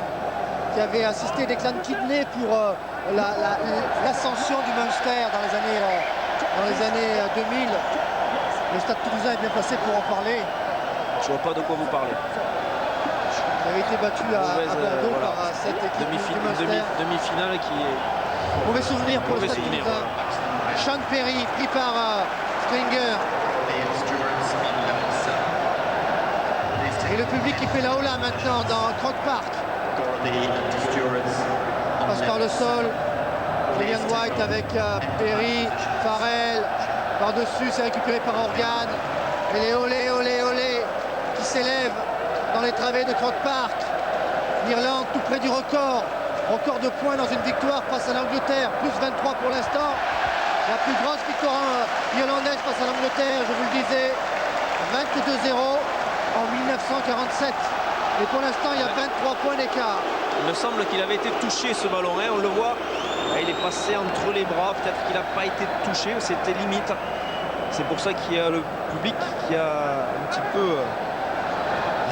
qui avait assisté Declan Kidney pour l'ascension du Munster dans les années 2000. Le Stade Toulousain est bien placé pour en parler. Je vois pas de quoi vous parlez. Il avait été battu à Bordeaux voilà, par cette équipe demi-finale qui est... Mauvais souvenir pour le Stade Toulousain. Sean Perry pris par Stringer. Et le public qui fait la hola maintenant dans Croke Park. Passe par le sol. William White avec Perry, Farrell. Par-dessus, c'est récupéré par Organ. Et les olé, olé, olé qui s'élèvent dans les travées de Croke Park. L'Irlande tout près du record. Record de points dans une victoire face à l'Angleterre. Plus 23 pour l'instant. La plus grosse victoire irlandaise face à l'Angleterre, je vous le disais. 22-0 en 1947. Et pour l'instant, il y a 23 points d'écart. Il me semble qu'il avait été touché ce ballon, hein, on le voit. Il est passé entre les bras, peut-être qu'il n'a pas été touché, c'était limite. C'est pour ça qu'il y a le public qui a un petit peu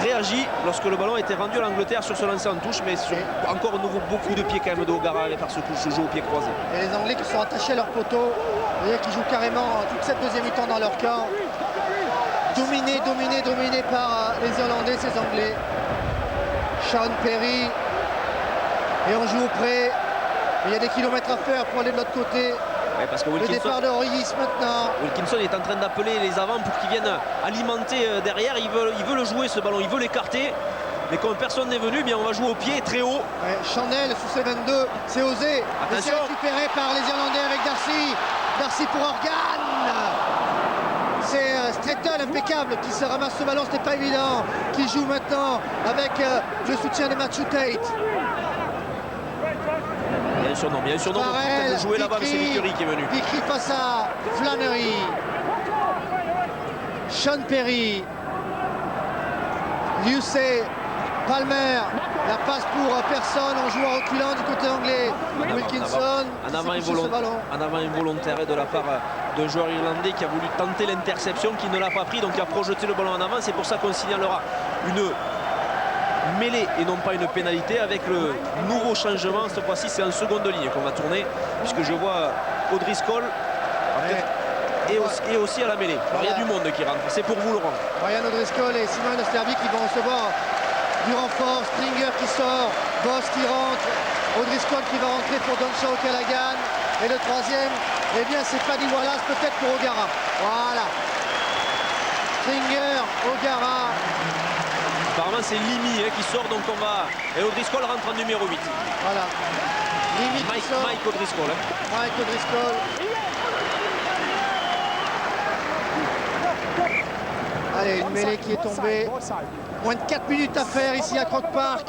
réagi lorsque le ballon a été rendu à l'Angleterre sur ce lancer en touche, mais sur encore nouveau beaucoup de pieds quand même d'O'Gara par ce jeu au pied croisé. Et les Anglais qui sont attachés à leur poteau, qui jouent carrément toute cette deuxième mi-temps dans leur camp. Dominé par les Irlandais, ces Anglais. Sean Perry. Et on joue au près. Il y a des kilomètres à faire pour aller de l'autre côté. Ouais, parce que le départ de Rees maintenant. Wilkinson est en train d'appeler les avants pour qu'ils viennent alimenter derrière. Il veut le jouer ce ballon, il veut l'écarter. Mais comme personne n'est venu, bien on va jouer au pied très haut. Ouais, Chanel sous ses 22, c'est osé. Attention. C'est récupéré par les Irlandais avec Darcy. Darcy pour Organ. C'est Stretton impeccable qui se ramasse ce ballon, c'était pas évident. Qui joue maintenant avec le soutien de Matthew Tate. Bien sûr, non. Peut-être jouer là-bas, mais c'est Vickery qui est venu. Vickery face à Flannery. Sean Perry. Lucey. Palmer. La passe pour personne. On joue en reculant du côté anglais. Wilkinson. En avant involontaire de la part d'un joueur irlandais qui a voulu tenter l'interception, qui ne l'a pas pris, donc il a projeté le ballon en avant. C'est pour ça qu'on signalera une mêlée et non pas une pénalité avec le nouveau changement. Cette fois-ci c'est en seconde ligne qu'on va tourner, puisque je vois O'Driscoll et aussi à la mêlée. Alors, il y a du monde qui rentre, c'est pour vous Laurent. Ryan O'Driscoll et Simon Osterby qui vont recevoir du renfort. Stringer qui sort, Boss qui rentre, O'Driscoll qui va rentrer pour Donshaw Callaghan, et le troisième, eh bien c'est Paddy Wallace, peut-être pour O'Gara. Voilà, Stringer, O'Gara. Apparemment c'est Limi qui sort, donc on va... Et O'Driscoll rentre en numéro 8. Voilà. Mike O'Driscoll. Mike O'Driscoll. Allez, une mêlée qui est tombée. Moins de 4 minutes à faire ici à Croke Park.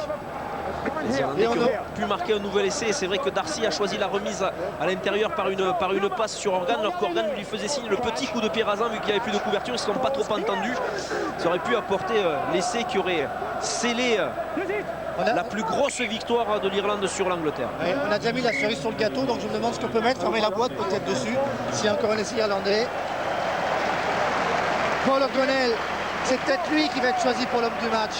Les Irlandais qui ont pu marquer un nouvel essai. C'est vrai que Darcy a choisi la remise à l'intérieur par une passe sur Organ, alors qu'Organ lui faisait signe le petit coup de pied rasant, vu qu'il n'y avait plus de couverture. Ils ne se sont pas trop entendus. Ça aurait pu apporter l'essai qui aurait scellé la plus grosse victoire de l'Irlande sur l'Angleterre. Ouais, on a déjà mis la cerise sur le gâteau, donc je me demande ce qu'on peut mettre, fermer la boîte peut-être dessus, s'il y a encore un essai irlandais. Paul O'Donnell, c'est peut-être lui qui va être choisi pour l'homme du match.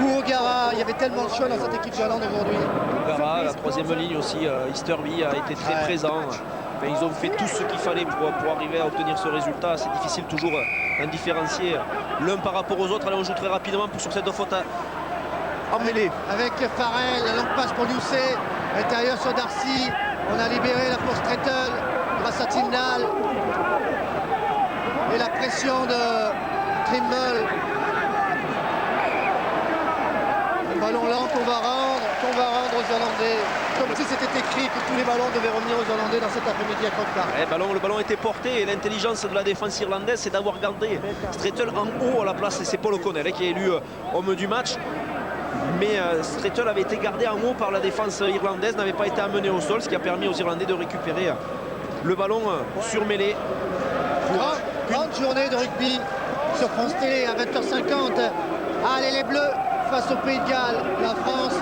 Ou O'Gara, il y avait tellement de choix dans cette équipe d'Irlande aujourd'hui. O'Gara, la troisième ligne aussi, Easterby a été très présent. Enfin, ils ont fait tout ce qu'il fallait pour arriver à obtenir ce résultat. C'est difficile toujours d'en différencier l'un par rapport aux autres. Allez, on joue très rapidement sur cette faute en mêlée. Avec Farrell, la longue passe pour Lucey, intérieur sur Darcy. On a libéré la pour Stretton grâce à Tyndall. Et la pression de Trimble. Un ballon lent qu'on va rendre aux Irlandais. Comme si c'était écrit que tous les ballons devaient revenir aux Irlandais dans cet après-midi à Croke Park. Le ballon était porté et l'intelligence de la défense irlandaise, c'est d'avoir gardé Stretton en haut à la place. C'est Paul O'Connell qui est élu homme du match. Mais Stretton avait été gardé en haut par la défense irlandaise, n'avait pas été amené au sol, ce qui a permis aux Irlandais de récupérer le ballon sur mêlée. Grande journée de rugby sur France Télé à 20h50. Allez les Bleus face au Pays de Galles. La France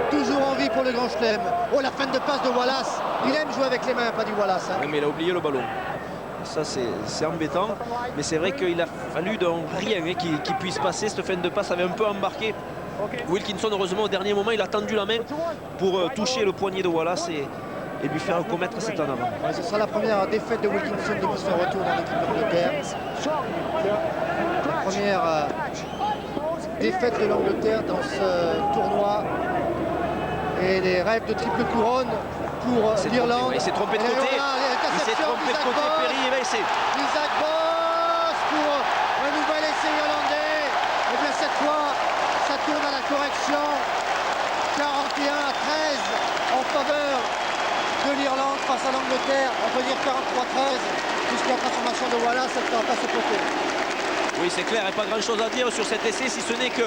toujours en vie pour le Grand Chelem. Oh, la fin de passe de Wallace. Il aime jouer avec les mains, pas du Wallace. Hein. Oui, mais il a oublié le ballon. Ça c'est embêtant, mais c'est vrai qu'il a fallu rien qui puisse passer. Cette fin de passe avait un peu embarqué Wilkinson. Heureusement au dernier moment il a tendu la main pour toucher le poignet de Wallace et lui faire commettre cet en avant. Ouais, ce sera la première défaite de Wilkinson depuis son retour dans l'équipe d'Angleterre. La première défaite de l'Angleterre dans ce tournoi. Et les rêves de triple couronne pour l'Irlande. Il s'est trompé de côté. Il s'est trompé de côté, Perry. Isaac Boss pour un nouvel essai irlandais. Et bien cette fois, ça tourne à la correction. 41-13 en faveur de l'Irlande face à l'Angleterre. On peut dire 43-13, puisque la transformation de Wallace, ça ne fera pas ce côté. Oui, c'est clair, il n'y a pas grand-chose à dire sur cet essai, si ce n'est que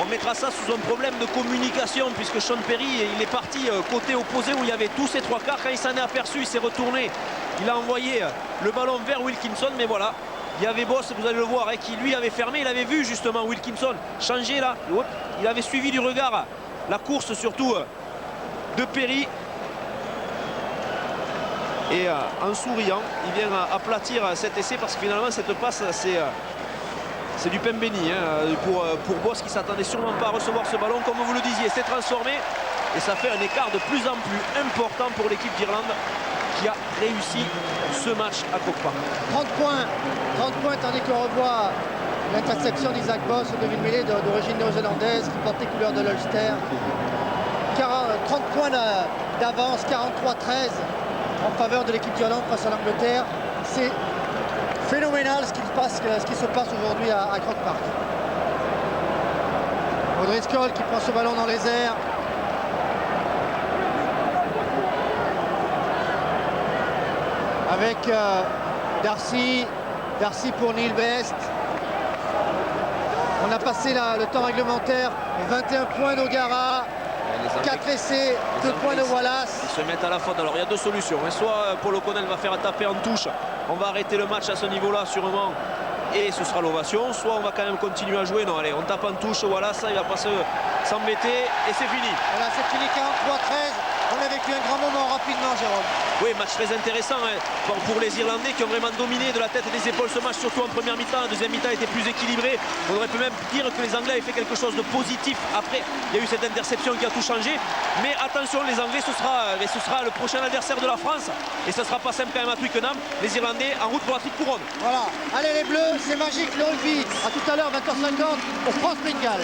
on mettra ça sous un problème de communication, puisque Sean Perry, il est parti côté opposé où il y avait tous ces trois quarts. Quand il s'en est aperçu, il s'est retourné. Il a envoyé le ballon vers Wilkinson, mais voilà. Il y avait Boss, vous allez le voir, qui lui avait fermé. Il avait vu justement Wilkinson changer là. Il avait suivi du regard la course surtout de Perry. Et en souriant, il vient aplatir cet essai parce que finalement cette passe c'est du pain béni pour Bosz qui s'attendait sûrement pas à recevoir ce ballon. Comme vous le disiez, c'est transformé et ça fait un écart de plus en plus important pour l'équipe d'Irlande qui a réussi ce match à Croke Park. 30 points tandis qu'on revoit l'interception d'Isaac Bosz, de une mêlée d'origine néo-zélandaise qui porte les couleurs de l'Ulster. 30 points d'avance, 43-13 en faveur de l'équipe d'Irlande face à l'Angleterre. C'est phénoménal ce qui se passe aujourd'hui à Croke Park. O'Driscoll qui prend ce ballon dans les airs. Avec Darcy pour Neil Best. On a passé le temps réglementaire, 21 points d'Ogara, 4 essais, 2 points de Wallace. Ils se mettent à la faute. Alors il y a deux solutions. Soit Paul O'Connell va faire taper en touche, on va arrêter le match à ce niveau-là sûrement et ce sera l'ovation. Soit on va quand même continuer à jouer. Non, allez, on tape en touche, Wallace, il va pas s'embêter et c'est fini. Voilà, c'est fini, 43-13. On a vécu un grand moment rapidement, Jérôme. Oui, match très intéressant pour les Irlandais qui ont vraiment dominé de la tête et des épaules ce match, surtout en première mi-temps. La deuxième mi-temps était plus équilibrée. On aurait pu même dire que les Anglais avaient fait quelque chose de positif. Après, il y a eu cette interception qui a tout changé. Mais attention, les Anglais, ce sera le prochain adversaire de la France. Et ce ne sera pas simple quand même à Twickenham. Les Irlandais en route pour la triple couronne. Voilà. Allez les Bleus, c'est magique le rugby. A tout à l'heure, 20h50 au France Bengale.